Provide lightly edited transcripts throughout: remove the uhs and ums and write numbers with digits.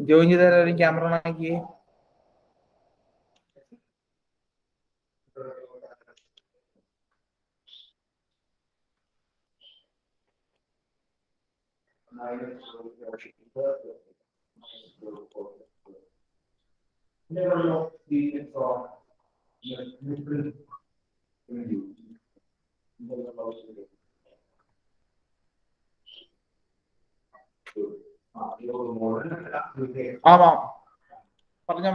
Join ചെയ്താലും camera on ആക്കിയേ. ആമാ പറഞ്ഞ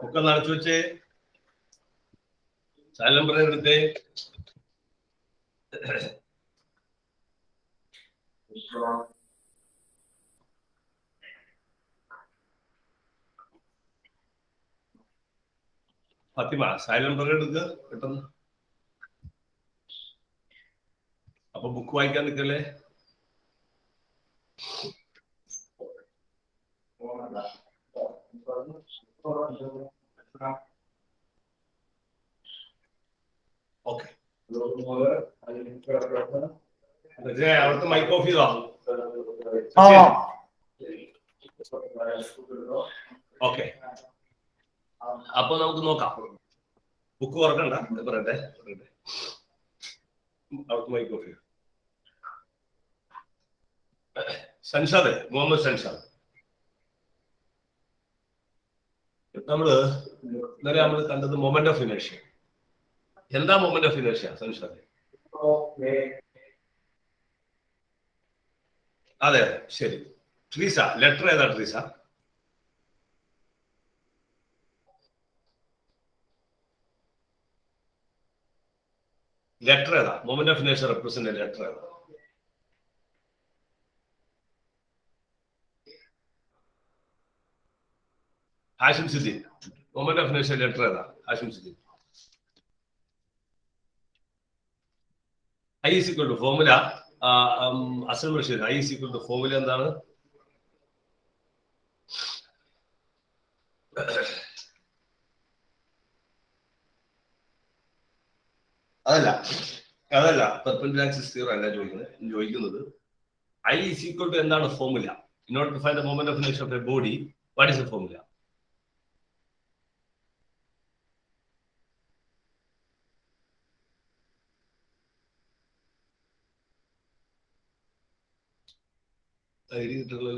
ഒക്കെ നടച്ചു വെച്ചേ. ശൈലം എടുത്തേ. ഫാത്തിമ സൈലം എടുക്കുക പെട്ടെന്ന്. അപ്പൊ ബുക്ക് വായിക്കാൻ നിൽക്കല്ലേ. ഓക്കെ, അവിടുത്തെ മൈക്ക് ഓഫ് ചെയ്തോ? ഓക്കെ, അപ്പൊ നമുക്ക് നോക്കാം. ബുക്ക് തുറക്കണ്ട, പറയട്ടെ. അവിടുത്തെ മൈക്ക് ഓഫ് ചെയ്തു. സൻഷാദ്, മുഹമ്മദ് സൻഷാദ്. ഇന്നലെ നമ്മള് കണ്ടത് മൊമെന്റ് ഓഫ് ഇനേഷ്യ. എന്താ മൊമെന്റ് ഓഫ് ഇനേഷ്യ സൻഷാദ്? അതെ, ശരി. ട്രീസ, ലെറ്റർ ഏതാ ട്രീസ? ലെറ്റർ ഏതാ? മൊമെന്റ് ഓഫ് ഇനേഷ്യ റെപ്രസെന്റ് ലെറ്റർ ഏതാ? ഹാഷിം സിദ്ദീഖ്, മൊമെന്റ് ഓഫ് ഇനേഷ്യ ലെറ്റർ ഏതാ? Hashim Siddique. I is equal to formula. അസൽ Rasheed, I is equal to formula എന്താണ്? അതല്ല പെർപെൻഡിക്കുലർ ആക്സിസ് തിയറം അല്ല ചോദിക്കുന്നത്. I is equal to എന്താണ് formula? In order to find the moment of inertia of a body, what is the formula?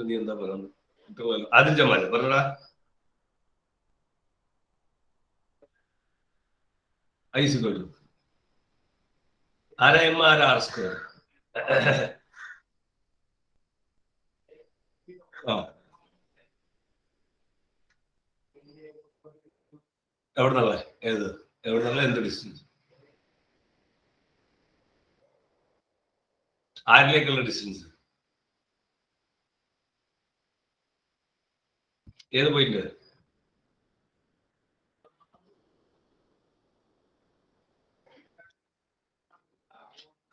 നീ എന്താ പറയുന്നത്? ആദിൽ ജമാൽ പറഞ്ഞടാ. I is equal to ആരാ എം ആരാ ആർ സ്ക്വയർ. എവിടുന്നുള്ള എവിടുന്നുള്ള എന്ത് ഡിസ്റ്റൻസ്? ആരിലേക്കുള്ള ഡിസ്റ്റൻസ്? ഏത് പോയിന്റ്?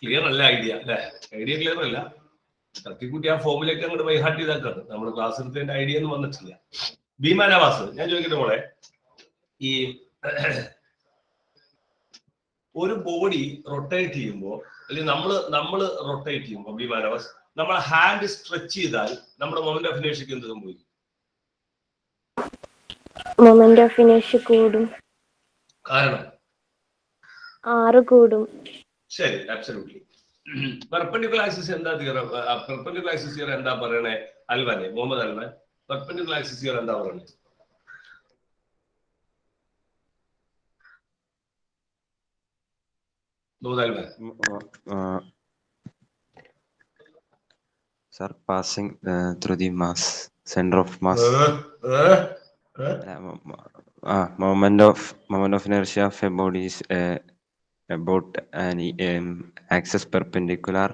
ക്ലിയർ അല്ല ഐഡിയ അല്ലെ? ഐഡിയ ക്ലിയർ അല്ല. തട്ടിക്കുട്ടി ആ ഫോമിലേക്ക് അങ്ങോട്ട് ബൈഹാർട്ട് ചെയ്താക്കാണ്. നമ്മുടെ ക്ലാസ് എടുത്തതിന്റെ ഐഡിയ ഒന്നും വന്നിട്ടില്ല. ഭീമാനവാസ്, ഞാൻ ചോദിക്കട്ടെ മോളെ, ഈ ഒരു ബോഡി റൊട്ടേറ്റ് ചെയ്യുമ്പോൾ അല്ലെങ്കിൽ നമ്മള് റൊട്ടേറ്റ് ചെയ്യുമ്പോൾ ഭീമാനവാസ്, നമ്മളെ ഹാൻഡ് സ്ട്രെച്ച് ചെയ്താൽ നമ്മുടെ മൊമെന്റ് ഓഫ് ഇനേഷ്യക്ക് എന്ത് സംഭവിക്കും? മൊമെന്റ് ഓഫ് ഇനേഷ്യ കൂടും. കാരണം 6 കൂടും. ശരി, അബ്സല്യൂട്ട്ലി. പെർപെൻഡിക്കുലർ ആക്സിസ് എന്താ തിയറം? പെർപെൻഡിക്കുലർ ആക്സിസ് തിയറം എന്താ പറയണേ? അൽവാനെ, Muhammad Alvan, perpendicular axis theorem എന്താ പറയണേ? Sir, passing through the mass, center of mass. moment of inertia of a body is about an axis perpendicular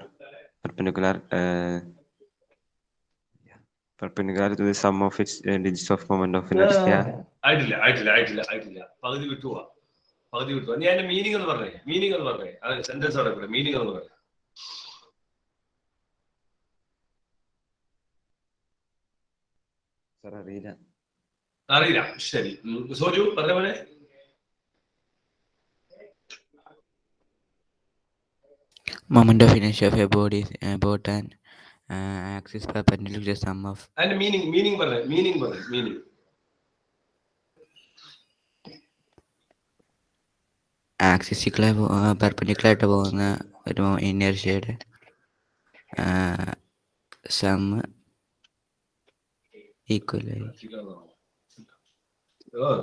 to the sum of its digits of moment of inertia. ആയിട്ടില്ല. പകുതി വിട്ടുപോവാ. നീ അതിന്റെ meaning എന്ന് പറഞ്ഞേ അത് sentence അവിടെ meaning എന്ന് പറഞ്ഞേ. അറിയില്ല. ശരി, സോജു പറഞ്ഞ പോലെ. Moment of inertia of a body is about an axis perpendicular to the sum of. അതിന്റെ മീനിങ് പറഞ്ഞേ. ആക്സിസിക്കലെ പെർപെൻഡിക്കുലറായിട്ട് പോകുന്ന ഒരു ഇനർഷ്യയുടെ സം ഈക്വൽ ആയി.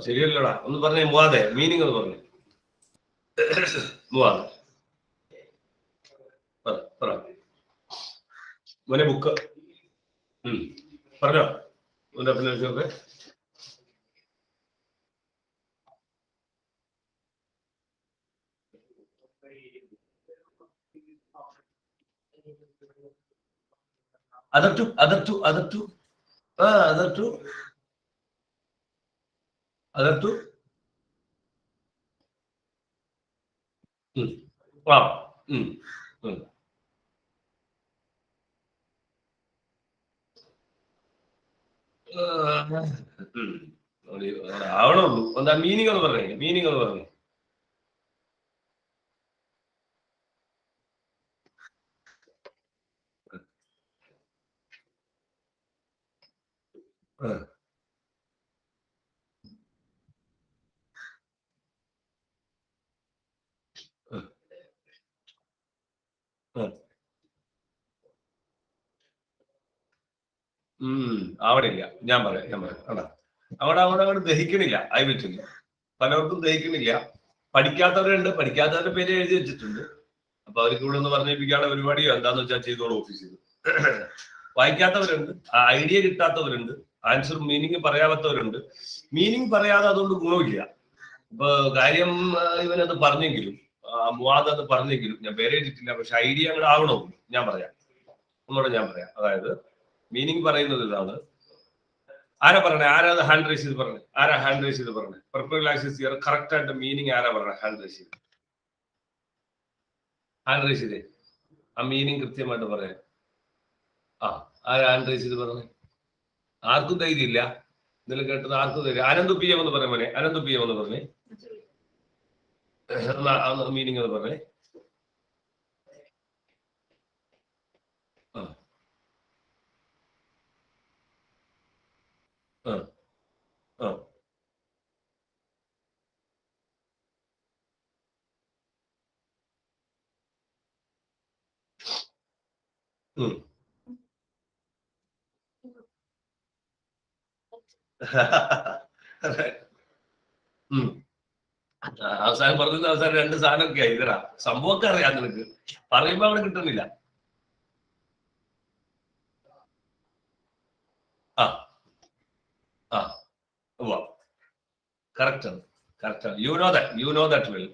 ശരിയല്ലടാ, ഒന്ന് പറഞ്ഞേ മുവാതെ, മീനിങ് ഒന്ന് പറഞ്ഞേ. മുവാതെ മോനെ ബുക്ക് പറഞ്ഞോ. other two wow. ആവണുള്ളൂ. എന്താ മീനിങ് എന്ന് പറഞ്ഞേ. അവിടെ ഇല്ല. ഞാൻ പറയാം. അവിടെ ദഹിക്കണില്ല. പലർക്കും ദഹിക്കണില്ല. പഠിക്കാത്തവരുടെ പേര് എഴുതി വെച്ചിട്ടുണ്ട്. അപ്പൊ അവർക്ക് ഇവിടെ ഒന്ന് പറഞ്ഞേപ്പിക്കാനുള്ള പരിപാടിയോ എന്താന്ന് വെച്ചാൽ ചെയ്തോളൂ ഓഫീസിൽ. വായിക്കാത്തവരുണ്ട്, ഐഡിയ കിട്ടാത്തവരുണ്ട്, ആൻസർ മീനിങ് പറയാത്തവരുണ്ട്. മീനിങ് പറയാതെ അതുകൊണ്ട് ഗുണമില്ല. ഇപ്പൊ കാര്യം ഇവനത് പറഞ്ഞെങ്കിലും മുവാദ് പറഞ്ഞെങ്കിലും ഞാൻ പേരെ എഴുതിയിട്ടില്ല. പക്ഷെ ഐഡിയ അങ്ങോട്ട് ആവണമെന്ന് ഞാൻ പറയാം. അതായത് മീനിങ് പറയുന്നത് ഇതാണ്. ആരാ ഹാൻഡ് റൈസ് ചെയ്ത് പറഞ്ഞേ? പെർപെൻഡിക്കുലർ ആക്സിസ് തിയറി കറക്റ്റ് ആയിട്ട് മീനിങ് ആരാ പറഞ്ഞ? ഹാൻഡ് റൈസ് ചെയ്തേ. ആ മീനിങ് കൃത്യമായിട്ട് പറയാം. ആരാ ഹാൻഡ് റൈസ് ചെയ്ത് പറഞ്ഞേ? ആർക്കും ധൈര്യം ഇല്ല. ഇതിൽ കേട്ടത് ആർക്കും ധൈര്യം. അനന്തു പി എം എന്ന് പറഞ്ഞ മോനെ, പറഞ്ഞേ. മീനിങ് എന്ന് പറഞ്ഞേ. അവസാനം പറഞ്ഞത് അവസാനം രണ്ട് സാധനമൊക്കെ ആയി. ഇതരാ സംഭവമൊക്കെ അറിയാം നിനക്ക്, പറയുമ്പോ അവിടെ കിട്ടുന്നില്ല. Correct. U know that well.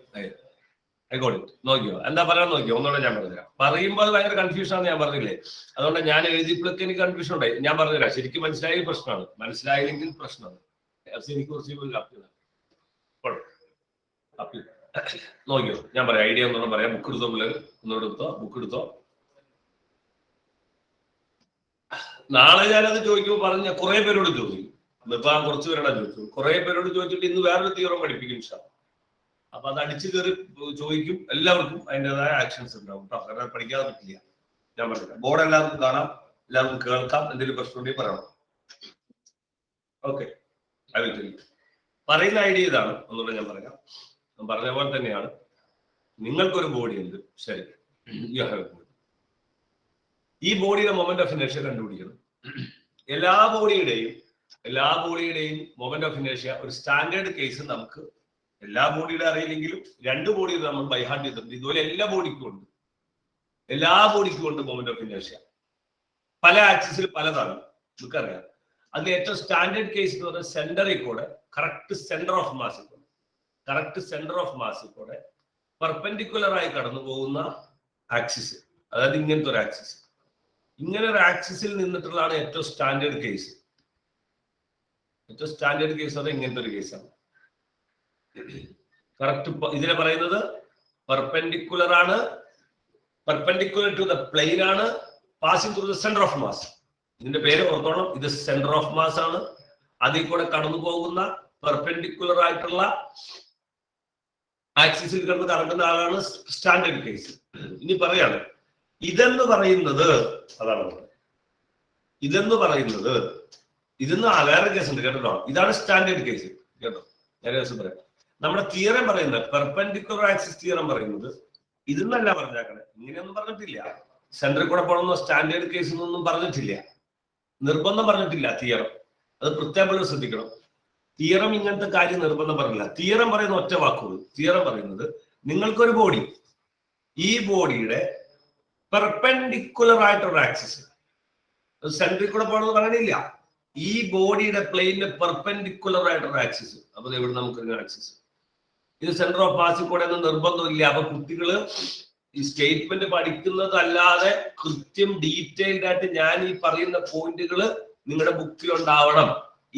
I got it. നോക്കിയോ എന്താ പറയാൻ നോക്കിയോ? ഒന്നുകൂടെ ഞാൻ പറഞ്ഞുതരാം. പറയുമ്പോൾ അത് ഭയങ്കര കൺഫ്യൂഷൻ ആണെന്ന് ഞാൻ പറഞ്ഞില്ലേ. അതുകൊണ്ട് ഞാൻ എഴുതിയപ്പോഴൊക്കെ എനിക്ക് കൺഫ്യൂഷൻ ഉണ്ടായി. ഞാൻ പറഞ്ഞുതരാം. ശരിക്കും മനസ്സിലായ പ്രശ്നമാണ്, മനസ്സിലായില്ലെങ്കിൽ പ്രശ്നമാണ്. എനിക്ക് കുറച്ച് നോക്കിയോ ഞാൻ പറയാം. ഐഡിയ ഒന്നുകൂടെ പറയാം. ബുക്ക് എടുത്തോ പിള്ളേർ, ബുക്ക് എടുത്തോ. നാളെ ഞാനത് ചോദിക്കുമ്പോൾ പറഞ്ഞ കുറെ പേരോട് ചോദിക്കും. ഇന്നിപ്പോ കുറച്ച് പേരോടാ ചോദിച്ചു. കുറെ പേരോട് ചോദിച്ചിട്ട് ഇന്ന് വേറൊരു തീവ്രം പഠിപ്പിക്കും സാർ. അപ്പൊ അത് അടിച്ചു കയറി ചോദിക്കും. എല്ലാവർക്കും അതിൻ്റെതായ ആക്ഷൻസ് ഉണ്ടാവും കേട്ടോ. കാരണം പഠിക്കാതെ പറ്റില്ല. ഞാൻ പറഞ്ഞില്ല. ബോർഡ് എല്ലാവർക്കും കാണാം, എല്ലാവർക്കും കേൾക്കാം. എന്തെങ്കിലും പ്രശ്നം ഉണ്ടെങ്കിൽ പറയണം. ഓക്കെ, പറയുന്ന ഐഡിയ ഇതാണ്. ഒന്നുകൂടെ ഞാൻ പറയാം. പറഞ്ഞ പോലെ തന്നെയാണ്. നിങ്ങൾക്കൊരു ബോഡി ഉണ്ട്, ശരി. ഈ ബോഡിയുടെ മൊമെന്റ് ഓഫ് ഇനേർഷ്യ കണ്ടുപിടിക്കണം. എല്ലാ ബോഡിയുടെയും മൊമെന്റ് ഓഫ് ഇനേർഷ്യ ഒരു സ്റ്റാൻഡേർഡ് കേസ് നമുക്ക് എല്ലാ ബോഡിയുടെ അറിയില്ലെങ്കിലും 2 ബോഡിയുടെ നമ്മൾ ബൈഹാർട്ട് ചെയ്തിട്ടുണ്ട്. ഇതുപോലെ എല്ലാ ബോഡിക്കും ഉണ്ട് മൊമെന്റ് ഓഫ് ഇനേർഷ്യ. പല ആക്സിസിൽ പലതാണ്, നമുക്കറിയാം. അതിൽ ഏറ്റവും സ്റ്റാൻഡേർഡ് കേസ് എന്ന് പറഞ്ഞാൽ സെന്ററിൽ കൂടെ കറക്റ്റ് സെന്റർ ഓഫ് മാസിൽ കൂടെ പെർപെൻഡിക്കുലർ ആയി കടന്നു പോകുന്ന ആക്സിസ്, അതായത് ഇങ്ങനത്തെ ഒരു ആക്സിസ്, ഇങ്ങനെ ഒരു ആക്സിസിൽ നിന്നിട്ടുള്ളതാണ് ഏറ്റവും സ്റ്റാൻഡേർഡ് കേസ്. അത് ഇങ്ങനത്തെ ഒരു കേസാണ്. കറക്റ്റ് ഇതിനെ പറയുന്നത് പെർപെൻഡിക്കുലർ ആണ്, പെർപെൻഡിക്കുലർ ടു ദ പ്ലെയിൻ ആണ്, passing through the centre of mass. ഇതിന്റെ പേര് ഓർത്തോണം, ഇത് സെന്റർ ഓഫ് മാസ് ആണ്. അതിൽ കൂടെ കടന്നു പോകുന്ന പെർപെൻഡിക്കുലർ ആയിട്ടുള്ള ആക്സിസിൽ കിടന്ന് കറങ്ങുന്ന ആളാണ് സ്റ്റാൻഡേർഡ് കേസ്. ഇനി പറയാണ് ഇതെന്ന് പറയുന്നത്, അതാണ് ഇതെന്ന് പറയുന്നത്, ഇതെന്ന് വേറെ കേസ് ഉണ്ട് കേട്ടോ. ഇതാണ് സ്റ്റാൻഡേർഡ് കേസ് കേട്ടോ. ഞാൻ കേസ് പറയാം. നമ്മുടെ തിയറം പറയുന്നത്, പെർപെൻഡിക്കുലർ ആക്സിസ് തിയറം പറയുന്നത് ഇതെന്നല്ല പറഞ്ഞേക്കണേ, ഇങ്ങനെയൊന്നും പറഞ്ഞിട്ടില്ല. സെന്ററിൽ കൂടെ പോകണമെന്നോ സ്റ്റാൻഡേർഡ് കേസ് എന്നൊന്നും പറഞ്ഞിട്ടില്ല, നിർബന്ധം പറഞ്ഞിട്ടില്ല തിയറം. അത് പ്രത്യേകം ശ്രദ്ധിക്കണം. തിയറം ഇങ്ങനത്തെ കാര്യം നിർബന്ധം പറഞ്ഞില്ല. തിയറം പറയുന്ന ഒറ്റ വാക്കുള്ളൂ. തിയറം പറയുന്നത് നിങ്ങൾക്കൊരു ബോഡി, ഈ ബോഡിയുടെ പെർപെൻഡിക്കുലർ ആയിട്ടൊരു ആക്സിസ്, സെന്ററിൽ കൂടെ പോകണമെന്ന് പറയണില്ല, ഈ ബോഡിയുടെ പ്ലെയിനിന് പെർപെൻഡിക്കുലർ ആയിട്ടൊരു ആക്സിസ്. അപ്പൊ ഇവിടെ നമുക്കൊരു ആക്സിസ്, ഇത് സെന്റർ ഓഫ് മാസിൽ കൂടെ ഒന്നും നിർബന്ധമില്ല. അപ്പൊ കുട്ടികള് ഈ സ്റ്റേറ്റ്മെന്റ് പഠിക്കുന്നതല്ലാതെ കൃത്യം ഡീറ്റെയിൽഡ് ആയിട്ട് ഞാൻ ഈ പറയുന്ന പോയിന്റുകൾ നിങ്ങളുടെ ബുക്കിൽ ഉണ്ടാവണം.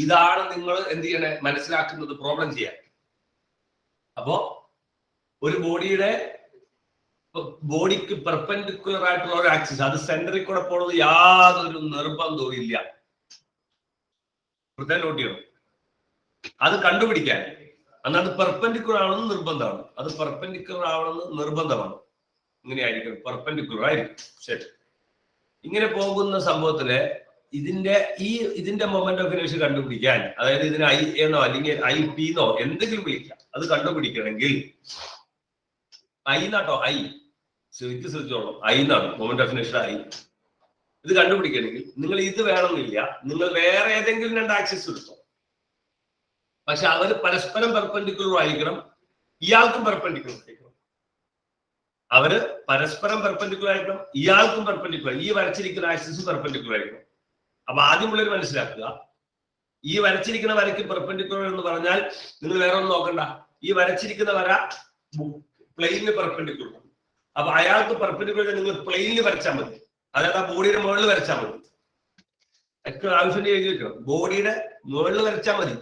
ഇതാണ് നിങ്ങൾ എന്ത് ചെയ്യണേ, മനസ്സിലാക്കുന്നത്, പ്രോബ്ലം ചെയ്യാൻ. അപ്പോ ഒരു ബോഡിക്ക് പെർപെൻഡിക്കുലർ ആയിട്ടുള്ള ഒരു ആക്സിസ്, അത് സെന്ററിൽ കൂടെ പോണത് യാതൊരു നിർബന്ധവും ഇല്ല. പ്രത്യേകം നോട്ട് ചെയ്യണം. അത് കണ്ടുപിടിക്കാൻ അന്നത് പെർപെൻഡിക്കുലർ ആവണമെന്ന് നിർബന്ധമാണ്. അത് പെർപെൻഡിക്കുലർ ആവണമെന്ന് നിർബന്ധമാണ്. ഇങ്ങനെ ആയിരിക്കും, പെർപെൻഡിക്കുലർ ആയിരിക്കും. ശരി. ഇങ്ങനെ പോകുന്ന സംഭവത്തില് ഇതിന്റെ മൊമെന്റ് ഓഫ് ഇനേഴ്ഷ്യ കണ്ടുപിടിക്കാൻ, അതായത് ഇതിന് ഐ എന്നോ അല്ലെങ്കിൽ ഐ പി എന്നോ എന്തെങ്കിലും വിളിക്കാം, അത് കണ്ടുപിടിക്കണമെങ്കിൽ ഐ എന്നാട്ടോ, ഐ ശ്രദ്ധിച്ചോളൂ, ഐ എന്നാണ് മൊമെന്റ് ഓഫ് ഇനേഴ്ഷ്യ ഐ. ഇത് കണ്ടുപിടിക്കണമെങ്കിൽ നിങ്ങൾ ഇത് വേണമെന്നില്ല, നിങ്ങൾ വേറെ ഏതെങ്കിലും രണ്ട് ആക്സിസ് എടുത്തോ. പക്ഷെ അവർ പരസ്പരം പെർപെൻഡിക്കുലർ ആയിരിക്കണം, ഇയാൾക്കും പെർപെൻഡിക്കുലർ ആയിരിക്കണം. അവര് പരസ്പരം പെർപെൻഡിക്കുലർ ആയിരിക്കണം, ഇയാൾക്കും പെർപെൻഡിക്കുലർ, ഈ വരച്ചിരിക്കുന്ന ആക്സിസും പെർപെൻഡിക്കുലർ ആയിരിക്കണം. അപ്പൊ ആദ്യം ഉള്ളവർ മനസ്സിലാക്കുക, ഈ വരച്ചിരിക്കുന്ന വരയ്ക്ക് പെർപെൻഡിക്കുലർ എന്ന് പറഞ്ഞാൽ നിങ്ങൾ വേറെ ഒന്നും നോക്കണ്ട, ഈ വരച്ചിരിക്കുന്ന വര പ്ലെയിനിന് പെർപെൻഡിക്കുലർ. അപ്പൊ അയാൾക്ക് പെർപെൻഡിക്കുലർ നിങ്ങൾ പ്ലെയിനിൽ വരച്ചാൽ മതി, അതായത് ആ ബോഡിയുടെ മുകളിൽ വരച്ചാൽ മതി. ഏറ്റവും ആവശ്യം എഴുതി വെക്കണം, ബോഡിയുടെ മുകളിൽ വരച്ചാൽ മതി.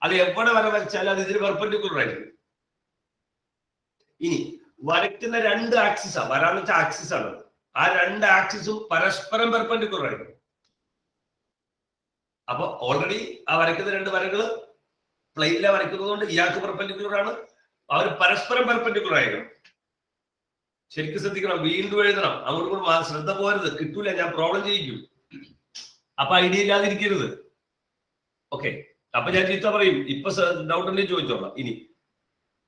അത് എവിടെ വര വരച്ചാലും അത് ഇതിന് പെർപെൻഡിക്കുലർ ആയിരിക്കും. ഇനി വരയ്ക്കുന്ന രണ്ട് ആക്സിസാ, വരാന്ന് വെച്ചാൽ ആക്സിസ് ആണ്, ആ രണ്ട് ആക്സിസും പരസ്പരം പെർപെൻഡിക്കുലർ ആയിരിക്കും. അപ്പൊ ഓൾറെഡി ആ വരയ്ക്കുന്ന രണ്ട് വരകള് പ്ലെയിനിലെ വരയ്ക്കുന്നത് കൊണ്ട് ഇയാൾക്ക് പെർപെൻഡിക്കുലർ ആണ്, അവർ പരസ്പരം പെർപെൻഡിക്കുലർ ആയിരിക്കണം. ശരിക്കും ശ്രദ്ധിക്കണം, വീണ്ടും എഴുതണം, അങ്ങോട്ട് കൂടെ ശ്രദ്ധ പോരുത്, കിട്ടൂല, ഞാൻ പ്രോബ്ലം ചെയ്യിക്കും. അപ്പൊ ഐഡിയ ഇല്ലാതിരിക്കരുത്. ഓക്കെ, അപ്പൊ ഞാൻ ചീത്ത പറയും, ഇപ്പൊ ഡൗട്ട് ഉണ്ടെങ്കിൽ ചോദിച്ചോളാം. ഇനി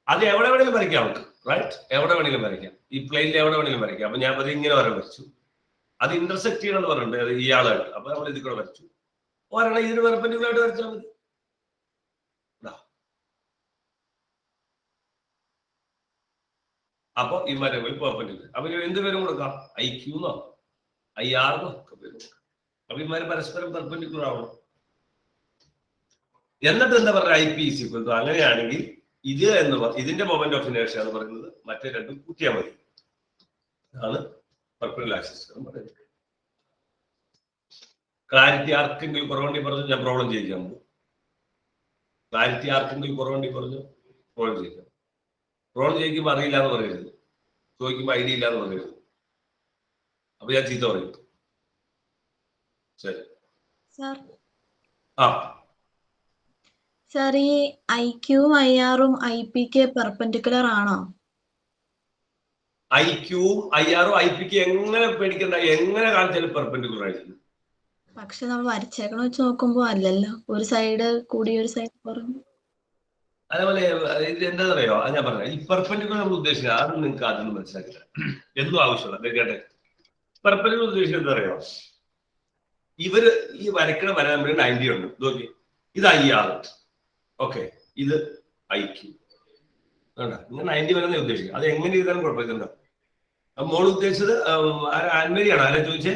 അത് എവിടെ വേണമെങ്കിലും വരയ്ക്കാം നമുക്ക്, റൈറ്റ്? എവിടെ വേണമെങ്കിലും വരയ്ക്കാം, ഈ പ്ലെയിനിൽ എവിടെ വേണമെങ്കിലും വരയ്ക്കാം. അപ്പൊ ഞാൻ ഇങ്ങനെ വര വരച്ചു, അത് ഇന്റർസെക്ട് ചെയ്യണമെന്ന് പറഞ്ഞിട്ടുണ്ട്, അത് ഇയാളായിട്ട്. അപ്പൊ നമ്മൾ ഇതിൽ കൂടെ വരച്ചു, ഒരെണ്ണം ഇതിന് പെർപെൻഡിക്കുലർ ആയിട്ട് വരച്ചാൽ മതി. അപ്പൊ ഈ മരങ്ങൾ പെർപെൻഡിക്കുലർ. അപ്പൊ എന്ത് പേരും കൊടുക്കാം? ഐ ക്യൂ എന്നോ ഐ ആർ എന്നോ ഒക്കെ പേര് കൊടുക്കാം. അപ്പൊ ഇമാര് പരസ്പരം പെർപെൻഡിക്കുലർ ആവണം. എന്നിട്ട് എന്താ പറയുക, I P is equal to, അങ്ങനെയാണെങ്കിൽ ഇത് ഇതിന്റെ മൊമെന്റ് ഓഫ് ഇനേർഷ്യ എന്ന് പറയുന്നത് മറ്റേ രണ്ടും കൂട്ടിയാൽ മതി. ആണ് പെർപെൻഡിക്കുലർ ആക്സിസ് എന്ന് പറയുന്നത്. ക്ലാരിറ്റി ആർക്കെങ്കിലും കുറവുണ്ടെങ്കിൽ പറഞ്ഞു, ഞാൻ പ്രോബ്ലം ചെയ്യിക്കാൻ പോകും. ക്ലാരിറ്റി ആർക്കെങ്കിലും കുറവുണ്ടെങ്കിൽ പറഞ്ഞു, പ്രോബ്ലം ചെയ്യിക്കാം. പ്രോബ്ലം ചെയ്യിക്കുമ്പോൾ അറിയില്ല എന്ന് പറയരുത്, ചോദിക്കുമ്പോൾ ഐഡിയ ഇല്ല എന്ന് പറയരുത്. അപ്പൊ ഞാൻ ചീത്ത പറയും. ശരി. ആ സാർ, ഈ ഐ ക്യൂവും ഐ ആറും ഐ പിക്ക് പെർപെൻഡിക്കുലർ ആണോ? ഐ ക്യൂവും ഐ ആറും ഐ പിക്ക് എങ്ങനെ പേടിക്കണ്ട, എങ്ങനെ കാണിച്ചാലും പെർപെൻഡിക്കുലർ ആയിരിക്കും. പക്ഷെ നമ്മൾ വരച്ചേക്കണ വെച്ച് നോക്കുമ്പോ അല്ലല്ലോ, ഒരു സൈഡ് കൂടി ഒരു സൈഡ് കുറഞ്ഞു. അതേപോലെ ഇത് എന്താ പറയോ, അത് ഞാൻ പറഞ്ഞ ഈ പെർപെൻഡിക്കുലർ നമ്മൾ ഉദ്ദേശിക്കുക, അത് നിങ്ങൾക്ക് അതൊന്നും മനസ്സിലാക്കില്ല, എന്നും ആവശ്യമുള്ള അത് കേട്ടെ. പെർപെൻഡിക്കുലർ ഉദ്ദേശിക്കുന്നത് എന്താ പറയോ, ഇവര് ഈ വരയ്ക്കണ വര നമ്മൾ 90 ഉണ്ട്, നോക്കി, ഇത് ഐ ആർ, ഓക്കെ, ഇത് ഐ ക്യൂ, നിങ്ങൾ 90 വരെ ഉദ്ദേശിക്കുക. അത് എങ്ങനെ ചെയ്താലും കുഴപ്പമില്ല. മോൾ ഉദ്ദേശിച്ചത് ആൻമരിയാണോ? ആരാ ചോദിച്ചേ?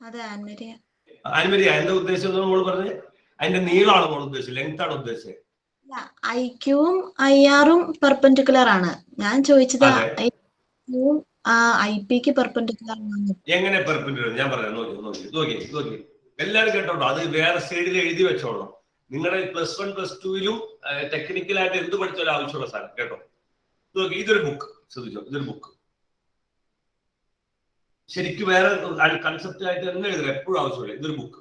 അതെ, ആൻമരിയ. ആൻമരിയ എന്താ ഉദ്ദേശിച്ചത് മോള് പറഞ്ഞത്? അതിന്റെ നീളമാണ് നമ്മൾ ഉദ്ദേശിച്ചത്, ലെങ്ത് ആണ് ഉദ്ദേശിച്ചത്. ഐക്യൂവും ഐആറും പെർപെൻഡിക്കുലർ ആണ്. ഞാൻ ചോദിച്ചത് അതെ. ഐക്യൂവും ഐപിക്ക് പെർപെൻഡിക്കുലർ ആണ്. എങ്ങനെ പെർപെൻഡിക്കുലർ? ഞാൻ പറയാം, നോക്കി എല്ലാവരും കേട്ടോട്ടോ. അത് വേറെ സൈഡിൽ എഴുതി വെച്ചോളാം. നിങ്ങളുടെ +1 +2 ടെക്നിക്കലായിട്ട് എന്ത് പഠിച്ചാലും ആവശ്യമുള്ള സാധനം കേട്ടോ. നോക്കി, ഇതൊരു ബുക്ക് ശ്രദ്ധിച്ചോ, ഇതൊരു ബുക്ക്. ശരിക്കും വേറെ കൺസെപ്റ്റ് ആയിട്ട് തന്നെ എഴുതുക, എപ്പോഴും ആവശ്യമില്ല. ഇതൊരു ബുക്ക്.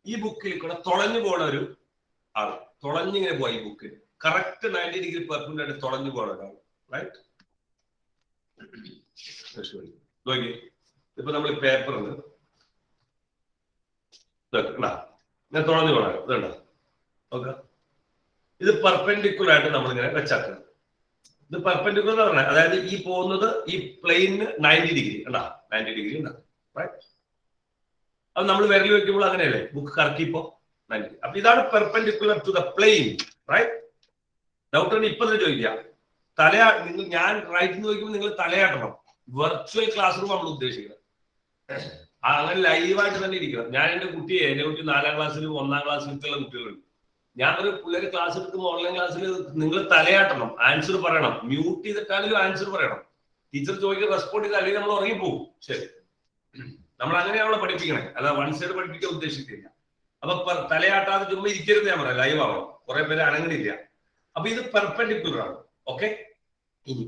ഈ ബുക്കിൽ കൂടെ തുളഞ്ഞു പോണ ഒരു ആള്, തുളഞ്ഞിങ്ങനെ പോയി. ഈ ബുക്കിൽ കറക്റ്റ് 90 ഡിഗ്രി പെർപെൻഡിക്കുലർ തുളഞ്ഞു പോണ ഒരാൾ, റൈറ്റ്? നോക്കി, ഇപ്പൊ നമ്മൾ പേപ്പറിന് ഞാൻ തുളഞ്ഞു പോണ ഇതുണ്ടോ? ഓക്കെ, ഇത് പെർപെൻഡിക്കുലർ ആയിട്ട് നമ്മളിങ്ങനെ വെച്ചാക്കുന്നത്. ഇത് പെർപെൻഡിക്കുലർ എന്ന് പറഞ്ഞാൽ അതായത് ഈ പോകുന്നത് ഈ പ്ലെയിന് 90 ഡിഗ്രി ഉണ്ടാ, 90 ഡിഗ്രി ഉണ്ടാ, റൈറ്റ്? അത് നമ്മൾ വിരൽ വെക്കുമ്പോൾ അങ്ങനെയല്ലേ, ബുക്ക് കറക്കിപ്പോ 90. അപ്പൊ ഇതാണ് perpendicular to the plane, right? Doubt ഉണ്ട് ഇപ്പൊ തന്നെ ചോദിക്കാം. നിങ്ങൾ ഞാൻ റൈറ്റ് നോക്കുമ്പോൾ നിങ്ങൾ തലയാട്ടണം. വെർച്വൽ ക്ലാസ് റൂം നമ്മൾ ഉദ്ദേശിക്കുന്നത് അങ്ങനെ ലൈവായിട്ട് തന്നെ ഇരിക്കണം. ഞാൻ എന്റെ കുട്ടി 4ാം ക്ലാസ്സിലും 1ാം ക്ലാസ്സിലൊക്കെയുള്ള കുട്ടികളുണ്ട്. ഞാൻ ഒരു പിള്ളേർ ക്ലാസ് എടുക്കുമ്പോൾ ഓൺലൈൻ ക്ലാസ്സിൽ നിങ്ങൾ തലയാട്ടണം, ആൻസർ പറയണം. മ്യൂട്ട് ചെയ്തിട്ടാണെങ്കിലും ആൻസർ പറയണം. ടീച്ചർ ചോദിക്കുന്ന റെസ്പോണ്ട് ചെയ്ത് അല്ലെങ്കിൽ നമ്മൾ ഉറങ്ങിപ്പോകും. ശരി, നമ്മൾ അങ്ങനെയാണല്ലോ പഠിപ്പിക്കണേ, അല്ല വൺ സൈഡ് പഠിപ്പിക്കാൻ ഉദ്ദേശിക്കുന്നില്ല. അപ്പൊ തലയാട്ടാതെ ചുമ്മാ ഇരിക്കരുത് ഞാൻ പറയാം, ലൈവ് ആവണം. കുറെ പേര് അനങ്ങണില്ല. അപ്പൊ ഇത് പെർപെൻഡിക്കുലർ ആണ്. ഓക്കെ, ഇനി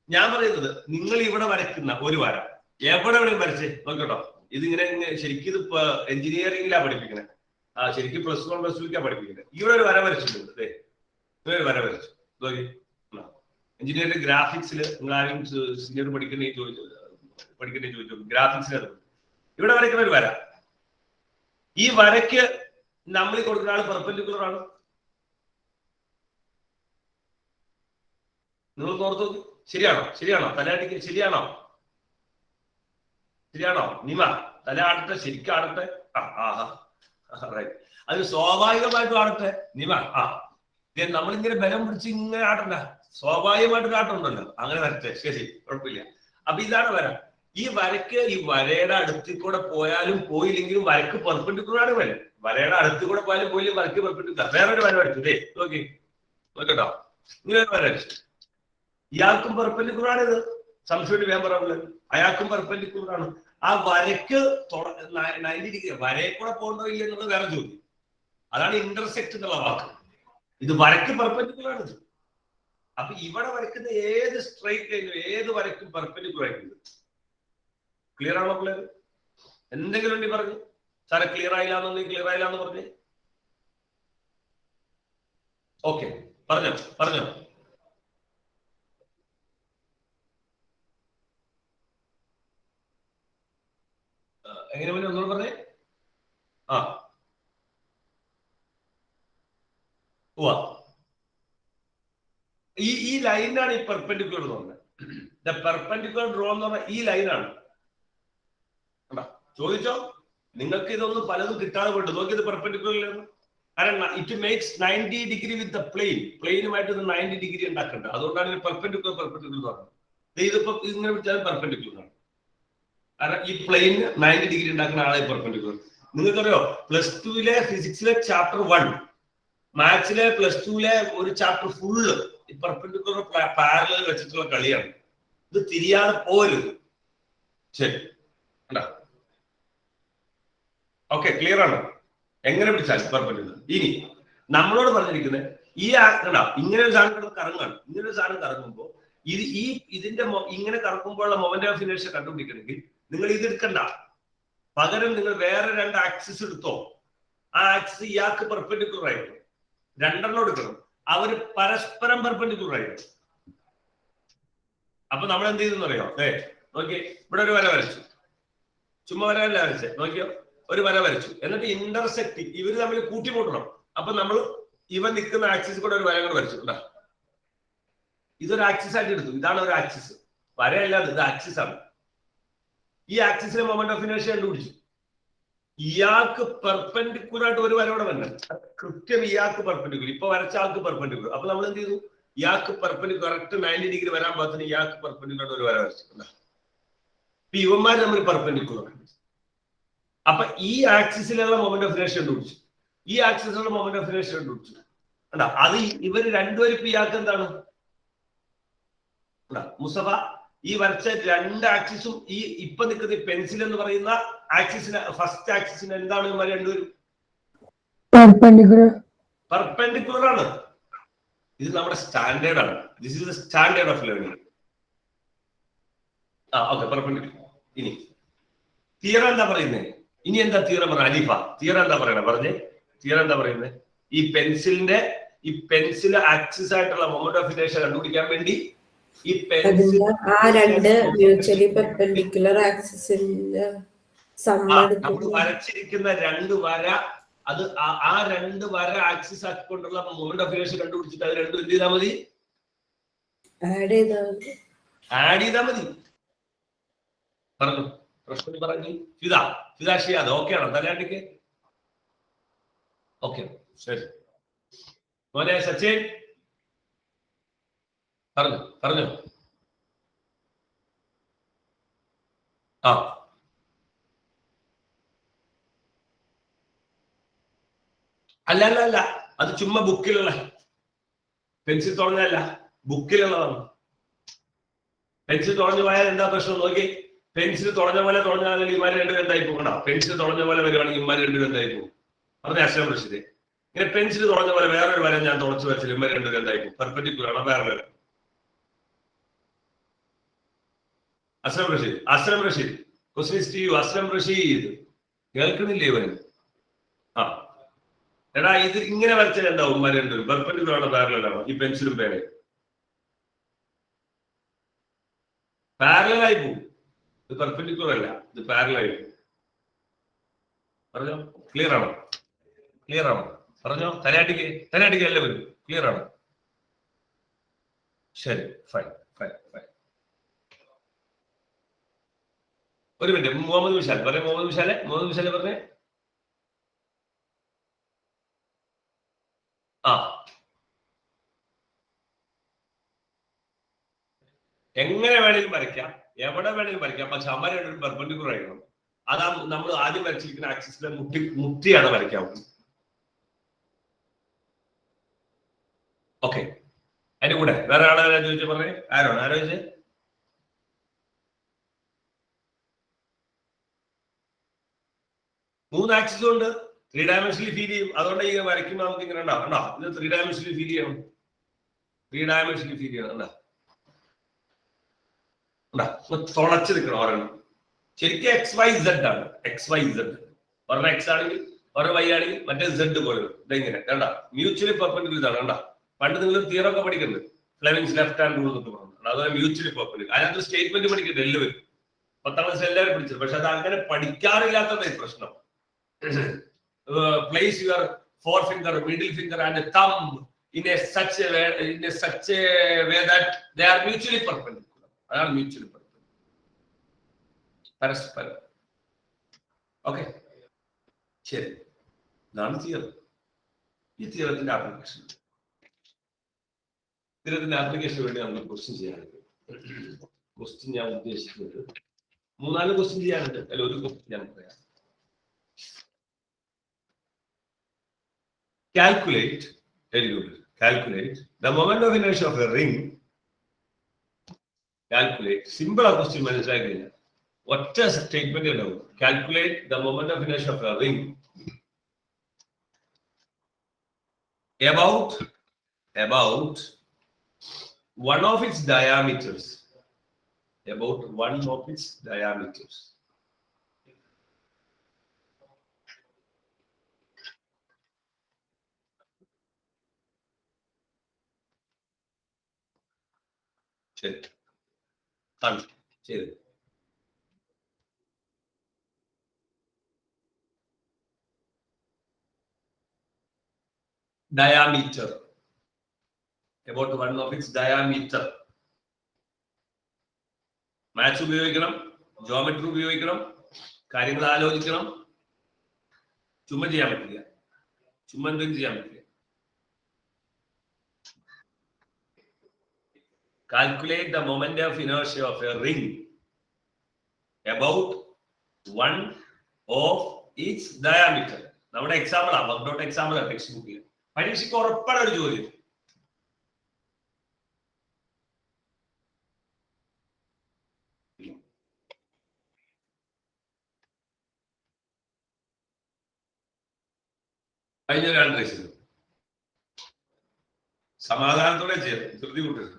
ഞാൻ പറയുന്നത് നിങ്ങൾ ഇവിടെ വരയ്ക്കുന്ന ഒരു വര എവിടെ വരച്ചേ നോക്കട്ടോ. ഇതിങ്ങനെ ശരിക്കും ഇത് എഞ്ചിനീയറിംഗിലാണ് പഠിപ്പിക്കണേ. ശരിക്കും +1 +2 പഠിപ്പിക്കുന്നത്. ഇവിടെ ഒരു വര വരച്ചിട്ടുണ്ട്, ഒരു വര വരച്ചു. എഞ്ചിനീയറിംഗ് ഗ്രാഫിക്സിൽ നിങ്ങൾ ആരെങ്കിലും സീനിയർ പഠിക്കണേ ചോദിച്ചു, ഗ്രാഫിക്സിൽ ഇവിടെ വരയ്ക്കുന്ന ഒരു വര. ഈ വരയ്ക്ക് നമ്മൾ കൊടുക്കുന്ന ആൾ പെർപെൻഡിക്കുലർ ആണ്. നിങ്ങൾ ഓർത്ത് നോക്കി, ശരിയാണോ? തലയാട്ടിക്ക് ശരിയാണോ? നിമ തല ആടട്ടെ, ശരിക്കും ആടട്ടെ. അത് സ്വാഭാവികമായിട്ടും ആടട്ടെ. നിമ നമ്മളിങ്ങനെ ബലം പിടിച്ച് ഇങ്ങനെ ആടണ്ട, സ്വാഭാവികമായിട്ടൊരു ആട്ടം ഉണ്ടല്ലോ, അങ്ങനെ വരട്ടെ. ശരി, കുഴപ്പമില്ല. അപ്പൊ ഇതാണ് വര. ഈ വരയ്ക്ക് ഈ വരയുടെ അടുത്തിൽ കൂടെ പോയാലും പോയില്ലെങ്കിലും വരക്ക് പെർപെൻഡിക്കുലർ ആണ്. വരയുടെ അടുത്തിൽ കൂടെ പോയാലും പോയില്ലെങ്കിൽ വരക്ക് പെർപെൻഡിക്കുലർ. വേറൊരു വര വരച്ചു, നോക്കട്ടോ, ഇങ്ങനെ ഒരു വര വരച്ചു. ഇയാൾക്കും പെർപെൻഡിക്കുലർ ആണ്. ഇത് സംശയം വേഗം പറയാനുള്ളത്, അയാൾക്കും പെർപെൻഡിക്കുലർ ആണ്. ആ വരയ്ക്ക് 90 ഡിഗ്രി വരയെ കൂടെ പോകണ്ടോ ഇല്ല എന്നുള്ളത് വേറെ ചോദ്യം. അതാണ് ഇന്റർസെക്ട് എന്നുള്ള വാക്ക്. ഇത് വരയ്ക്ക് പെർപെൻഡിക്കുലർ ആണ്. അപ്പൊ ഇവിടെ വരയ്ക്കുന്ന ഏത് സ്ട്രൈറ്റ് ലൈനും ഏത് വരയ്ക്കും പെർപെൻഡിക്കുലർ ആയിരിക്കും. ക്ലിയർ ആണോ പിള്ളേർ? എന്തെങ്കിലും ഉണ്ടെങ്കിൽ പറഞ്ഞു സാറെ ക്ലിയർ ആയില്ലാന്നുണ്ടെങ്കിൽ ക്ലിയർ ആയില്ലാന്ന് പറഞ്ഞേ. ഓക്കെ, പറഞ്ഞോ. എങ്ങനെ പിന്നെ ഒന്നുകൂടെ പറഞ്ഞേ. ഈ ലൈനാണ് ഈ പെർപെൻഡിക്കുലർ എന്ന് പറഞ്ഞത്. ദ പെർപെൻഡിക്കുലർ ഡ്രോ എന്ന് പറഞ്ഞാൽ ഈ ലൈനാണ്. ചോദിച്ചോ, നിങ്ങൾക്ക് ഇതൊന്നും പലതും കിട്ടാതെ പോയിട്ട് നോക്കിയത് പെർപെൻഡിക്കുലർ. കാരണം it makes 90 degree with the പ്ലെയിനുമായിട്ട് 90 ഡിഗ്രി ഉണ്ടാക്കേണ്ടത്. അതുകൊണ്ടാണ് പെർപെൻഡിക്കുലർ എന്ന് പറഞ്ഞത്. ഇതിപ്പോ ഇങ്ങനെ വിളിച്ചാലും പെർപെൻഡിക്കുലർ ആണ്. കാരണം ഈ പ്ലെയിന് 90 ഡിഗ്രി ഉണ്ടാക്കുന്ന ആളെ പെർപെൻഡിക്കുലർ. നിങ്ങൾക്കറിയോ, +2 ഫിസിക്സിലെ ചാപ്റ്റർ 1, മാത്സിലെ +2 ഒരു ചാപ്റ്റർ ഫുള്ള് ഈ പെർപെൻഡിക്കുലർ പാരലൽ വെച്ചിട്ടുള്ള കളിയാണ്. ഇത് തിരിയാതെ പോരുത്. ശരി, ഓക്കെ, ക്ലിയർ ആണ്? എങ്ങനെ പിടിച്ചാൽ പെർപെൻഡിക്കുലർ. ഇനി നമ്മളോട് പറഞ്ഞിരിക്കുന്നത് ഇങ്ങനെ ഒരു സാധനം കറങ്ങാണ്. ഇങ്ങനെ ഒരു സാധനം കറങ്ങുമ്പോൾ ഇതിന്റെ ഇങ്ങനെ കറക്കുമ്പോഴുള്ള മൊമെന്റ് ഓഫ് ഇനേർഷ്യ കണ്ടുപിടിക്കണമെങ്കിൽ നിങ്ങൾ ഇത് എടുക്കണ്ട. പകരം നിങ്ങൾ വേറെ 2 ആക്സിസ് എടുത്തോ. ആ ആക്സിസ് ഇയാൾക്ക് പെർപെൻഡിക്കുലർ ആയിട്ട് 2 എടുക്കണം. അവര് പരസ്പരം പെർപെൻഡിക്കുലർ ആയിട്ട്. അപ്പൊ നമ്മൾ എന്ത് ചെയ്തെന്ന് അറിയോ? നോക്കിയേ, ഇവിടെ ഒരു വര വരച്ചു. ചുമ്മാ വരല്ല വരച്ചേ. നോക്കിയോ, ഒരു വര വരച്ചു. എന്നിട്ട് ഇന്റർസെക്ട് ഇവര് തമ്മിൽ കൂട്ടിമുട്ടണം. അപ്പൊ നമ്മൾ ഇവൻ നിൽക്കുന്ന ആക്സിസ് കൂടെ ഒരു വര കൂടെ വരച്ചു. ഇതൊരു ആക്സിസ് ആയിട്ട് എടുത്തു. ഇതാണ് ഒരു ആക്സിസ്, വരയല്ല, ഇത് ആക്സിസ് ആണ്. ഈ ആക്സിസിലെ മൊമെന്റ് ഓഫ് ഇനേർഷ്യ കണ്ടുപിടിച്ചു. ഇയാൾക്ക് പെർപെൻഡിക്കുലർ ആയിട്ട് ഒരു വര കൂടെ വരണം. കൃത്യം ഇയാൾക്ക് പെർപെൻഡിക്കുലർ, ഇപ്പൊ വരച്ച ആൾക്ക് പെർപെൻഡിക്കുലർ. അപ്പൊ നമ്മൾ എന്ത് ചെയ്തു? ഇയാൾക്ക് പെർപെൻഡിക്കുലർ കറക്റ്റ് 90 ഡിഗ്രി വരാൻ പാകത്തിന് ഇയാൾക്ക് പെർപെൻഡിക്കുലർ ആയിട്ട് ഒരു വര വരച്ചിട്ടുണ്ട്. ഇപ്പൊ ഇവന്മാർ തമ്മിൽ പെർപെൻഡിക്കുലർ. അപ്പൊ ഈ ആക്സിസിലുള്ള മൊമെന്റ് ഓഫ് ഇനേർഷ്യ കണ്ടുപിടിച്ചു. ഈ ആക്സിസിലുള്ള മൊമെന്റ് ഓഫ് ഇനേഴ്ഷ്യ കണ്ടുപിടിച്ചു. കണ്ടാ, അത് ഇവര് രണ്ടുപേരും ഇയാൾക്ക് എന്താണ് മുസ്തഫ, ഈ വരച്ച രണ്ട് ആക്സിസും ഈ ഇപ്പൊ നിൽക്കുന്ന പെൻസിൽ എന്ന് പറയുന്ന ആക്സിസിന് ഫസ്റ്റ് ആക്സിസിന് എന്താണ് ഇവർ രണ്ടുപേരും? പെർപെൻഡിക്കുലർ ആണ്. ഇത് നമ്മുടെ സ്റ്റാൻഡേർഡ് ആണ്. This is the standard of learning. Okay, perpendicular. ഇനി തിയറം എന്താ പറയുന്നത്? ഇനി എന്താ തിയറം പറഞ്ഞ അലീഫ? തിയറം എന്താ പറയണേ? പറഞ്ഞേ, തിയറം എന്താ പറയുന്നത്? ഈ പെൻസിൽ ആക്സിസ് ആയിട്ടുള്ള മൊമെന്റ് ഓഫ് ഇനേഴ്ഷ്യ കണ്ടുപിടിക്കാൻ വേണ്ടി ഈ പെൻസിൽ ആ രണ്ട് മ്യൂച്വലി പെർപെൻഡിക്കുലർ ആക്സിസിന്റെ നമ്മൾ വരച്ചിരിക്കുന്ന രണ്ട് വര, അത് ആ രണ്ട് വര ആക്സിസ് ആക്കിക്കൊണ്ടുള്ള മൊമെന്റ് ഓഫ് ഇനേഴ്ഷ്യ കണ്ടുപിടിച്ചിട്ട് അത് രണ്ടും എന്ത് ചെയ്താൽ മതി? ആഡ് ചെയ്താൽ മതി. പറഞ്ഞു പ്രശ്നം പറഞ്ഞു. ഫിദ ഷിയാദ് ഓക്കെ ആണോ? തലയാട്ടിക്ക് ഓക്കെ, ശരി. മോനെ സച്ചിൻ പറഞ്ഞു. അല്ല, അത് ചുമ്മാ ബുക്കിലുള്ള പെൻസിൽ തുറഞ്ഞല്ല, ബുക്കിലുള്ളതാണ്. പെൻസിൽ തുറഞ്ഞു പോയാൽ എന്താ പ്രശ്നം നോക്കി? പെൻസിൽ തുറഞ്ഞ പോലെ തുറഞ്ഞാൽ ഇമാര് രണ്ടുപേരും എന്തായി പോകണ്ട. പെൻസിൽ തുറഞ്ഞ പോലെ വരുവാണെങ്കിൽ ഇമാര് രണ്ടുപേരും എന്തായി പോകും? പറഞ്ഞ അശ്രം റഷീദ്, ഇങ്ങനെ പെൻസിൽ തുറഞ്ഞ പോലെ വേറൊരു വര ഞാൻ തുറച്ചു വെച്ചാൽ ഇമാര് രണ്ടുപേരും എന്തായി പോകും? പെർപെൻഡിക്കുലർ ആണോ വേറെ? അസ്ലം റഷീദ് അസ്ലം റഷീദ് കേൾക്കുന്നില്ലേ ഇവന്? എടാ, ഇത് ഇങ്ങനെ വരച്ചാൽ എന്താവും? ഇമാര് രണ്ടുപേരും പെർപെൻഡിക്കുലർ ആണോ പാരലൽ ആണോ? ഈ പെൻസിലും പേനയും പാരലൽ ആയി പോകും. ഇത് പെർപെൻഡിക്കുലർ അല്ല, ഇത് പാരലൽ ആയി പോകും. പറഞ്ഞോ, ക്ലിയർ ആണോ? പറഞ്ഞോ, തലയാട്ടിക്ക് എല്ലാവരും ക്ലിയർ ആണ്? ശരി, ഫൈൻ. ഒരു മിനിറ്റ്, മുഹമ്മദ് വിശാൽ പറഞ്ഞേ. മുഹമ്മദ് വിശാലെ പറഞ്ഞേ. എങ്ങനെ വേണേലും വരയ്ക്കാം, എവിടെ വേണേലും വരയ്ക്കാം, പക്ഷെ അമ്മ രണ്ടും പെർപെൻഡിക്കുലർ ആയിരിക്കണം. അതാ നമ്മൾ ആദ്യം വരച്ചിരിക്കുന്ന ആക്സിസിലെ മുട്ടിയാണ് വരയ്ക്കാവുന്നത്. ഓക്കെ, അതിന്റെ കൂടെ വേറെ ആളെ ചോദിച്ചു പറഞ്ഞേ. ആരോ ചോദിച്ചേ? മൂന്ന് ആക്സിസും ഉണ്ട്, 3 ഡയമെൻഷനിൽ ഫീൽ ചെയ്യും. അതുകൊണ്ട് ഈ വരയ്ക്കുമ്പോൾ നമുക്ക് ഇങ്ങനെ ഉണ്ടാവും. ഇത് 3 ഡയമെൻഷനിൽ ഫീൽ ചെയ്യണം. 3 ഡയമെൻഷനിൽ ഫീൽ ചെയ്യണം. തുളച്ചു നിൽക്കണം ഒരെണ്ണം. ശരിക്കും XYZ ആണ്. XYZ ഒരെണ്ണം X ആണെങ്കിൽ ഒരെണ്ണം Y ആണെങ്കിൽ മറ്റേ Z പോലെ ഇതെങ്ങനെ കണ്ട മ്യൂച്വലി പെർപെൻഡിക്കുലർ ഇതാണ്. കണ്ട, പണ്ട് നിങ്ങൾ തിയറൊക്കെ പഠിക്കുന്നത് ഫ്ലെമിങ്സ് ലെഫ്റ്റ് ഹാൻഡ് റൂൾ എന്നൊക്കെ പറഞ്ഞു. അതുപോലെ മ്യൂച്വലി പെർപെൻഡിക്കുലർ. അതിനകത്ത് സ്റ്റേറ്റ്മെന്റ് പഠിക്കുന്നത് എല്ലാവരും 10ാം ക്ലാസ് എല്ലാവരും പഠിച്ചത്. പക്ഷെ അത് അങ്ങനെ പഠിക്കാറില്ലാത്തതായി പ്രശ്നം. Place your forefinger, middle finger and thumb in such a way that they are mutually perpendicular. അതാണ് മ്യൂച്വലി പെർപെൻഡിക്കുലർ, പരസ്പരം. ഓക്കെ, ശരി. ഇതാണ് തിയറം. ഈ തിയറത്തിന്റെ ആപ്ലിക്കേഷൻ വേണ്ടി നമ്മൾ ക്വസ്റ്റ്യൻ ചെയ്യാനുണ്ട്. ക്വസ്റ്റ്യൻ ഞാൻ ഉദ്ദേശിക്കുന്നത് 3-4 ക്വസ്റ്റ്യൻ ചെയ്യാനുണ്ട്. അല്ല, ഒരു ക്വസ്റ്റ്യൻ ഞാൻ പറയാം. Calculate the moment of inertia of a ring. Calculate. Simple question മനസ്സിലാക്കി കഴിഞ്ഞാൽ ഒറ്റ സ്റ്റേറ്റ്മെന്റ് ഉണ്ടാവും. Calculate the moment of inertia of a ring about one of its diameters. ശരി, ശരി. Diameter. About one of its diameter. Maths ഉപയോഗിക്കണം, geometry ഉപയോഗിക്കണം, കാര്യങ്ങൾ ആലോചിക്കണം. ചുമ്മാ ചെയ്യാൻ പറ്റില്ല, ചുമ്മാ എന്തെങ്കിലും ചെയ്യാൻ പറ്റില്ല. Calculate the moment of inertia of a ring about one of its diameter. നമ്മുടെ എക്സാമ്പിളാ, വർക്ക് ഡോട്ട് എക്സാമ്പിളാ ടെക്സ്റ്റ് ബുക്കിൽ. പരീക്ഷയ്ക്ക് ഉറപ്പാണ് ഒരു ചോദ്യം. കഴിഞ്ഞ ഹാൻഡ് റൈസ് ചെയ്തു. സമാധാനത്തോടെ ചെയ്യണം, ധൃതി കൂട്ടരുത്.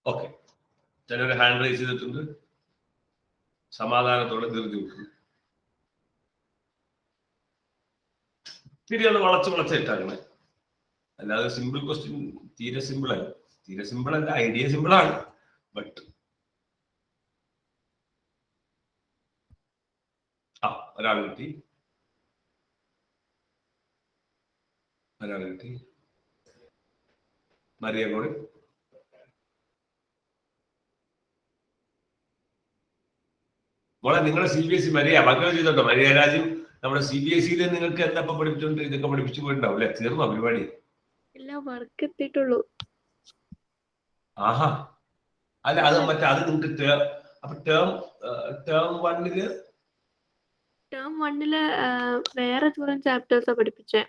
ഓക്കെ, ചിലർ ഹാൻഡ് റൈസ് ചെയ്തിട്ടുണ്ട്. സമാധാനത്തോടെ ധൃതി കൂട്ടുന്നു. തിരിയൊന്ന് വളച്ചിട്ടാക്കണേ. അല്ലാതെ സിമ്പിൾ ക്വസ്റ്റ്യൻ തീരെ സിമ്പിൾ അല്ല. തീരെ സിമ്പിൾ അല്ല, ഐഡിയ സിമ്പിൾ ആണ്. ബട്ട് ഒരാൾ കിട്ടി. മരിയ കൂടി. മോളെ നിങ്ങളുടെ CBSE മരിയ മക്കൾ ചെയ്തോട്ടോ. മരിയ രാജു നമ്മുടെ CBSE നിങ്ങൾക്ക് എന്താ പഠിപ്പിച്ചോണ്ട് ഇതൊക്കെ പഠിപ്പിച്ചു പോയിട്ടുണ്ടാവും അല്ലെ? തീർന്നോ പരിപാടി? വർക്ക് എത്തിയിട്ടുള്ളൂ. ആഹാ, അല്ല അത് മറ്റേ അത് നിങ്ങൾക്ക് അപ്പൊ ടേം വണ്ണില് വേറെ ദൂരം ചാപ്റ്റേഴ്സാ പഠിപ്പിച്ചേ.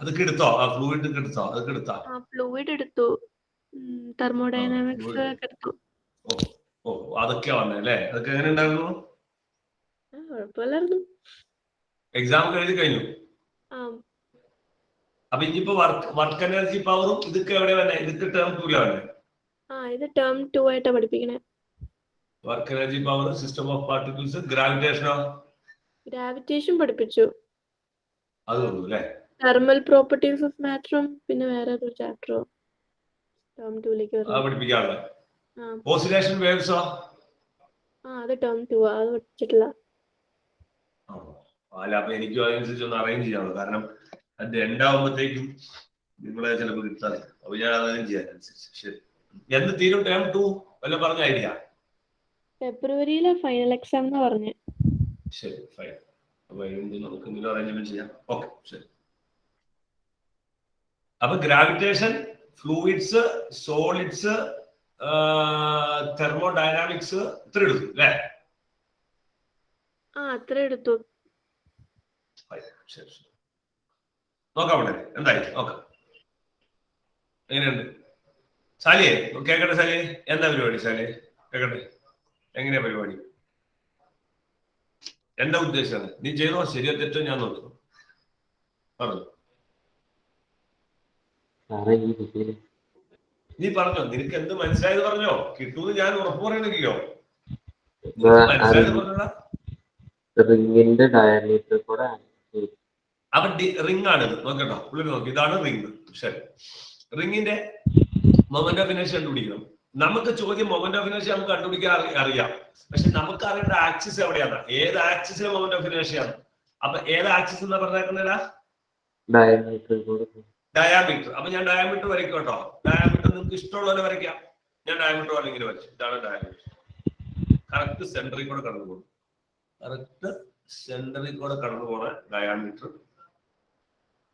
അതൊക്കെ എടുത്തോ? ഫ്ലൂയിഡ് എടുത്തോ? അതൊക്കെ എടുത്താ? ഫ്ലൂയിഡ് എടുത്തു, തെർമോഡൈനാമിക്സ് ഒക്കെ എടുത്തു. ഓ അതൊക്കെയാ വന്നേ അല്ലേ? അതൊക്കെ എങ്ങനെ ഉണ്ടായിരുന്നു? കുഴപ്പമില്ലായിരുന്നു. എക്സാം എഴുതി കഴിഞ്ഞു. അപ്പൊ ഇനിയിപ്പോ വർക്ക് എനർജി പവറും ഇതൊക്കെ എവിടെ വന്നെ? ഇതൊക്കെ ടേം 2 വന്നെ. ഇത് ടേം 2 ആയിട്ടാ പഠിപ്പിക്കണേ. Work energy power, system of particles, ഗ്രാവിറ്റേഷനോ? ഗ്രാവിറ്റേഷൻ പഠിപ്പിച്ചു. അതൊന്നും അല്ലേ? തെർമൽ പ്രോപ്പർട്ടീസ് ഓഫ് മാറ്ററും പിന്നെ വേറെ ഒരു ചാപ്റ്ററോ ടേം 2ലേക്ക് പഠിപ്പിക്കാനുള്ള. ഓസിലേഷൻ വേവ്സോ? അത് ടേം 2 അത് പഠിച്ചിട്ടില്ല. അല്ല അപ്പൊ എനിക്കും അതനുസരിച്ച് ഒന്ന് അറേഞ്ച് ചെയ്യാമല്ലോ. കാരണം അതിന്റെ എൻഡാവുമ്പോഴത്തേക്കും നിങ്ങളെ ചിലപ്പോൾ കിട്ടാതെ. അപ്പൊ ഞാൻ അറേഞ്ച് ചെയ്യാൻ അനുസരിച്ച്. ശരി, എന്ന് തീരും ടേം 2 വല്ല പറഞ്ഞ ഐഡിയ? ഫെബ്രുവരിയിലെ ഫൈനൽ എക്സാം എന്ന് പറഞ്ഞു. ശരി, ഫൈൻ. അപ്പൊ നമുക്ക് എന്തെങ്കിലും അറേഞ്ച്മെന്റ് ചെയ്യാം. ഓക്കെ, ശരി. അപ്പൊ ഗ്രാവിറ്റേഷൻ, ഫ്ലൂയിഡ്സ്, സോളിഡ്സ്, തെർമോഡൈനാമിക്സ് ഇത്ര എടുത്തു അല്ലേ? അത്ര എടുത്തു. ശരി, നോക്കാം അവിടെ എന്തായി നോക്കാം. എങ്ങനെയുണ്ട് സാലിയെ? കേക്കട്ടെ സാലിയെ, എന്താ പരിപാടി സാലിയെ? കേക്കട്ടെ, എങ്ങനെയാ പരിപാടി? എന്താ ഉദ്ദേശിച്ചത്? നീ ചെയ്തോ, ശരിയോ തെറ്റോ ഞാൻ നോക്കുന്നു. പറഞ്ഞു, നീ പറഞ്ഞോ. നിനക്ക് എന്ത് മനസ്സിലായത് പറഞ്ഞോ. കിട്ടൂന്ന് ഞാൻ ഉറപ്പ് പറയണെങ്കിലോ? മനസ്സിലായത് പറഞ്ഞോടാ. റിങ്ങിന്റെ ഡയമീറ്റർ കൂടെ അവൻ റിംഗ് ആണിത്. നോക്കട്ടോ, ഉള്ളിൽ നോക്കി, ഇതാണ് റിംഗ്. ശരി, റിംഗിന്റെ മൊമെന്റ് ഓഫ് ഇനേർഷ്യ കണ്ടുപിടിക്കണം. നമുക്ക് ചോദ്യം മൊമെന്റ് ഓഫ് ഇനേർഷ്യ നമുക്ക് കണ്ടുപിടിക്കാൻ അറിയാം. പക്ഷെ നമുക്ക് അറിയേണ്ട ആക്സിസ് എവിടെയാണ്, ഏത് ആക്സിസിലെ മൊമെന്റ് ഓഫ് ഇനേർഷ്യ ആണ്. അപ്പൊ ഏത് ആക്സിസ് എന്നാ പറഞ്ഞേക്കുന്നതാ? ഡയാമീറ്റർ. അപ്പൊ ഞാൻ ഡയാമീറ്റർ വരയ്ക്കും കേട്ടോ. ഡയാമീറ്റർ നിങ്ങൾക്ക് ഇഷ്ടമുള്ളവരെ വരയ്ക്കാം. ഞാൻ ഡയാമീറ്റർ അല്ലെങ്കിൽ വരച്ചു. ഇതാണ് ഡയാമീറ്റർ. കറക്റ്റ് സെന്ററിൽ കൂടെ കടന്നു പോകും. കറക്റ്റ് സെന്ററിൽ കൂടെ കടന്നു പോണ ഡയാമീറ്റർ.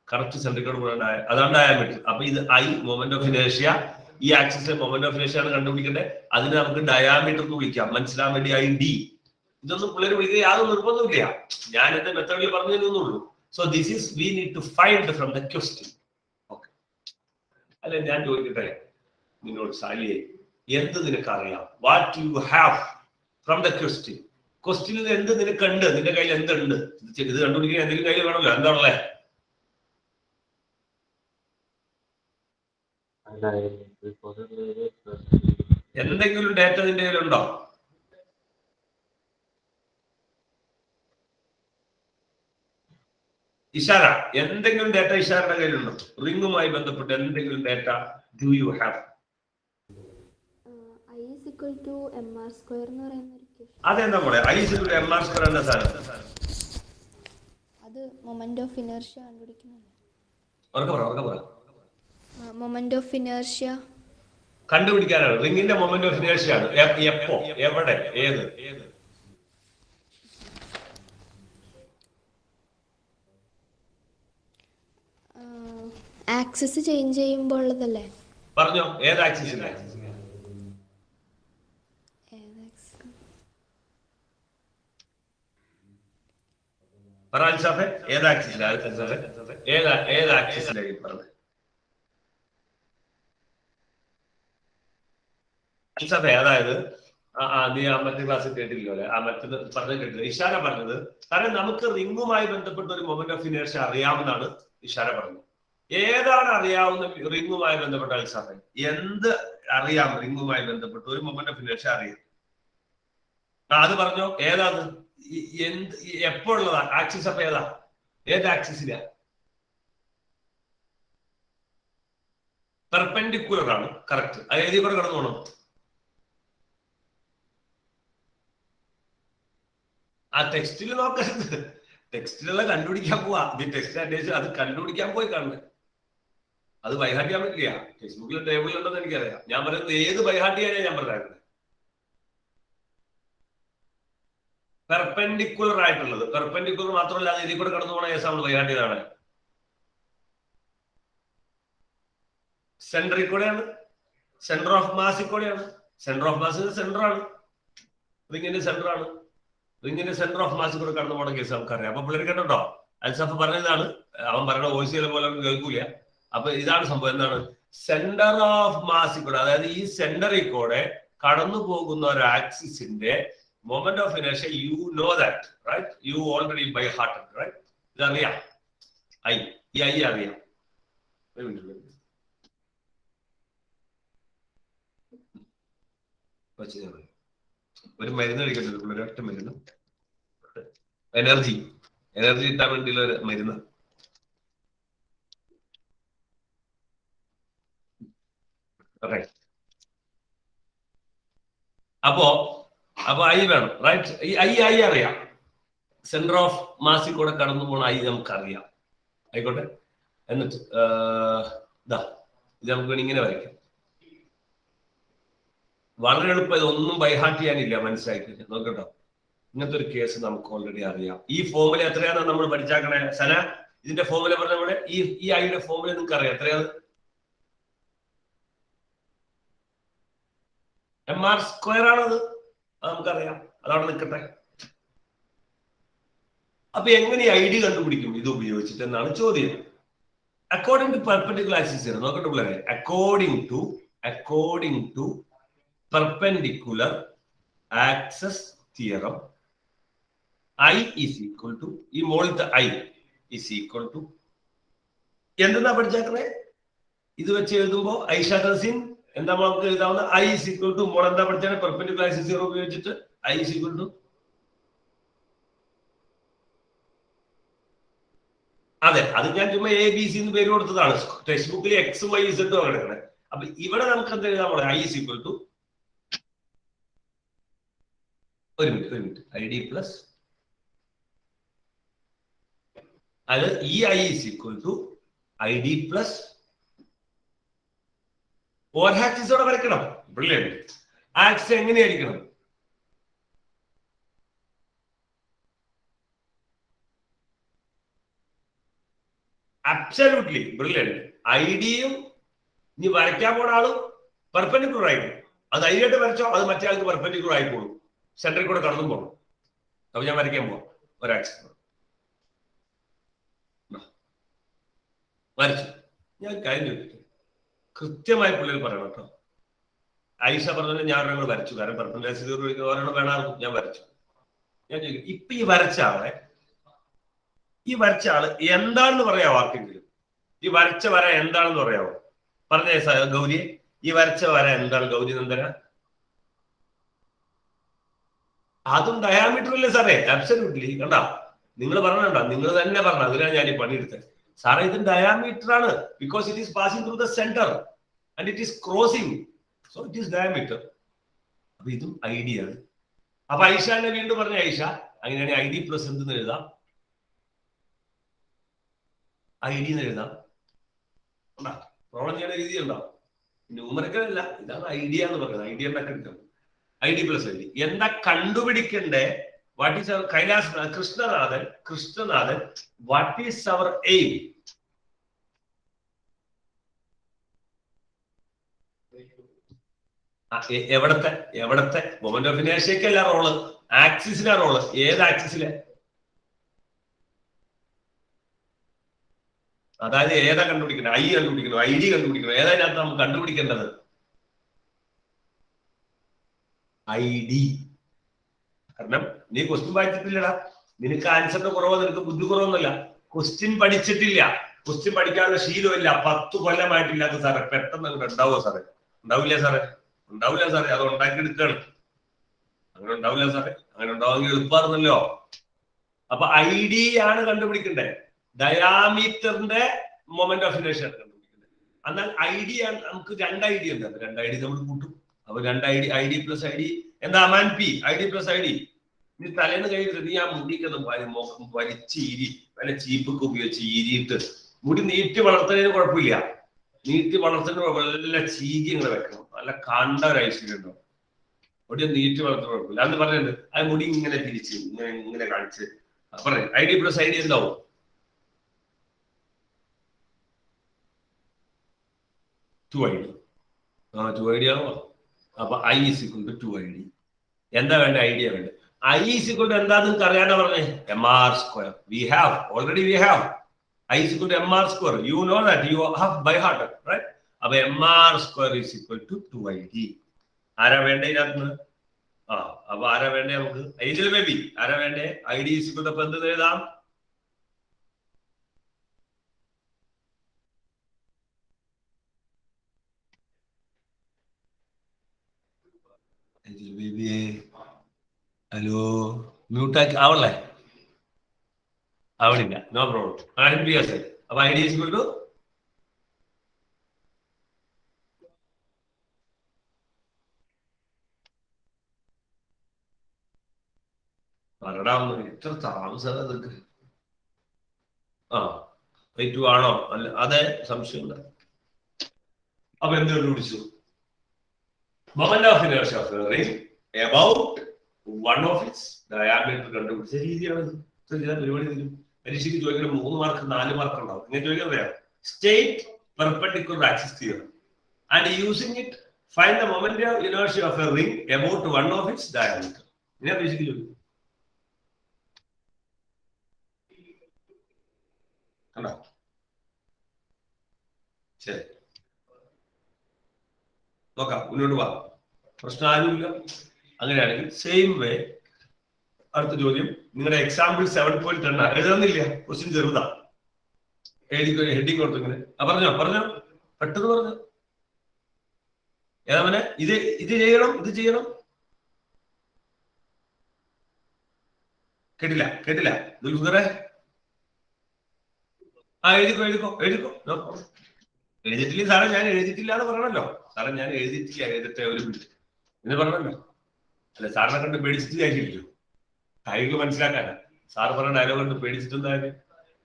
കറക്റ്റ് സെന്ററിൽ കൂടെ പോണ അതാണ് ഡയാമീറ്റർ. അപ്പൊ ഇത് I മൊമെന്റ് ഓഫ് ഇനേർഷ്യ. ഈ ആക്സിസിലെ മൊമെന്റ് ഓഫ് ഇനേർഷ്യ ആണ് കണ്ടുപിടിക്കേണ്ടത്. അതിന് നമുക്ക് ഡയാമീറ്റർ എന്ന് വിളിക്കാം. മനസ്സിലാൻ വേണ്ടി ID. ഇതൊന്നും പിള്ളേർ വിളിക്കുക യാതൊന്നും നിർബന്ധമില്ല. ഞാൻ എന്റെ മെത്തേഡിൽ പറഞ്ഞു തരുന്നുള്ളൂ. So this is we need to find from the question. Okay, അല്ലെ ഞാൻ ചോദിക്കട്ടെ നിന്നോട് സാലിയെ, എന്ത് നിനക്കറിയാം? What you have from the question? ക്വസ്റ്റ്യനിൽ എന്ത് നിനക്കുണ്ട്? നിന്റെ കയ്യിൽ എന്തുണ്ട്? ഇത് കണ്ടുപിടിക്കാൻ എന്തെങ്കിലും കയ്യിൽ വേണമല്ലോ. എന്താണല്ലേ? എന്തെങ്കിലും ഡേറ്റ നിന്റെ കയ്യിലുണ്ടോ? ഇഷാര, എന്തെങ്കിലും ഡേറ്റ ഇഷാരയുടെ കയ്യിലുണ്ടോ? റിംഗുമായി ബന്ധപ്പെട്ട് എന്തെങ്കിലും data do you have? Equal to mr² എന്ന് പറയുന്ന ഒരു equation. അതെന്താ മോളെ I is equal to mr² എന്ന സാധനം? അത് മൊമെന്റ് ഓഫ് ഇനർഷ്യ കണ്ടുപിടിക്കുന്നല്ലേ? ഉറക്കെ പറ. മൊമെന്റ് ഓഫ് ഇനർഷ്യ കണ്ടുപിടിക്കാനാണ്. റിങ്ങിന്റെ മൊമെന്റ് ഓഫ് ഇനേർഷ്യ ആണ്. എപ്പോ, എവിടെ, ഏത്? ആക്സിസ് ചേഞ്ച് ചെയ്യുമ്പോൾ ഉള്ളതല്ലേ? പറഞ്ഞോ, ഏത് ആക്സിസിലെ? പറ അൽസാഫെ, ഏത് ആക്സിസിലെ? ഏത് ആക്സിസിലേക്ക് പറഞ്ഞത്? അൽസാഫെ, അതായത് നീ മറ്റേ ക്ലാസ്സിൽ കേട്ടില്ലോ അല്ലെ? മറ്റത് പറഞ്ഞത് കേട്ടില്ല. ഇഷാര പറഞ്ഞത് കാരണം നമുക്ക് റിങ്ങുമായി ബന്ധപ്പെട്ട ഒരു മൊമെന്റ് ഓഫ് ഇനേർഷ്യ അറിയാമെന്നാണ് ഇഷാര പറഞ്ഞത്. ഏതാണ് അറിയാവുന്ന റിങ്ങുമായി ബന്ധപ്പെട്ട അൽസാഫെ? എന്ത് അറിയാം റിങ്ങുമായി ബന്ധപ്പെട്ട ഒരു മൊമെന്റ് ഓഫ് ഇനേർഷ്യ അറിയാം? അത് പറഞ്ഞോ, ഏതാണ്? എന്ത് എപ്പോ ഉള്ളതാ ആക്സിസ്? അപ്പൊ ഏതാ? ഏത് ആക്സിസിലാ? പെർപെൻഡിക്കുലർ ആണ്. കറക്റ്റ്. അത് ഏതി കൂടെ കടന്നു പോകണം? ആ ടെക്സ്റ്റിൽ നോക്കരുത്, ടെക്സ്റ്റിലുള്ള കണ്ടുപിടിക്കാൻ പോവാ. ഈ ടെക്സ്റ്റ് അന്വേഷിച്ച് അത് കണ്ടുപിടിക്കാൻ പോയി കാണുന്നത്. അത് ബൈഹാർട്ട് ചെയ്യാൻ പറ്റില്ല. ടെക്സ്റ്റ് ബുക്കിൽ ടേബിളിൽ ഉണ്ടെന്ന് എനിക്കറിയാം. ഞാൻ പറയുന്നത് ഏത് ബൈഹാർട്ട് ചെയ്യാനാണ് ഞാൻ പറഞ്ഞത്? പെർപെൻഡിക്കുലർ ആയിട്ടുള്ളത്. പെർപെൻഡിക്കുലർ മാത്രമല്ല, അത് ഇതിൽ കൂടെ കടന്നു പോകണ കേസ് നമ്മൾ ബൈഹാർട്ട് ചെയ്താണ്. സെന്ററിൽ കൂടെയാണ്, സെന്റർ ഓഫ് മാസിൽ കൂടെയാണ്. സെന്റർ ഓഫ് മാസ് സെന്റർ ആണ്, റിങ്ങിന്റെ സെന്റർ ആണ്. റിങ്ങിന്റെ സെന്റർ ഓഫ് മാസിൽ കൂടെ കടന്നു പോകണ കേസ് നമുക്കറിയാം. അപ്പൊ പിള്ളേർ കേട്ടോ, അൽസാഫ് പറഞ്ഞതാണ്. അവൻ പറയുന്ന വോയിസ് ചെയ്ത പോലെ കേൾക്കൂല. അപ്പൊ ഇതാണ് സംഭവം. എന്താണ്? സെന്റർ ഓഫ് മാസിൽ കൂടെ, അതായത് ഈ സെന്ററിൽ കൂടെ കടന്നു പോകുന്ന ഒരു ആക്സിസിന്റെ moment of inertia, you know that, right? You already by heart, right? ഇതറിയാം. ഈ ഐ അറിയാം. ഒരു മരുന്ന് കഴിക്കുന്നുണ്ട്, ഒരൊറ്റ മരുന്ന്. എനർജി കിട്ടാൻ വേണ്ടിയുള്ള ഒരു മരുന്ന്. അപ്പോ ഐ വേണം, റൈറ്റ്? ഈ ഐ അറിയാം. സെന്റർ ഓഫ് മാസിൽ കൂടെ കടന്നു പോണ ഐ നമുക്കറിയാം. ആയിക്കോട്ടെ. എന്നിട്ട് ഇത് നമുക്ക് ഇങ്ങനെ വരയ്ക്കാം. വളരെ എളുപ്പം. ഇതൊന്നും ബൈഹാർട്ട് ചെയ്യാനില്ല. മനസ്സിലാക്കില്ല. നോക്കട്ടോ, ഇങ്ങനത്തെ ഒരു കേസ് നമുക്ക് ഓൾറെഡി അറിയാം. ഈ ഫോമുല എത്രയാണ് നമ്മൾ പഠിച്ചാക്കണേ? സന, ഇതിന്റെ ഫോമുല പറഞ്ഞ നമ്മുടെ ഈ ഐയുടെ ഫോമുല നിങ്ങൾക്ക് അറിയാം. എത്രയാണ്? mr² ആണത്. അത് നമുക്കറിയാം. അതവിടെ നിൽക്കട്ടെ. അപ്പൊ എങ്ങനെ ഈ ഐഡി കണ്ടുപിടിക്കും ഇത് ഉപയോഗിച്ചിട്ട് എന്നാണ് ചോദ്യം. According to perpendicular axis. നോക്കട്ടെ പിള്ളേരെ, according to perpendicular access theorem, I is equal to, ഈ മോളത്തെ I is equal to എന്തെന്നാ പഠിച്ചാക്കണേ? ഇത് വെച്ച് എഴുതുമ്പോ ഐഷ തഹസീൻ എന്താ നമുക്ക് എഴുതാവുന്ന? I is equal to മോൾ എന്താ പഠിച്ചാൽ പെർപെൻഡിക്കുലർ ആക്സിസ് തിയറം ഉപയോഗിച്ചിട്ട് I is equal to, അതെ, അത് ഞാൻ ചുമ്മാ ABC എന്ന് പേര് കൊടുത്തതാണ്. ടെക്സ്റ്റ് ബുക്കിൽ X Y Z കിടക്കണേ. അപ്പൊ ഇവിടെ നമുക്ക് എന്താ എഴുതാൻ പോലെ? I is equal to, ഒരു മിനിറ്റ്, ID പ്ലസ് അത് ഈ I is equal to ID plus or ആക്സിസോടെ വരയ്ക്കണം. ബ്രില്യന്റ്. ആക്സിസ് എങ്ങനെയായിരിക്കണം? Absolutely brilliant. ഐഡിയും ഇനി വരയ്ക്കാൻ പോണ ആളും പെർപെൻഡിക്കുലർ ആയിരിക്കും. അത് ഐഡിയായിട്ട് വരച്ചോ, അത് മറ്റേ ആൾക്ക് പെർപെൻഡിക്കുലർ ആയിക്കോളും. സെന്ററിൽ കൂടെ കടന്നും പോകണം. അപ്പൊ ഞാൻ വരയ്ക്കാൻ പോവാം. ഒരാക്സിസ് വരച്ചു. ഞാൻ കാര്യം ചോദിച്ചു, കൃത്യമായി പിള്ളേർ പറയണം കേട്ടോ. ഐഷ പറഞ്ഞാൽ ഞാൻ ഒരെണ്ണം വരച്ചു. കാരണം പെർപെൻഡിക്കുലർ ഒരെണ്ണം വേണമായിരുന്നു. ഞാൻ വരച്ചു. ഞാൻ ചോദിക്കും, ഇപ്പൊ ഈ വരച്ച ആള് എന്താണെന്ന് പറയാമോ? ആർക്കെങ്കിലും ഈ വരച്ച വര എന്താണെന്ന് പറയാമോ? പറഞ്ഞേ ഗൗരിയെ, ഈ വരച്ച വര എന്താണ് ഗൗരി നന്ദന? അതും ഡയാമീറ്റർ അല്ലേ സാറേ? അബ്സല്യൂട്ട്ലി. കണ്ടാ, നിങ്ങൾ പറഞ്ഞോ, നിങ്ങൾ തന്നെ പറഞ്ഞു. അതിനാണ് ഞാൻ ഈ പണിയെടുത്തത്. സാറേ, ഇത് ഡയാമീറ്റർ ആണ്. Because it is passing through the centre and it is crossing, so it is diameter. അപ്പൊ ഇതും ഐഡിയ ആണ്. അപ്പൊ ഐഷാനെ വീണ്ടും പറഞ്ഞ ഐഷ, അങ്ങനെയാണെങ്കിൽ ഐ ഡി പ്ലസ് എന്തെന്ന് എഴുതാം, ഐ ഡി എന്ന് എഴുതാം. പ്രോബ്ലം ചെയ്യുന്ന രീതി ഉണ്ടാവും. ന്യൂമറിക്കൽ അല്ല, ഇതാണ് ഐഡിയ എന്ന് പറയുന്നത്. ഐഡിയ ഉണ്ടാക്കി I D plus I D. എന്താ കണ്ടുപിടിക്കണ്ടേ? What is our Kailas Krishnanathan what is our aim? എവിടത്തെ മൊമെന്റ് ഓഫ് ഇനേർഷ്യക്കല്ല റോള്, ആക്സിസിലെ റോള്. ഏത് ആക്സിസിലെ? അതായത് ഏതാ കണ്ടുപിടിക്കണം? ഐ കണ്ടുപിടിക്കണം, ഐ ഡി കണ്ടുപിടിക്കണം. ഏതായാലും നമുക്ക് കണ്ടുപിടിക്കേണ്ടത് ഐ ഡി. കാരണം നീ ക്വസ്റ്റ്യൻ വായിച്ചിട്ടില്ലടാ, നിനക്ക് ആൻസറിന്റെ കുറവോ നിനക്ക് ബുദ്ധി കുറവൊന്നുമല്ല, ക്വസ്റ്റ്യൻ പഠിച്ചിട്ടില്ല, ക്വസ്റ്റ്യൻ പഠിക്കാനുള്ള ശീലമില്ല. 10 കൊല്ലമായിട്ടില്ലാത്ത സാറേ പെട്ടെന്ന് അങ്ങനെ ഉണ്ടാവുമോ സാറേ? ഉണ്ടാവില്ല സാറേ, ഉണ്ടാവില്ല സാറേ. അത് ഉണ്ടാക്കിയെടുക്കുകയാണ്. അങ്ങനെ ഉണ്ടാവില്ല സാറേ. അങ്ങനെ ഉണ്ടാവുമെങ്കിൽ എളുപ്പമായിരുന്നല്ലോ. അപ്പൊ ഐ ഡി ആണ് കണ്ടുപിടിക്കണ്ടേ, ഡയാമീറ്ററിന്റെ മൊമെന്റ് ഓഫ് ഇനേർഷ്യ ആണ് കണ്ടുപിടിക്കുന്നത്. എന്നാൽ ഐ ഡി ആണ്, നമുക്ക് 2 ഐ ഡി ഉണ്ട്. 2 ഐ ഡി നമ്മൾ കൂട്ടും. അപ്പൊ 2 I D, I D plus I D എന്താ? Aman P, I D plus I D. നീ തലേന്ന് കഴിഞ്ഞിട്ട് നീ ആ മുടിക്കൊന്ന് വലിച്ചീരി, വല്ല ചീപ്പൊക്കെ ഉപയോഗിച്ച് ഈരിയിട്ട് മുടി നീട്ടി വളർത്തുന്നതിന് കുഴപ്പമില്ല. നീട്ടി വളർത്തുന്ന വല്ല ചീകി ഇങ്ങനെ വെക്കണം, നല്ല കണ്ട ഒരു ഐശ്വര്യം ഉണ്ടാവും. മുടി നീട്ടി വളർത്തുന്ന കുഴപ്പമില്ല. അന്ന് പറഞ്ഞിട്ടുണ്ട്, അത് മുടി ഇങ്ങനെ തിരിച്ച് ഇങ്ങനെ കാണിച്ച് പറഞ്ഞു. I D plus I D എന്താവും? Two I D. 2 I D ആണോ? അപ്പൊ I is equal to 2 I D. എന്താ വേണ്ട? ഐഡിയ വേണ്ട. ഐ ഈസ് ഈക്വൽ ടു എന്താ നിങ്ങൾക്ക് അറിയാനാ പറഞ്ഞേ? MR square. Already we have I is equal to MR square. You know that, you have by heart, right? അപ്പൊ MR square is equal to 2ID. ആരാ വേണ്ടേ ഇതിനകത്ത്? അപ്പൊ ആരാ വേണ്ടേ നമുക്ക്? ഏഞ്ചൽ ബേബി ആരാ വേണ്ടേ? ID is equal to എന്ത് എഴുതാം? ഏഞ്ചൽ ബേബിയെ ഹലോ, മ്യൂട്ടാക്കി ആവല്ലേ? ആവണില്ല, നോ പ്രോബ്ലം. അപ്പൊ I D is equal to പറടാവുന്നു. ഇത്ര താമസം അതൊക്കെ. 2 ആണോ? അല്ല, അതെ, സംശയമുണ്ട്. അപ്പൊ എന്ത് കണ്ടുപിടിച്ചു? Moment of inertia of a ring about one of it's diameter കണ്ടുപിടിച്ച രീതിയാണ്. പരിപാടി തരും. പരീക്ഷയ്ക്ക് ചോദിക്കുന്ന 3 മാർക്ക് 4 മാർക്ക് ഉണ്ടാവും. ഇങ്ങനെ ചോദിക്കാൻ state perpendicular axis theorem and using it find the moment of inertia of a ring about one of it's diameter. ഇങ്ങനെ പരീക്ഷയ്ക്ക് ചോദിക്കും. കണ്ടോ? ശരി, നോക്കാം, മുന്നോട്ട് പോകാം. പ്രശ്നം ആരുമില്ല. അങ്ങനെയാണെങ്കിൽ സെയിം വേ അടുത്ത ചോദ്യം. നിങ്ങളുടെ എക്സാമ്പിൾ 7.10 എഴുതുന്നില്ല, ക്വസ്റ്റ്യൻ ചെറുതാ. എഴുതിക്കോ, ഹെഡിങ് കൊടുത്തു ഇങ്ങനെ. പറഞ്ഞോ പെട്ടെന്ന് പറഞ്ഞു. ഏതാ? ഇത് ചെയ്യണം. കേട്ടില്ല ദുൽഖറെ? എഴുതിക്കോ. എഴുതിയിട്ടില്ല സാറേ, ഞാൻ എഴുതിയിട്ടില്ല എന്ന് പറയണല്ലോ. സാറേ ഞാൻ എഴുതിയിട്ടില്ല, എഴുതിട്ട് ഒരു മിനിറ്റ് എന്ന് പറയണല്ലോ. അല്ല, സാറിനെ കണ്ട് പേടിച്ചിട്ട് കാര്യമില്ലല്ലോ, കാര്യങ്ങൾ മനസ്സിലാക്കാനാ. സാറ് പറഞ്ഞ ഡയലോഗ് കണ്ട് പേടിച്ചിട്ടുണ്ടായിരുന്നു.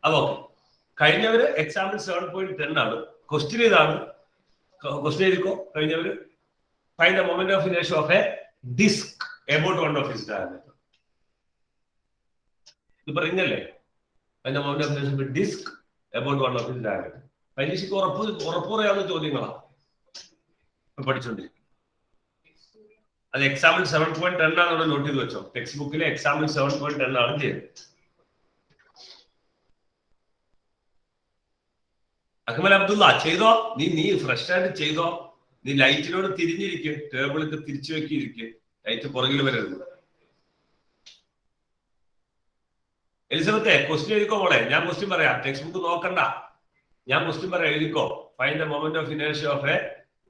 അപ്പൊ ഓക്കെ, കഴിഞ്ഞവര് എക്സാമ്പിൾ 7.10 ആണ്. ക്വസ്റ്റ്യൻ ഇതാണ്. ക്വസ്റ്റ്യൻ എഴുതിക്കോ. കഴിഞ്ഞവര് find the moment of inertia of a disc about one of its diameter. ഇത് പറഞ്ഞല്ലേ? Find the moment of inertia of a disc about one of its diameter. പരീക്ഷയ്ക്ക് ഉറപ്പ് പറയാവുന്ന ചോദ്യങ്ങളാണ് പഠിച്ചോണ്ടിരിക്കും. അത് എക്സാമ്പിൾ 7.10 ആണ് ഇവിടെ നോട്ട് ചെയ്ത് വെച്ചോ. ടെക്സ്റ്റ് ബുക്കിലെ എക്സാമ്പിൾ 7.10 ആണ് ചെയ്യുന്നത്. അക്മൽ അബ്ദുള്ള ചെയ്തോ? നീ ഫ്രഷ് ആയിട്ട് ചെയ്തോ? നീ ലൈറ്റിനോട് തിരിഞ്ഞിരിക്കും, ടേബിളൊക്കെ തിരിച്ചു വെക്കിയിരിക്കും, ലൈറ്റ് പുറകിൽ വരരുത്. എലിസബത്തെ ക്വസ്റ്റ്യൻ എഴുതിക്കോ മോളെ. ഞാൻ ക്വസ്റ്റ്യൻ പറയാം, ടെക്സ്റ്റ് ബുക്ക് നോക്കണ്ട. ഞാൻ ക്വസ്റ്റ്യൻ പറയാം, എഴുതിക്കോ. Find the moment of inertia of a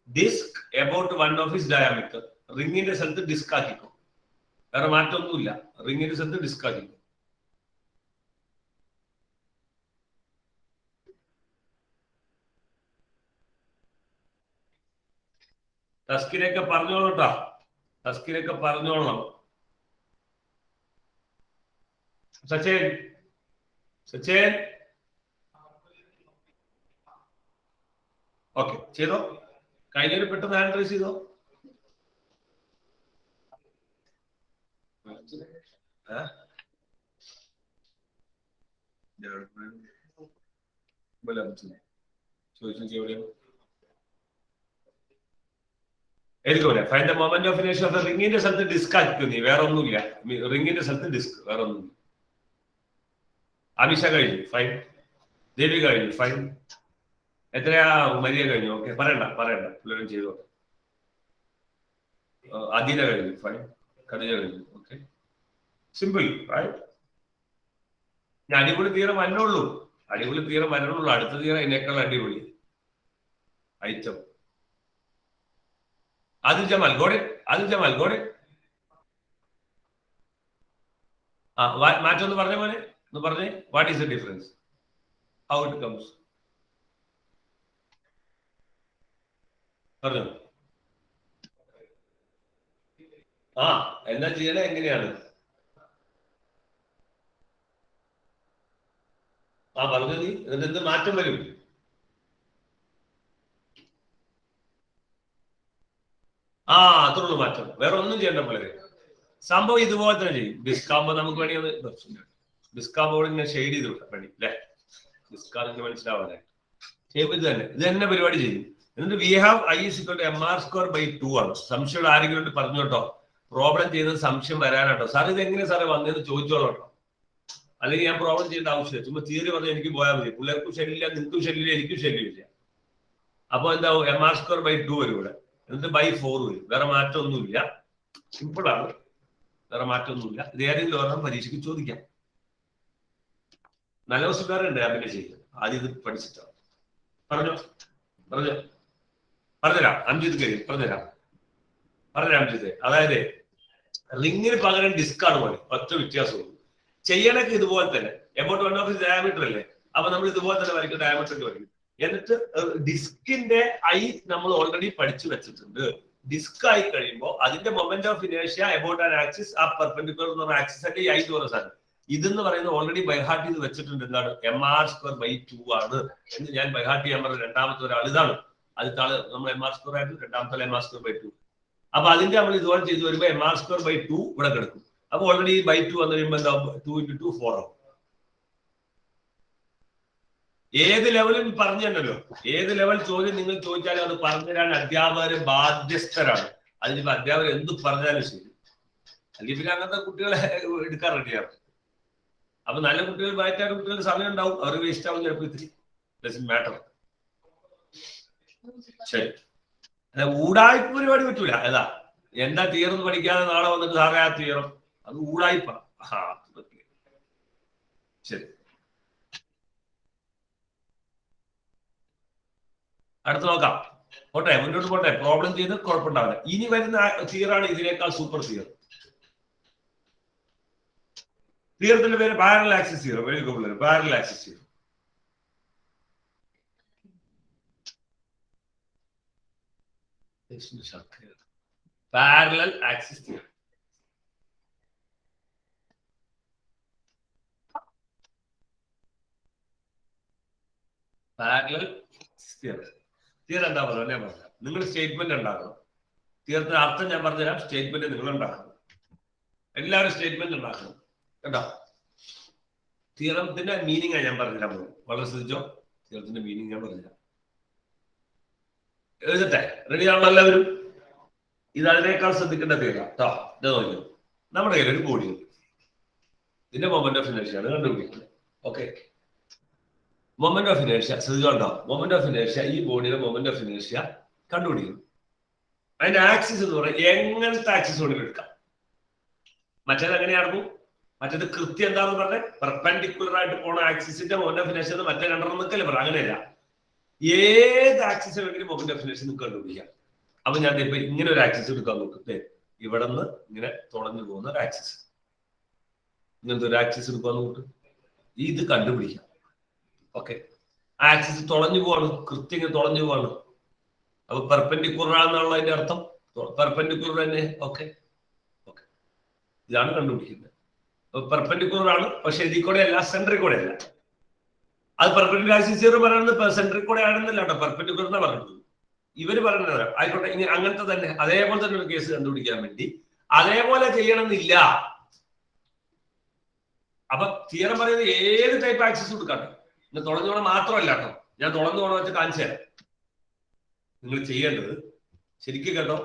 disc about one of its diameter. റിങ്ങിന്റെ സ്ഥലത്ത് ഡിസ്ക് ആക്കിക്കോ, വേറെ മാറ്റമൊന്നുമില്ല. റിങ്ങിന്റെ സ്ഥലത്ത് ഡിസ്ക് ആക്കിക്കോ. തസ്കിനൊക്കെ പറഞ്ഞോളൂട്ടാ. തസ്കിനൊക്കെ പറഞ്ഞോളണം. സച്ചേൻ ഓക്കെ ചെയ്തോ. കഴിഞ്ഞൊരു പെട്ടെന്ന് ഹാൻഡ് റൈസ് ചെയ്തോ. എഴുതിക്കോലെ. ഫൈൻഡ് ദ മൊമെന്റ് ഓഫ് ഇനേഷ്യ ഓഫ് റിംഗിന്റെ സ്ഥലത്ത് ഡിസ്ക് ആക്കിക്കോ നീ, വേറെ ഒന്നുമില്ല. റിംഗിന്റെ സ്ഥലത്ത് ഡിസ്ക്, വേറെ ഒന്നും. അഭിഷ കഴിഞ്ഞു, ഫൈൻ. ദേവി കഴിഞ്ഞു, ഫൈൻ. എത്രയാ മരിയ കഴിഞ്ഞു? ഓക്കെ, പറയണ്ട പിള്ളേരും ചെയ്തോ. അദീന കഴിഞ്ഞു, ഫൈൻ. ഖദീജ കഴിഞ്ഞു, ഓക്കെ. Simple, right. ഞാൻ അടിപൊളി തീരം വരണുള്ളൂ. അടുത്ത തീരം അതിനേക്കാൾ അടിപൊളി ഐറ്റം. ആദിൽ ജമാൽ ഗോഡ്. മാറ്റൊന്ന് പറഞ്ഞ പോലെ ഒന്ന് പറഞ്ഞേ. What is the difference? How it comes? പറഞ്ഞു. എന്താ ചെയ്യണേ? എങ്ങനെയാണ്? പറഞ്ഞു നീ. എന്നിട്ട് എന്ത് മാറ്റം വരും? അത്രയുള്ളൂ മാറ്റം, വേറെ ഒന്നും ചെയ്യേണ്ട പോലെ. സംഭവം ഇതുപോലെ തന്നെ ചെയ്യും. ഡിസ്കാമ്പോ നമുക്ക് വേണമെങ്കിൽ ഡിസ്കാമ്പോട് ഇങ്ങനെ ഷെയ്ഡ് ചെയ്ത് വിട്ടാൽ വേണ്ടി അല്ലേ? ഡിസ്കാർക്ക് മനസ്സിലാവാതെ ഇത് തന്നെ പരിപാടി ചെയ്യും. എന്നിട്ട് വി ഹാവ് I = mr²/2 ആണ്. സംശയം ആരെങ്കിലും പറഞ്ഞു കേട്ടോ. പ്രോബ്ലം ചെയ്യുന്നത് സംശയം വരാനാട്ടോ. സാർ ഇത് എങ്ങനെ സാറേ വന്നതെന്ന് ചോദിച്ചോളൂ കേട്ടോ. അല്ലെങ്കിൽ ഞാൻ പ്രോബ്ലം ചെയ്യേണ്ട ആവശ്യമില്ല. ചുമ്മാ തിയറി പറഞ്ഞാൽ എനിക്ക് പോയാൽ മതി. പിള്ളേർക്കും ശല്യമില്ല, നിങ്ങൾക്കും ശല്യമില്ല, എനിക്കും ശല്യമില്ല. അപ്പൊ എന്താവും? mr²/2 വരും ഇവിടെ. എന്നിട്ട് by4 വരും. വേറെ മാറ്റമൊന്നുമില്ല. സിമ്പിൾ ആണ്, വേറെ മാറ്റമൊന്നുമില്ല. ഇത് ഏതെങ്കിലും ഒരെണ്ണം പരീക്ഷയ്ക്ക് ചോദിക്കാം. നല്ല വസ്തുക്കാരുണ്ട് അങ്ങനെ ചെയ്യുന്നത്. ആദ്യം ഇത് പഠിച്ചിട്ടാണ്. പറഞ്ഞുതരാം. അംജിത് കഴിയും പറഞ്ഞുതരാം. അംജിത്, അതായത് റിങ്ങിന് പകരം ഡിസ്കാണ് പോലെ, ഒറ്റ വ്യത്യാസമുള്ളൂ. ചെയ്യണൊക്കെ ഇതുപോലെ തന്നെ. എബൌട്ട് 1 ഡയമീറ്റർ അല്ലേ? അപ്പൊ നമ്മൾ ഇതുപോലെ തന്നെ വരയ്ക്കും, ഡയമീറ്റർ വരയ്ക്കും. എന്നിട്ട് ഡിസ്കിന്റെ ഐ നമ്മൾ ഓൾറെഡി പഠിച്ചു വെച്ചിട്ടുണ്ട്. ഡിസ്ക് ആയി കഴിയുമ്പോൾ അതിന്റെ മൊമെന്റ് ഓഫ് ഇനേഷ്യ എബൌട്ട് ആൻ ആക്സിസ് ആ പെർപെൻഡിക്കുലർ എന്ന് പറഞ്ഞ ആക്സിസ് അല്ലെ ഐ എന്ന് പറയുന്ന സാധനം. ഇതെന്ന് പറയുന്നത് ഓൾറെഡി ബൈഹാർട്ട് ചെയ്ത് വെച്ചിട്ടുണ്ട്. എന്താണ്? mr²/2 ആണ് എന്ന് ഞാൻ ബൈഹാർട്ട് ചെയ്യാൻ പറഞ്ഞ രണ്ടാമത്തെ ഒരാൾ ഇതാണ്. ആദ്യത്തെ ആള് നമ്മൾ mr² ആയിരുന്നു, രണ്ടാമത്തെ ആൾ mr²/2. അപ്പൊ അതിന്റെ നമ്മൾ ഇതുപോലെ ചെയ്ത് വരുമ്പോൾ mr²/2 ഇവിടെ കിടക്കും. അപ്പൊ ഓൾറെഡി by2 വന്നു കഴിയുമ്പോൾ എന്താ? 2 × 2 4 ആവും. ഏത് ലെവലിൽ പറഞ്ഞല്ലോ, ഏത് ലെവൽ ചോദ്യം നിങ്ങൾ ചോദിച്ചാലും അത് പറഞ്ഞുതരാൻ അധ്യാപകര് ബാധ്യസ്ഥരാണ്. അതിനിപ്പോ അധ്യാപകർ എന്ത് പറഞ്ഞാലും ശരി. അല്ലെങ്കിൽ പിന്നെ അങ്ങനത്തെ കുട്ടികളെ എടുക്കാൻ റെഡിയാണ്. അപ്പൊ നല്ല കുട്ടികൾ വായിച്ചാൽ കുട്ടികൾക്ക് സമയം ഉണ്ടാവും, അവർ വേസ്റ്റ് ആവും ചിലപ്പോൾ. ഇത്തിരി ഡസന്റ് മാറ്റർ. ശരി, ഊടായ്പ പരിപാടി പറ്റൂല. ഏതാ എന്താ തീർന്ന് പഠിക്കാതെ നാളെ വന്നിട്ട് സാറേ ആ തീരം, അത് ഊടായ്പ. ശരി, അടുത്ത് നോക്കാം. പോട്ടെ, മുന്നോട്ട് പോട്ടെ. പ്രോബ്ലം ചെയ്ത് കുഴപ്പമുണ്ടാവില്ല. ഇനി വരുന്ന തീറാണ് ഇതിനേക്കാൾ സൂപ്പർ തീർ. തീരത്തിന്റെ പേര് പാരലൽ ആക്സിസ് തീരം. പാരലൽ ആക്സിസ് തീരം. പാരലൽ ആക്സിസ് തീരം. പാരലൽ തീരം. തീരം എന്താ പറയുക? ഞാൻ പറഞ്ഞ നിങ്ങൾ സ്റ്റേറ്റ്മെന്റ് ഉണ്ടാക്കണം. തീരത്തിന്റെ അർത്ഥം ഞാൻ പറഞ്ഞുതരാം. സ്റ്റേറ്റ്മെന്റ് നിങ്ങൾ ഉണ്ടാക്കണം. എല്ലാവരും സ്റ്റേറ്റ്മെന്റ് ഉണ്ടാക്കണം കേട്ടോ. തീരത്തിന്റെ മീനിങ് ഞാൻ പറഞ്ഞുതരാൻ പോകും. വളരെ ശ്രദ്ധിച്ചോ. തീരത്തിന്റെ മീനിങ് ഞാൻ പറഞ്ഞുതരാം. എഴുതട്ടെ? റെഡിയാണല്ലോ എല്ലാവരും? ഇത് അതിനേക്കാൾ ശ്രദ്ധിക്കേണ്ട തീരം കേട്ടോ. ഇത് നോക്കിയോ, നമ്മുടെ കയ്യിൽ ഒരു ബോഡി ഉണ്ട്. ഇതിന്റെ മൊമെന്റ് ഓഫ് ഇനേർഷ്യ ആണ് കണ്ടുപിടിക്കുന്നത്. ഓക്കെ, മൊമെന്റ് ഓഫ് ഇനേർഷ്യ ശ്രദ്ധിച്ചോണ്ടോ. മൊമെന്റ് ഓഫ് ഇനേർഷ്യ, ഈ ബോഡിയുടെ മൊമെന്റ് ഓഫ് ഇനേർഷ്യ കണ്ടുപിടിക്കുന്നു. അതിന്റെ ആക്സിസ് എന്ന് പറയുന്നത് എങ്ങനത്തെ ആക്സിസ് കൊണ്ട് എടുക്കാം. മറ്റേത് എങ്ങനെയായിരുന്നു? മറ്റേത് കൃത്യം എന്താണെന്ന് പറഞ്ഞാൽ പെർപെൻഡിക്കുലർ ആയിട്ട് പോണ ആക്സിസിന്റെ മൊമെന്റ് ഓഫ് ഇനേർഷ്യ മറ്റേ രണ്ടെണ്ണം നിൽക്കല്ലേ പറയാം. അങ്ങനെയല്ല, ഏത് ആക്സിസ് വേണമെങ്കിലും മൊമെന്റ് ഓഫ് ഇനേർഷ്യ നിങ്ങൾക്ക് കണ്ടുപിടിക്കാം. അപ്പൊ ഞാൻ ഇപ്പൊ ഇങ്ങനെ ഒരു ആക്സിസ് എടുക്കാൻ നോക്കട്ടെ. ഇവിടെ നിന്ന് ഇങ്ങനെ തുളഞ്ഞു പോകുന്ന ഒരു ആക്സിസ്, ഇങ്ങനത്തെ ഒരു ആക്സിസ് എടുക്കാൻ നോക്കും. ഇത് കണ്ടുപിടിക്കാം. ഓക്കെ, ആക്സിസ് തുളഞ്ഞു പോവാണ്, കൃത്യം ഇങ്ങനെ തുളഞ്ഞു പോവാണ്. അപ്പൊ പെർപെൻഡിക്കുലർ ആണെന്നുള്ള അതിന്റെ അർത്ഥം പെർപെൻഡിക്കുലർ തന്നെ. ഓക്കെ ഓക്കെ, ഇതാണ് കണ്ടുപിടിക്കുന്നത്. പെർപെൻഡിക്കുലർ ആണ്, പക്ഷെ ഇതിൽ കൂടെ അല്ല, സെന്ററിൽ കൂടെ അല്ല. അത് പെർപെൻഡിക്കുലർ ആക്സിസ് 0 പറയുന്നത് സെന്ററിൽ കൂടെ ആണെന്നല്ല കേട്ടോ, പെർപെൻഡിക്കുലർ എന്നാ പറയുന്നത്. ഇവര് പറയുന്നത് ആയിക്കോട്ടെ, ഇനി അങ്ങനത്തെ തന്നെ അതേപോലെ തന്നെ ഒരു കേസ് കണ്ടുപിടിക്കാൻ വേണ്ടി അതേപോലെ ചെയ്യണമെന്നില്ല. അപ്പൊ തിയറം പറയുന്നത് ഏത് ടൈപ്പ് ആക്സിസ് കൊടുക്കാട്ടോ, ഇന്ന് തുളഞ്ഞോണം മാത്രമല്ല കേട്ടോ. ഞാൻ തുളന്നു പോകണം വെച്ച് കാണിച്ചു തരാം. നിങ്ങൾ ചെയ്യേണ്ടത് ശരിക്കും കേട്ടോ,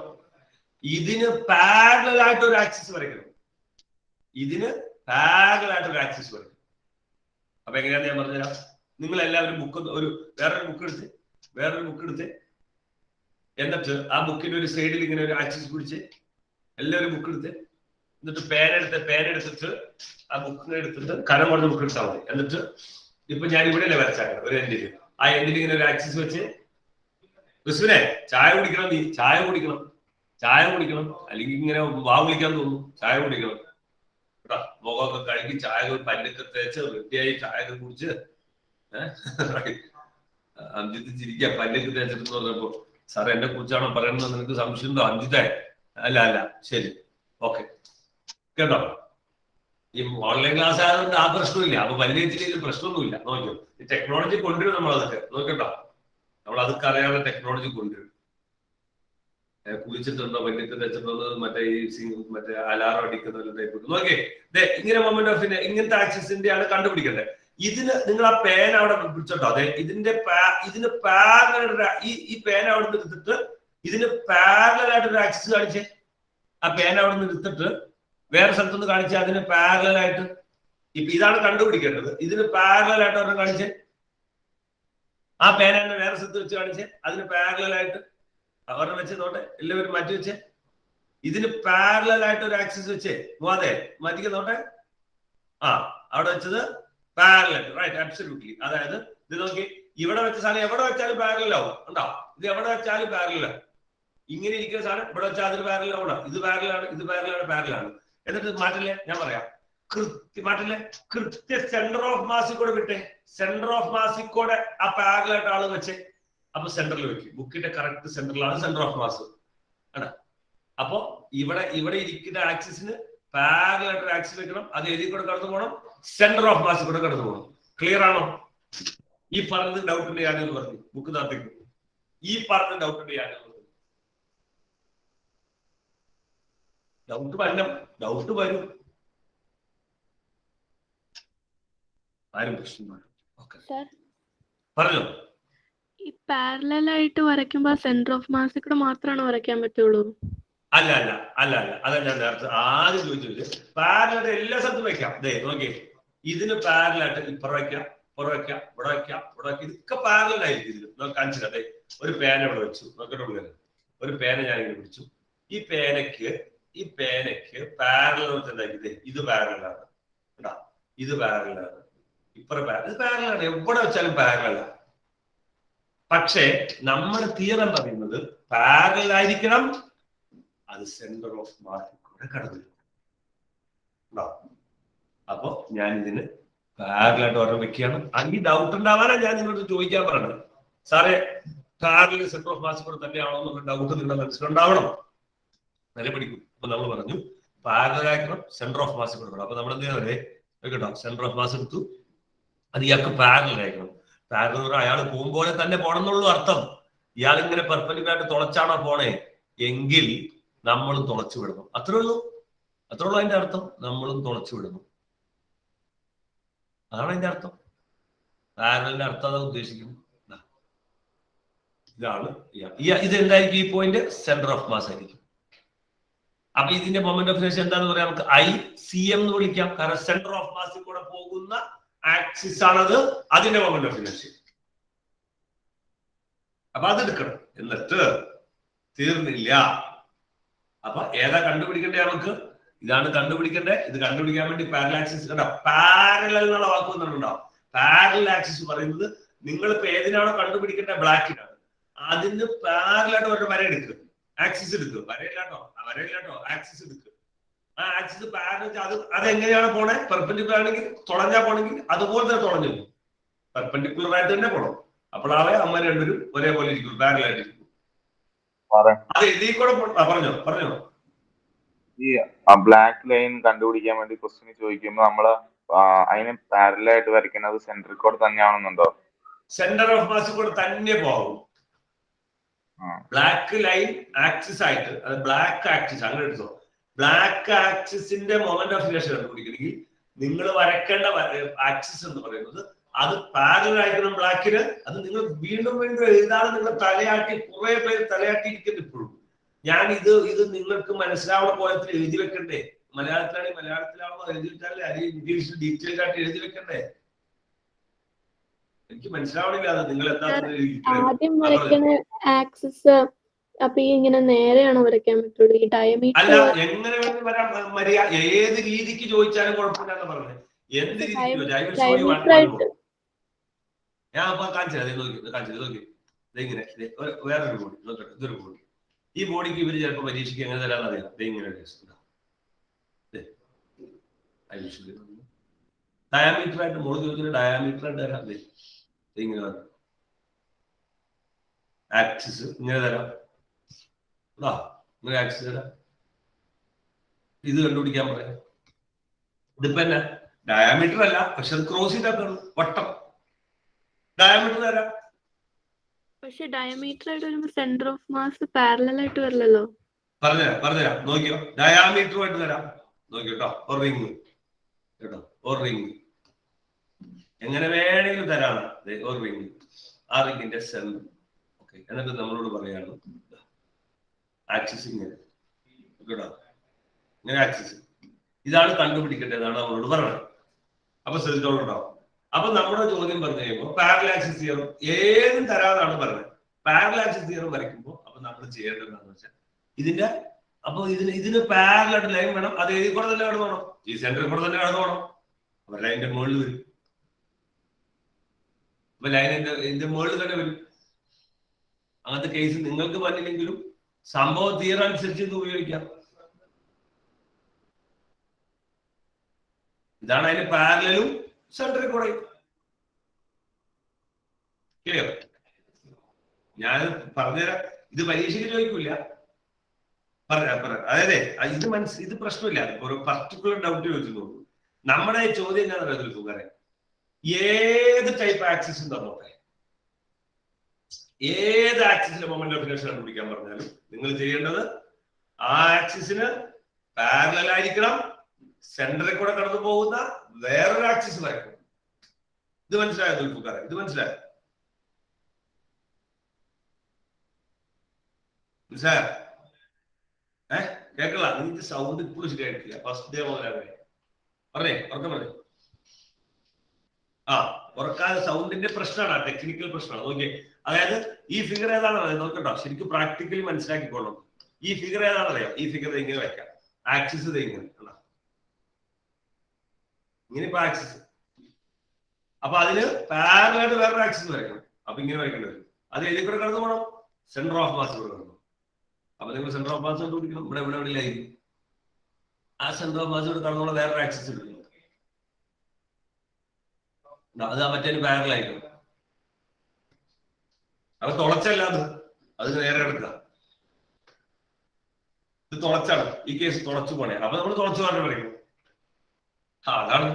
ഇതിന് പാരലൽ ആയിട്ട് ഒരു ആക്സിസ് വരയ്ക്കണം. ഇതിന് പാരലൽ ആയിട്ട് ഒരു ആക്സിസ് വരയ്ക്കണം. അപ്പൊ എങ്ങനെയാന്ന് ഞാൻ പറഞ്ഞുതരാം. നിങ്ങൾ എല്ലാവരും വേറൊരു ബുക്ക് എടുത്ത് എന്നിട്ട് ആ ബുക്കിന്റെ ഒരു സൈഡിൽ ഇങ്ങനെ ഒരു ആക്സിസ് പിടിച്ച് എല്ലാവരും ബുക്ക് എടുത്ത്, എന്നിട്ട് പേന എടുത്തിട്ട് ആ ബുക്കിനെ എടുത്തിട്ട് കനം കുറഞ്ഞ ബുക്ക് എടുത്താൽ മതി. എന്നിട്ട് ഇപ്പൊ ഞാൻ ഇവിടെ അല്ലേ വരച്ചാക്കണം ഒരു എൻഡിൽ, ആ എൻഡിൽ ഇങ്ങനെ ഒരു ആക്സിസ് വെച്ച്, ക്രിസ്തുവിനെ ചായ കുടിക്കണം, നീ ചായ കുടിക്കണം, അല്ലെങ്കിൽ ഇങ്ങനെ വാ വിളിക്കാൻ തോന്നുന്നു, ചായ കുടിക്കണം കേട്ടോ. മുഖമൊക്കെ കഴുകി ചായ പല്ലൊക്കെ തേച്ച് റെഡിയായി ചായ ഒക്കെ കുടിച്ച് അഞ്ജിത്ത് ചിരിക്കുക. പല്ലൊക്കെ തേച്ചിട്ട് പറഞ്ഞപ്പോ സാർ എന്നെ കുറിച്ചാണോ പറയണമെന്ന് നിനക്ക് സംശയം ഉണ്ടോ അഞ്ജിത്തെ? അല്ല ശരി ഓക്കെ കേട്ടോ. ഈ ഓൺലൈൻ ക്ലാസ് ആയതുകൊണ്ട് ആ പ്രശ്നമില്ല. അപ്പൊ വലിയ ജില്ലയിൽ പ്രശ്നമൊന്നുമില്ല. നോക്കിയോ, ഈ ടെക്നോളജി കൊണ്ടുവരും നമ്മളതൊക്കെ. നോക്കട്ടോ, നമ്മൾ അതൊക്കെ അറിയാനുള്ള ടെക്നോളജി കൊണ്ടുവരും. കുളിച്ചിട്ടുണ്ടോ, പല്ലിട്ട് തെച്ചിട്ടുണ്ടോ, മറ്റേ അലാറം അടിക്കുന്ന ടൈപ്പ്. നോക്കേ, ഇങ്ങനെ മൊമെന്റ് ഓഫ് ഇങ്ങനത്തെ ആക്സിസിന്റെ ആണ് കണ്ടുപിടിക്കേണ്ടത്. ഇതിന് നിങ്ങൾ ആ പേന അവിടെ പിടിച്ചോട്ടോ. അതെ, ഇതിന് പാരലൽ ഈ പേന അവിടെ നിന്ന് എടുത്തിട്ട് ഇതിന് പാരലൽ ആയിട്ട് ഒരു ആക്സിസ് കാണിച്ചേ. ആ പേന അവിടെ നിന്ന് എടുത്തിട്ട് വേറെ സ്ഥലത്തുനിന്ന് കാണിച്ച് അതിന് പാരലൽ ആയിട്ട്, ഇപ്പൊ ഇതാണ് കണ്ടുപിടിക്കേണ്ടത്. ഇതിന് പാരലൽ ആയിട്ട് ഒരെണ്ണം കാണിച്ചേ. ആ പേന തന്നെ വേറെ സ്ഥലത്ത് വെച്ച് കാണിച്ചേ, അതിന് പാരലൽ ആയിട്ട് ഒരെണ്ണം വെച്ച് നോട്ടെ. എല്ലാവരും മാറ്റി വെച്ചേ. ഇതിന് പാരലൽ ആയിട്ട് ഒരു ആക്സിസ് വെച്ചേ. അതെ, മാറ്റിക്ക് നോട്ടെ. ആ അവിടെ വെച്ചത് പാരലൽ, റൈറ്റ്, അബ്സല്യൂട്ട്ലി. അതായത് ഇത് നോക്കി, ഇവിടെ വെച്ച സാധനം എവിടെ വെച്ചാലും പാരലൽ ആവും. ഉണ്ടാവും, ഇത് എവിടെ വെച്ചാലും പാരലൽ. ഇങ്ങനെ ഇരിക്കുന്ന സാധനം ഇവിടെ വെച്ചാൽ അതിന് പാരലൽ ആവണം. ഇത് പാരലാണ്, ഇത് പാരലാണ്. എന്നിട്ട് മാറ്റല്ലേ, ഞാൻ പറയാം. കൃത്യ സെന്റർ ഓഫ് മാസിൽ കൂടെ വിട്ടേ. സെന്റർ ഓഫ് മാസിൽ കൂടെ ആ പാരലൽ ആയിട്ട് ആള് വെച്ചേ. അപ്പൊ സെന്ററിൽ വെക്കും. ബുക്കിന്റെ കറക്റ്റ് സെന്ററിലാണ് സെന്റർ ഓഫ് മാസ്. ആണ്. അപ്പൊ ഇവിടെ ഇരിക്കുന്ന ആക്സിസിന് പാരലൽ ആയിട്ട് ഒരു ആക്സിസ് വെക്കണം. അത് എഴുതി കൂടെ കടന്നു പോകണം, സെന്റർ ഓഫ് മാസിൽ കൂടെ കടന്നു പോകണം. ക്ലിയർ ആണോ? ഈ പറഞ്ഞത് ഡൗട്ട് ഉണ്ട് ഞാനെന്ന് പറഞ്ഞു. ബുക്ക് താത്തേക്ക് ഈ പറഞ്ഞ ഡൗട്ട് ഉണ്ട് ഞാനെന്ന് പറഞ്ഞു. ഡൗട്ട് വരും. ആരും പ്രശ്നമാണ്. പറഞ്ഞോ. ഈ പാരലൽ ആയിട്ട് വരയ്ക്കുമ്പോ സെന്റർ ഓഫ് മാസിൽ കൂടെ മാത്രമാണ് വരയ്ക്കാൻ പറ്റുള്ളൂ? അല്ല അതാ ഞാൻ നേരത്തെ ആദ്യം ചോദിച്ചത്. പാരലൽ എല്ലാ സ്ഥലത്തും വെക്കാം. ദേ നോക്കിയേ, ഇതിന് പാരലായിട്ട് ഇപ്പുറം വെക്കാം, ഇവിടെ വെക്കാം. ഇതൊക്കെ പാരലൽ ആയിരിക്കും. ഇതിൽ നമുക്ക് കാണിച്ചിട്ടെ. ഒരു പേന ഇവിടെ വെച്ചു, നോക്കട്ടെ. ഒരു പേന ഞാനിങ്ങനെ പിടിച്ചു. ഈ പേനയ്ക്ക് പാരലൽ എന്താക്കി, ഇത് പാരലാണ് കേട്ടാ, ഇത് പാരലാണ്, ഇപ്പുറം ഇത് പാരലാണ്. എവിടെ വെച്ചാലും പാരലാണ്. പക്ഷേ നമ്മുടെ തിയറം പറയുന്നത് പാരലൽ ആയിരിക്കണം, അത് സെന്റർ ഓഫ് മാസിൽ കൂടെ കടന്നു. അപ്പൊ ഞാൻ ഇതിന് പാരലായിട്ട് ഒരെണ്ണം വെക്കുകയാണ്. ഈ ഡൗട്ട് ഉണ്ടാവാനാണ് ഞാൻ നിങ്ങളോട് ചോദിക്കാൻ പറഞ്ഞത്. സാറേ, പാരലൽ സെന്റർ ഓഫ് മാസിൽ കൂടെ തന്നെയാണോ എന്നുള്ള ഡൗട്ട് നിങ്ങളുടെ മനസ്സിലുണ്ടാവണം. നല്ല പഠിക്കും. അപ്പൊ നമ്മൾ പറഞ്ഞു പാരലൽ ആയിരിക്കണം, സെന്റർ ഓഫ് മാസിൽ കൂടെ. അപ്പൊ നമ്മൾ എന്ത് ചെയ്യുന്നത് കേട്ടോ, സെന്റർ ഓഫ് മാസ് എടുത്തു, അത് ഇയാൾക്ക് പാരലൽ ആയിരിക്കണം. പാരലൽ അയാൾ പോകുമ്പോലെ തന്നെ പോണം എന്നുള്ളൂ അർത്ഥം. ഇയാൾ ഇങ്ങനെ പെർപെൻഡിക്കുലർ ആയിട്ട് തുളച്ചാണോ പോണേ എങ്കിൽ നമ്മളും തുളച്ചു വിടണം. അത്രേ ഉള്ളൂ അതിന്റെ അർത്ഥം. നമ്മളും തുളച്ചു വിടണം, അതാണ് അതിന്റെ അർത്ഥം. പാരലലിന്റെ അർത്ഥം അതാണ് ഉദ്ദേശിക്കുന്നത്. ഇതാണ് ഇതെന്തായിരിക്കും ഈ പോയിന്റ്, സെന്റർ ഓഫ് മാസ് ആയിരിക്കും. അപ്പൊ ഇതിന്റെ മൊമെന്റ് ഓഫ് ഇനേർഷ്യ എന്താന്ന് പറയാം, നമുക്ക് ICM എന്ന് വിളിക്കാം. കാരണം സെന്റർ ഓഫ് മാസിൽ കൂടെ പോകുന്ന ആക്സിസ് ആണത്, അതിന്റെ മൊമെന്റ് ഓഫ് ഇനേർഷ്യ. അപ്പൊ അതെടുക്കണം. എന്നിട്ട് തീർന്നില്ല. അപ്പൊ ഏതാ കണ്ടുപിടിക്കേണ്ടത് നമുക്ക്? ഇതാണ് കണ്ടുപിടിക്കേണ്ടത്. ഇത് കണ്ടുപിടിക്കാൻ വേണ്ടി പാരലൽ ആക്സിസ് കണ്ടോ, പാരലൽ എന്നുള്ള വാക്ക് വന്നിട്ടുണ്ടാവും. പാരലൽ ആക്സിസ് പറയുന്നത് നിങ്ങളിപ്പോ ഏതിനാണോ കണ്ടുപിടിക്കേണ്ട ബ്ലാക്കിനാണ്, അതിന് പാരലായിട്ട് ഒരു വര എടുക്കുക, ആക്സിസ് എടുക്കുക. വരയില്ലാട്ടോ ആക്സിസ് എടുക്കുക. ആ ആക്സിസ് പാരലൽ അതെങ്ങനെയാണ് പോണേ? പെർപെൻഡിക്കുലർ ആണെങ്കിൽ തുളഞ്ഞാ പോണെങ്കിൽ അതുപോലെ തന്നെ തുളഞ്ഞു പോകും. പെർപെൻഡിക്കുലർ ആയിട്ട് തന്നെ പോകണം. അപ്പോൾ അമ്മ രണ്ടുപേരും ഒരേപോലെ ഇരിക്കും, പാരലൽ ആയിട്ട് ഇരിക്കും. അത് ഇതിൽ കൂടെ പറഞ്ഞോ പറഞ്ഞോ. ഈ ബ്ലാക്ക് ലൈൻ കണ്ടുപിടിക്കാൻ വേണ്ടി ക്വസ്റ്റ്യൻ ചോദിക്കുമ്പോൾ നമ്മള് അതിന് പാരലായിട്ട് വരയ്ക്കുന്നത് സെൻട്രിൽ കൂടെ തന്നെയാണെന്നുണ്ടോ? സെന്റർ ഓഫ് മാസ് കൂടെ തന്നെ പോകും. ബ്ലാക്ക് ലൈൻ ആക്സിസ് ആയിട്ട്, അത് ബ്ലാക്ക് ആക്സിസ് അങ്ങനെ എടുത്തോ. ബ്ലാക്ക് ആക്സിസിന്റെ മൊമെന്റ് ഓഫ് ഇനേർഷ്യ കണ്ടുപിടിക്കണമെങ്കിൽ നിങ്ങൾ വരയ്ക്കേണ്ട ആക്സിസ് എന്ന് പറയുന്നത് അത് പാരലൽ ആയിരിക്കണം ബ്ലാക്കിന്. അത് നിങ്ങൾ വീണ്ടും വീണ്ടും എഴുതാതെ നിങ്ങൾ തലയാട്ടി, കുറെ പേര് തലയാട്ടിയിരിക്കുന്നു ഇപ്പോഴും. ഞാൻ ഇത് നിങ്ങൾക്ക് മനസ്സിലാവുന്ന പോലെ എഴുതി വെക്കണ്ടേ? മലയാളത്തിലാണെങ്കിൽ മലയാളത്തിലാണോ എഴുതി വെച്ചാലേ അത് ഇംഗ്ലീഷിൽ ഡീറ്റെയിൽ ആയിട്ട് എഴുതി വെക്കണ്ടേ? എനിക്ക് മനസ്സിലാവണില്ല അത് നിങ്ങൾ ആദ്യം വരയ്ക്കുന്ന ആക്സിസ് അപ്പൊ ഈ ഇങ്ങനെ നേരെയാണോ വരയ്ക്കാൻ പറ്റുള്ളൂ? ഈ ഡയമീറ്റർ അല്ല, എങ്ങനെ വേണ്ടി വരാൻ ഏത് രീതിക്ക് ചോദിച്ചാലും കുഴപ്പമില്ലാന്ന് പറഞ്ഞത്. എന്ത് രീതിക്ക് ഞാൻ അപ്പൊ കാണിച്ചത് നോക്കി ഇങ്ങനെ വേറൊരു ബോഡി നോക്കട്ടെ. ഇതൊരു ബോഡി. ഈ ബോഡിക്ക് ഇവര് ചിലപ്പോ പരീക്ഷയ്ക്ക് എങ്ങനെ തരാന്ന് അറിയാം. ഇങ്ങനെ ഡയാമീറ്റർ ആയിട്ട് മോള് ചോദിച്ചാൽ ഡയാമീറ്റർ ആയിട്ട് തരാം. ഇങ്ങനെ ആക്സിസ് ഇങ്ങനെ തരാം. ഇങ്ങനെ ആക്സിസ് തരാം. ഇത് കണ്ടുപിടിക്കാൻ പറയാം. ഇതിപ്പോ എന്നാ ഡയാമീറ്റർ അല്ല, പക്ഷെ അത് ക്രോസ് ചെയ്താക്കാണ് വട്ടം. ഡയാമീറ്റർ തരാം. പക്ഷെ ഡയമീറ്റർ ആയിട്ട് വരുമ്പോ സെന്റർ ഓഫ് മാസ് പാരലൽ ആയിട്ട് വരില്ലല്ലോ. പറഞ്ഞുതരാം നോക്കിയോ. ഡയാമീറ്ററുമായിട്ട് തരാം. നോക്കിയോട്ടോ. ഒരു റിങ് കേട്ടോ, ഒരു റിങ് എങ്ങനെ വേണമെങ്കിലും തരാണ്. ഒരു റിങ്, ആ റിങ്ങിന്റെ സെന്റർ. ഓക്കെ, എന്നിട്ട് നമ്മളോട് പറയാണ് ആക്സിസ് ഇങ്ങനെ കേട്ടോ, ഇങ്ങനെ ആക്സിസ് ഇതാണ് കണ്ടുപിടിക്കേണ്ടതാണ് നമ്മളോട് പറയണത്. അപ്പൊ ശ്രദ്ധിച്ചോളൂ. അപ്പൊ നമ്മുടെ ചോദ്യം പറഞ്ഞു കഴിയുമ്പോൾ പാരലൽ ആക്സിസ് തിയറം ഏതും തരാതാണ് പറഞ്ഞത്. പാരലൽ ആക്സിസ് തിയറം വരയ്ക്കുമ്പോൾ അപ്പൊ നമ്മൾ ചെയ്യേണ്ടത് എന്താണെന്ന് വെച്ചാൽ ഇതിന്റെ അപ്പൊ ഇതിന് പാരലായിട്ട് ലൈൻ വേണം. അത് ഏതിൽ കൂടെ തന്നെ കടന്നു പോകണം, ഈ സെന്ററിൽ കൂടെ തന്നെ കടന്നു പോകണം. അപ്പൊ ലൈനിന്റെ മുകളിൽ വരും. അപ്പൊ ലൈനിന്റെ മുകളിൽ തന്നെ വരും. അങ്ങനത്തെ കേസ് നിങ്ങൾക്ക് പറ്റില്ലെങ്കിലും സംഭവം തിയറം അനുസരിച്ച് ഇത് ഉപയോഗിക്കാം. ഇതാണ് അതിന് പാരലും സെന്ററിൽ കൂടെ. ക്ലിയർ? ഞാൻ പറഞ്ഞുതരാം. ഇത് പരീക്ഷയ്ക്ക് ചോദിക്കൂല. പറയാം. അതായത് ഇത് പ്രശ്നമില്ല. ഒരു പർട്ടിക്കുലർ ഡൗട്ട് ചോദിച്ചു. നമ്മുടെ ചോദ്യം ഞാൻ പറയാം, ഏത് ടൈപ്പ് ആക്സിസും തന്നോട്ടെ, ഏത് ആക്സിസിലെ മൊമെന്റ് ഓഫ് ഇനേർഷ്യ കണ്ടുപിടിക്കാൻ പറഞ്ഞാലും നിങ്ങൾ ചെയ്യേണ്ടത് ആ ആക്സിസിന് പാരലൽ ആയിരിക്കണം, സെന്ററിൽ കൂടെ കടന്നു പോകുന്ന വേറൊരു ആക്സിസ് വരയ്ക്കണം. ഇത് മനസ്സിലായോ ദുൽഫുക്കാരെ? ഇത് മനസ്സിലായോ? മനസ്സിലായോ? കേൾക്കല? നിങ്ങൾക്ക് സൗണ്ട് ഇപ്പോഴും ശരിയായിട്ടില്ല. ഫസ്റ്റ് ഡേ മുതലേ പറഞ്ഞേ, ഉറക്കം പറഞ്ഞേ. ഉറക്കാതെ സൗണ്ടിന്റെ പ്രശ്നമാണ്, ടെക്നിക്കൽ പ്രശ്നമാണ്. നോക്കിയേ, അതായത് ഈ ഫിഗർ ഏതാണെന്ന് നോക്കട്ടോ, ശരിക്കും പ്രാക്ടിക്കലി മനസ്സിലാക്കിക്കോളണം. ഈ ഫിഗർ ഏതാണെന്ന് അറിയാം. ഈ ഫിഗർ ഇങ്ങനെ വയ്ക്കാം. ആക്സിസ് ഇങ്ങനെ ഇങ്ങനെ ഇപ്പൊ ആക്സിസ്. അപ്പൊ അതിന് പാരലായിട്ട് വേറൊരു ആക്സിസ് വരയ്ക്കണം. അപ്പൊ ഇങ്ങനെ വരയ്ക്കേണ്ടി വരും. അത് ഏതിൽ കൂടെ കടന്നു പോകണം? സെന്റർ ഓഫ് മാസ് കൂടെ കടന്നു. അപ്പൊ നിങ്ങൾ സെന്റർ ഓഫ് മാസ് കണ്ടുപിടിക്കണം. ഇവിടെ എവിടെയായിരിക്കും ആ സെന്റർ ഓഫ് മാസ് കൂടെ കടന്നുള്ള വേറൊരു ആക്സിസ് എടുക്കണം. അത് മറ്റേ പാരലായിരിക്കണം. അത് തുളച്ചല്ല, അത് നേരെ എടുക്കുക. ഇത് തുളച്ചാണ്. ഈ കേസ് തുളച്ചു പോണേ. അപ്പൊ നമ്മൾ തുളച്ചു പറഞ്ഞ പറയും. അതാണ്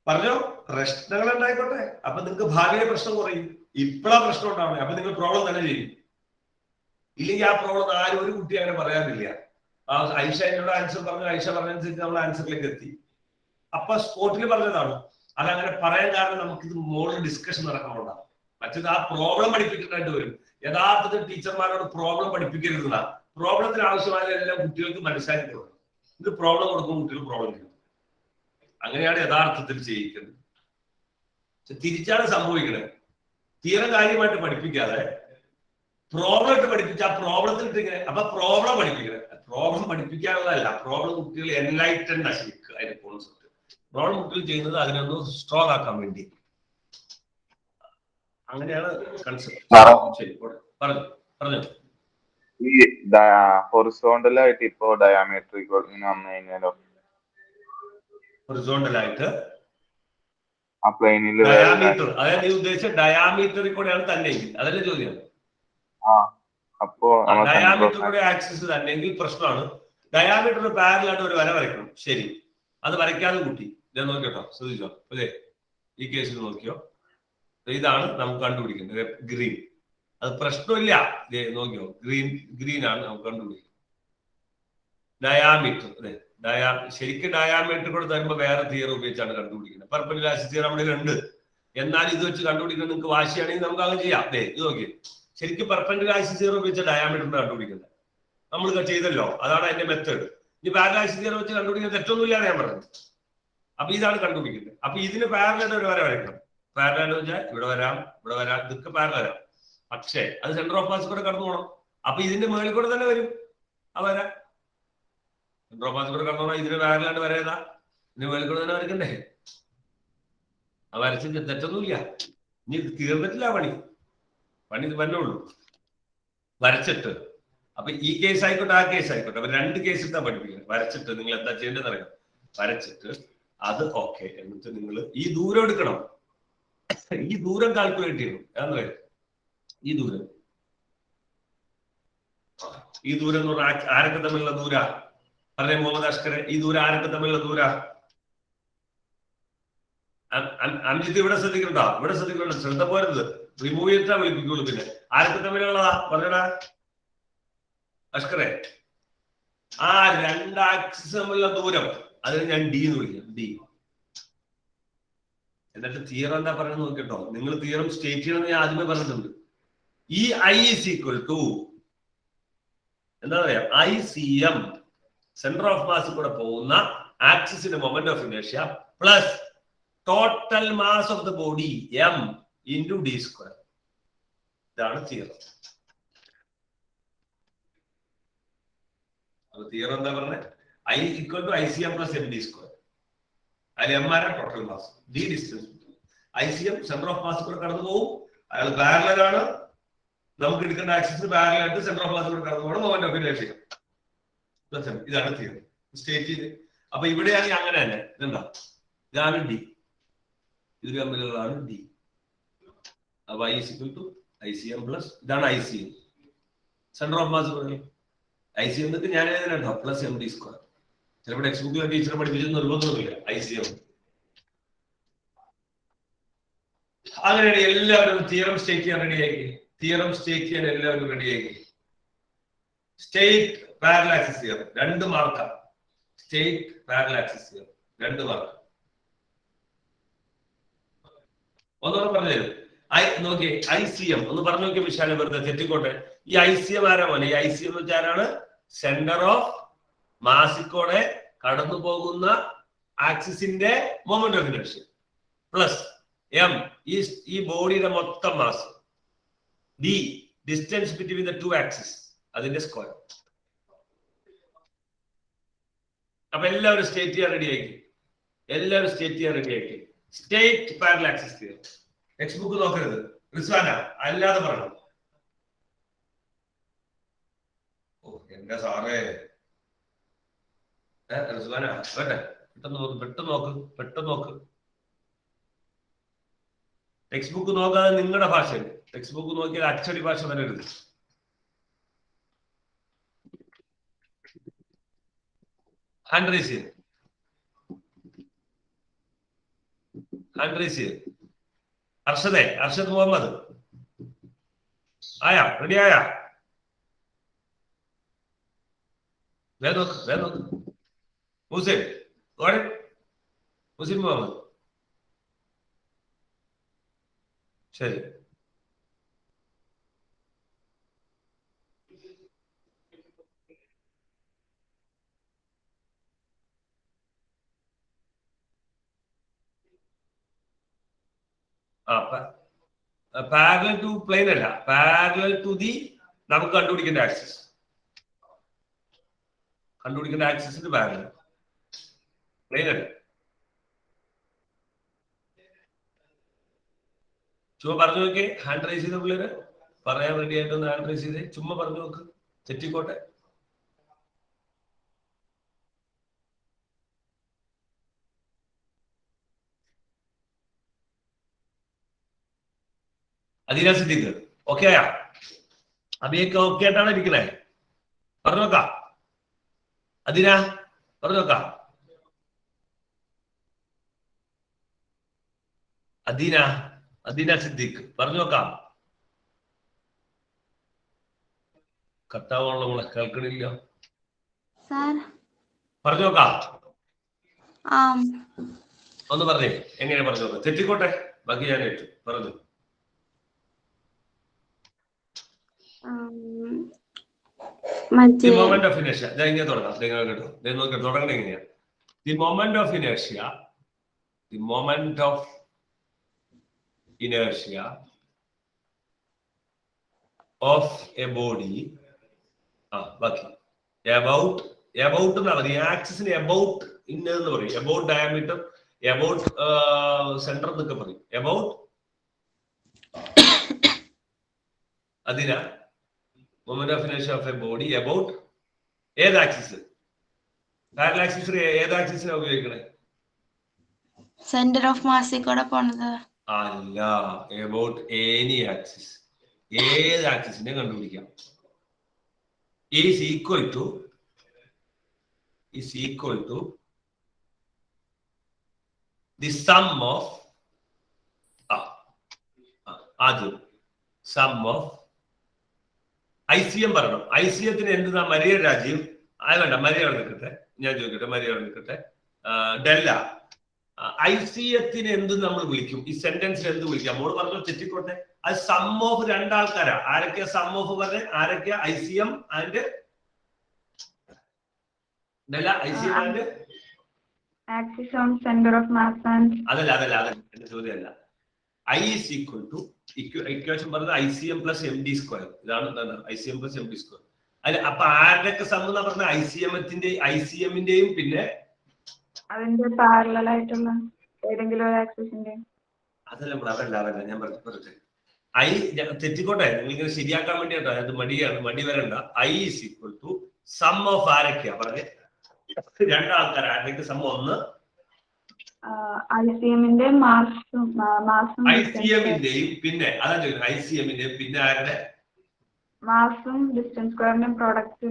പറഞ്ഞോ. പ്രശ്നങ്ങൾ ഉണ്ടായിക്കോട്ടെ. അപ്പൊ നിങ്ങൾക്ക് ഭാവിയിലെ പ്രശ്നം കുറയും. ഇപ്പോഴാ പ്രശ്നം ഉണ്ടാവണേ. അപ്പൊ നിങ്ങൾ പ്രോബ്ലം തന്നെ ചെയ്യും. ഇല്ലെങ്കിൽ ആ പ്രോബ്ലം ആരും ഒരു കുട്ടി അങ്ങനെ പറയാറില്ല. ഐഷ എന്നോട് ആൻസർ പറഞ്ഞു, ഐഷ പറഞ്ഞനുസരിച്ച് നമ്മൾ ആൻസറിലേക്ക് എത്തി. അപ്പൊ സ്പോട്ടിൽ പറഞ്ഞതാണ്. അതങ്ങനെ പറയാൻ കാരണം നമുക്കിത് മോഡൽ ഡിസ്കഷൻ നടക്കണോണ്ടാണ്. മറ്റേത് ആ പ്രോബ്ലം പഠിപ്പിക്കേണ്ടതായിട്ട് വരും. യഥാർത്ഥത്തിൽ ടീച്ചർമാരോട് പ്രോബ്ലം പഠിപ്പിക്കരുതെന്നാ. പ്രോബ്ലത്തിന് ആവശ്യമായ എല്ലാം കുട്ടികൾക്ക് മനസ്സിലാക്കി കൊടുക്കണം. ഇത് പ്രോബ്ലം കൊടുക്കും, കുട്ടികൾ പ്രോബ്ലം ചെയ്യും. അങ്ങനെയാണ് യഥാർത്ഥത്തിൽ ചെയ്യിക്കുന്നത്. പക്ഷെ തിരിച്ചാണ് സംഭവിക്കുന്നത്. തീരെ കാര്യമായിട്ട് പഠിപ്പിക്കാതെ പ്രോബ്ലം ഇട്ട് പഠിപ്പിച്ച ആ പ്രോബ്ലത്തിൽ ഇട്ടിങ്ങനെ. അപ്പൊ പ്രോബ്ലം പഠിപ്പിക്കുന്നത്, പ്രോബ്ലം പഠിപ്പിക്കാനുള്ളതല്ല. പ്രോബ്ലം കുട്ടികൾ എൻലൈറ്റൻഡ് ആയിരിക്കും. അതിന്റെ കോൺസെപ്റ്റ് പ്രോബ്ലം കുട്ടികൾ ചെയ്യുന്നത് അതിനൊന്ന് സ്ട്രോങ് ആക്കാൻ വേണ്ടി. അങ്ങനെയാണ് കൺസെപ്റ്റ്. പറഞ്ഞു. ഈ ഹൊറിസോണ്ടലായിട്ട് ഇപ്പോ ഡയാമീറ്റർ ഇങ്ങനെ വന്നു കഴിഞ്ഞാലോ? ഹൊറിസോണ്ടലായിട്ട് ആ പ്ലെയിനിൽ ഡയാമീറ്റർ, അതായത് നീ ഉദ്ദേശിച്ച ഡയാമീറ്ററിൽ കൂടെയാണ് തന്നെ. അതല്ലേ ചോദ്യം? അപ്പോ നമ്മൾ ഡയാമീറ്റർ കൂടെ ആക്സിസ് തന്നെ എങ്കിൽ പ്രശ്നമാണ്. ഡയാമീറ്റർ പാരലായിട്ട് ഒരു വര വരയ്ക്കണം. ശരി, അത് വരയ്ക്കാതെ കൂട്ടി. ഞാൻ നോക്കിയോട്ടോ, ശ്രദ്ധിച്ചോ. അതെ, ഈ കേസിൽ നോക്കിയോ, ഇതാണ് നമുക്ക് കണ്ടുപിടിക്കുന്നത് ഗ്രീൻ. അത് പ്രശ്നമില്ല. നോക്കിയോ, ഗ്രീൻ ആണ് നമുക്ക് കണ്ടുപിടിക്കുന്നത്. ഡയാമീറ്റർ, അതെ, ശരിക്കും ഡയാമീറ്റർ കൂടെ തരുമ്പോൾ വേറെ തിയറി ഉപയോഗിച്ചാണ് കണ്ടുപിടിക്കുന്നത്. പെർപെൻഡിക്കുലർ തിയറി നമ്മുടെ ഉണ്ട്. എന്നാൽ ഇത് വെച്ച് കണ്ടുപിടിക്കുന്നത് നിങ്ങൾക്ക് വാശിയാണെങ്കിൽ നമുക്ക് അങ്ങനെ ചെയ്യാം. അതെ, ഇത് നോക്കി, ശരിക്കും പെർപെൻഡിക്കുലർ തിയറി ഉപയോഗിച്ച ഡയാമീറ്ററിന് കണ്ടുപിടിക്കുന്നത് നമ്മൾ ചെയ്തല്ലോ. അതാണ് അതിന്റെ മെത്തേഡ്. ഇനി പാരലൽ തിയറി വെച്ച് കണ്ടുപിടിക്കുന്നത് തെറ്റൊന്നുമില്ലാതെ ഞാൻ പറഞ്ഞത്. അപ്പൊ ഇതാണ് കണ്ടുപിടിക്കുന്നത്. അപ്പൊ ഇതിന് പാരലായിട്ട് ഒരു വര വരയ്ക്കണം. പാരലൽ വെച്ചാൽ ഇവിടെ വരാം, ഇവിടെ വരാം, ഇതൊക്കെ പാരലൽ വരാം. പക്ഷേ അത് സെന്റർ ഓഫ് മാസ് കൂടെ കടന്നു പോകണം. അപ്പൊ ഇതിന്റെ മുകളിൽ കൂടെ തന്നെ വരും ആ വര. സെന്റർ ഓഫ് മാസ് കൂടെ കടന്നു പോകണം. ഇതിന് പാരലായിട്ട് വരേതാ, ഇതിന് മുകളിൽ കൂടെ തന്നെ വരയ്ക്കണ്ടേ? ആ വരച്ച് തെറ്റൊന്നുമില്ല. ഇനി തീർന്നിട്ടില്ല പണി ഇത് തന്നെ ഉള്ളൂ. വരച്ചിട്ട്, അപ്പൊ ഈ കേസ് ആയിക്കോട്ടെ, ആ കേസ് ആയിക്കോട്ടെ, അപ്പൊ രണ്ട് കേസ് ഇട്ടാ പഠിപ്പിക്കുന്നത്. വരച്ചിട്ട് നിങ്ങൾ എന്താ ചെയ്യേണ്ടതെന്ന് അറിയാം. വരച്ചിട്ട് അത് ഓക്കെ, എന്നിട്ട് നിങ്ങൾ ഈ ദൂരം എടുക്കണം. ഈ ദൂരം കാൽക്കുലേറ്റ് ചെയ്യണം. എന്ന് പറയാം, ഈ ദൂരം എന്ന് പറഞ്ഞാൽ ആരൊക്കെ തമ്മിലുള്ള ദൂര പറഞ്ഞ മുഹമ്മദ് അഷ്കറെ, ഈ ദൂരം ആരൊക്കെ തമ്മിലുള്ള ദൂര? അഞ്ചിത്ത് ഇവിടെ ശ്രദ്ധിക്കണ്ടോ? ഇവിടെ ശ്രദ്ധിക്കണ്ട, ശ്രദ്ധ പോരുത്. റിമൂവ് ചെയ്തിട്ടാ വിളിപ്പിക്കുള്ളൂ. പിന്നെ ആരൊക്കെ തമ്മിലുള്ളതാ പറഞ്ഞടാ അഷ്കറെ? ആ രണ്ട് ആക്സിസ് തമ്മിലുള്ള ദൂരം, അതിന് ഞാൻ ഡി എന്ന് വിളിക്കാം. ഡി. എന്നിട്ട് തിയറം എന്താ പറയുന്നത് നോക്കിട്ടോ. നിങ്ങൾ തിയറം സ്റ്റേറ്റ് ചെയ്യണമെന്ന് ഞാൻ ആദ്യമേ പറഞ്ഞിട്ടുണ്ട്. ഈ ഐ ഈസ് ഈക്വൽ ടു എന്താ പറയാ, ICM, സെന്റർ ഓഫ് മാസ് കൂടെ പോകുന്ന ആക്സിസിന്റെ moment of inertia plus total mass of the body M into D square. ഇതാണ് തിയറം. അപ്പൊ തിയറം എന്താ പറഞ്ഞത്? I equal to ICM plus MD square. അതിൽ M ആരാ? Total mass. D distance. ICM centre of mass കൂടെ കടന്നു പോകും. അയാൾ പാരലൽ ആണ്. നമുക്ക് എടുക്കേണ്ട ആക്സിസ് പാരലൽ ആയിട്ട് സെന്റർ ഓഫ് മാസ് കൂടെ കടന്നു പോകണം. Moment of inertia. ഇതാണ് തിയറി സ്റ്റേറ്റ് ചെയ്ത്. അപ്പൊ ഇവിടെയാണെങ്കിൽ അങ്ങനെ തന്നെ. ഇതെന്താ? ഇതാണ് ഡി. ഇത് തമ്മിലുള്ളതാണ് ഡി. അപ്പൊ I equal to ICM plus ഇതാണ് ICM centre of mass. ICM എന്നൊക്കെ ഞാൻ എഴുതാനോ പ്ലസ് MD സ്ക്വയർ. ചിലപ്പോൾ ടെക്സ്റ്റ് ബുക്കിലെ ടീച്ചറെ പഠിപ്പിച്ചത് നിർബന്ധമൊന്നുമില്ല. ICM അങ്ങനെയാണ്. എല്ലാവരും തിയറം സ്റ്റേറ്റ് ചെയ്യാൻ റെഡിയാക്കി. തിയറം സ്റ്റേറ്റ് ചെയ്യാൻ എല്ലാവരും റെഡിയാക്കി. സ്റ്റേറ്റ് പാരലൽ ആക്സിസ് തിയറം 2 മാർക്കാണ്. State parallel axis theorem 2 mark. ഒന്നുകൂടെ പറഞ്ഞുതരും. നോക്കി, ICM ഒന്ന് പറഞ്ഞു നോക്കിയ വിശാലം, വെറുതെ തെറ്റിക്കോട്ടെ. ഈ ICM ആരാ പോലെ? ഈ ICM എന്ന് വെച്ചാൽ ആരാണ്? സെന്റർ ഓഫ് മാസിക്കോടെ കടന്നു പോകുന്ന ആക്സിസിന്റെ moment of inertia plus M ഈ ബോഡിയുടെ മൊത്തം mass, D distance between the 2 axis അതിന്റെ സ്ക്വയർ. അപ്പൊ എല്ലാവരും സ്റ്റേറ്റ് ചെയ്യാൻ റെഡിയാക്കി. State parallel axis theory. Text book നോക്കരുത്. റിസ്വാന അല്ലാതെ പറയണം. ഓ എന്റെ സാറേ, റിസ്വാന വേട്ടെ, പെട്ടെന്ന് നോക്ക്. ടെക്സ്റ്റ് ബുക്ക് നോക്കാതെ നിങ്ങളുടെ ഭാഷയിൽ. ടെക്സ്റ്റ് ബുക്ക് നോക്കിയാൽ അച്ചടി ഭാഷ വരരുത്. ഹാൻഡ് റൈസ് ചെയ്ത് അർഷദ് മുഹമ്മദ് ആയാ? റെഡി ആയാ? വേഗം നോക്ക്. മുസിൻ മുഹമ്മദ്. ശരി. പാരലൽ ടു പ്ലെയിൻ അല്ല, പാരലൽ ടു ദി നമുക്ക് കണ്ടുപിടിക്കേണ്ട ആക്സിസിന്റെ പാരലൽ. പ്ലെയിൻ അല്ല. ചുമ്മാ പറഞ്ഞു നോക്കിയേ. ഹാൻഡ് റൈസ് ചെയ്ത പിള്ളേര് പറയാൻ റെഡി ആയിട്ടൊന്ന് ഹാൻഡ് റൈസ് ചെയ്തേ. ചുമ്മാ പറഞ്ഞു നോക്ക്, തെറ്റിക്കോട്ടെ. അദീന സിദ്ദീഖ് ഓക്കെ ആയാ? അഭിയൊക്കെ ഓക്കെ ആയിട്ടാണ് ഇരിക്കണേ? പറഞ്ഞു നോക്കാം. അതിനാ പറഞ്ഞു നോക്കാം. അദീന സിദ്ദീഖ് പറഞ്ഞു നോക്കാം. കട്ടാവാണല്ലോ, നമ്മളെ കേൾക്കണില്ല. പറഞ്ഞു നോക്കാം. ഒന്ന് പറഞ്ഞേ, എങ്ങനെയാ പറഞ്ഞു നോക്കാം. തെറ്റിക്കോട്ടെ, ബാക്കി ഞാൻ ഏറ്റു. പറഞ്ഞു. The moment of inertia. ഇങ്ങനെ തുടങ്ങാം. കേട്ടോ, തുടങ്ങണ എങ്ങനെയാ? The moment of inertia. The moment of inertia of a body. ബാക്കി about എന്നാ മതി. ആക്സിസിന് about ഇന്നെന്ന് പറയും. About diameter, about center എന്നൊക്കെ പറയും. About അതിനാ moment of inertia of a body about ഏത് ആക്സിസ്? പാരലൽ ആക്സിസ് ഏത് ആക്സിസിനാ ഉപയോഗിക്കണേ? സെന്റർ ഓഫ് മാസിൽ കൂടെ പോണത് അല്ല, about any axis. ഏത് ആക്സിസിനെ കണ്ടുപിടിക്കാം. is equal to the sum of ആദ്യം sum of ICM പറയണം. ഐസിഎത്തിന് എന്ത്? മരിയ രാജീവ് വേണ്ട, മരിയ നിൽക്കട്ടെ, ഞാൻ ചോദിക്കട്ടെ, മരിയ നിൽക്കട്ടെ. ഡെല്ല ഐസിഎത്തിന് എന്ത് നമ്മൾ വിളിക്കും? ഈ സെന്റൻസിൽ എന്ത് വിളിക്കാം? മോള് പറഞ്ഞു തെറ്റിക്കോട്ടെ. അത് സം ഓഫ് രണ്ടാൾക്കാരാ. ആരൊക്കെയാ സം ഓഫ് പറഞ്ഞ? ആരൊക്കെയാ? ഐസിഎം ആൻഡ് ഡെല്ല. ICM and axis on centre of mass and അതല്ല എന്റെ ചോദ്യമല്ല. I is equal to equation പറഞ്ഞത് ICM പ്ലസ് MD സ്ക്വയർ. ഇതാണ് എന്താണ് ICM പ്ലസ് MD സ്ക്വയർ. അല്ല, അപ്പൊ ആരുടെയൊക്കെ സം എന്നാ പറഞ്ഞ? ഐസിഎമ്മിന്റെയും പിന്നെ അതിന്റെ പാരലൽ ആയിട്ടുള്ള ഏതെങ്കിലും ഒരു ആക്സിസിന്റെ. അതല്ല ഞാൻ പറഞ്ഞത്. തെറ്റിക്കോട്ടെ, നിങ്ങളിങ്ങനെ ശരിയാക്കാൻ വേണ്ടിയാട്ടോ. അത് മടി വരണ്ട. I is equal to sum of ആരൊക്കെയാ പറഞ്ഞേ? രണ്ടാൾക്കാർ. ആരുടെയൊക്കെ സം? ഒന്ന് ഐസിഎമ്മിന്റെയും മാസും ഐസിഎമ്മിന്റെയും പിന്നെ അതാ ചോദിക്കുന്നത്. ഐസിഎമ്മിന്റെയും പിന്നെ ആരുടെ? മാസും ഡിസ്റ്റൻസ് സ്ക്വയറിന്റെയും പ്രോഡക്റ്റ്.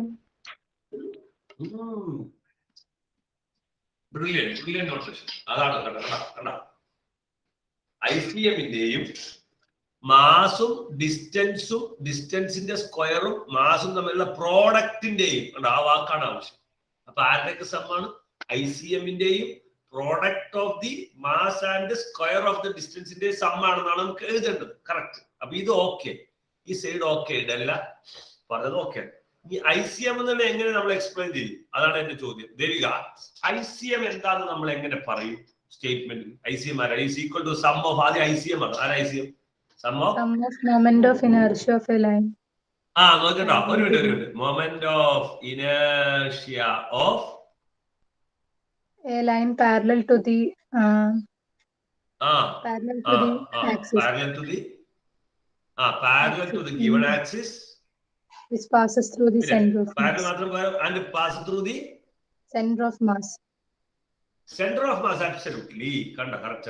Brilliant notation. അതാണ് കണ്ട. ഐസിഎമ്മിന്റെയും മാസും ഡിസ്റ്റൻസിന്റെ സ്ക്വയറും മാസും തമ്മിലുള്ള പ്രോഡക്റ്റിന്റെയും ആ വാക്കാണ് ആവശ്യം. അപ്പൊ ആരുടെയൊക്കെ സമ്മാണ്? ഐസിഎമ്മിന്റെയും product of the mass and square of the ഡിസ്റ്റൻസിന്റെ സം ആണെന്നാണ് നമുക്ക് എഴുതേണ്ടത്. കറക്റ്റ്. അപ്പൊ ഇത് ഓക്കെ, ഈ സൈഡ് ഓക്കെ, ഇതല്ല പറഞ്ഞത് ഓക്കെ. ഈ ICM എന്ന് എങ്ങനെ നമ്മൾ എക്സ്പ്ലെയിൻ ചെയ്യും? അതാണ് എന്റെ ചോദ്യം. ദേവിക, ICM എന്താണെന്ന് നമ്മൾ എങ്ങനെ പറയും സ്റ്റേറ്റ്മെന്റിൽ? ICM ആരാ? Is equal to sum of. ആദ്യം ICM ആണ്. ആരാ ICM? Sum of moment of inertia of a line. നോക്കട്ടോ, ഒരു മിനിറ്റ്. മൊമെന്റ് ഓഫ് ഇനർഷ്യ ഓഫ് a line parallel to the given axis which passes through the center of mass and pass through the center of mass. Center of mass, absolutely correct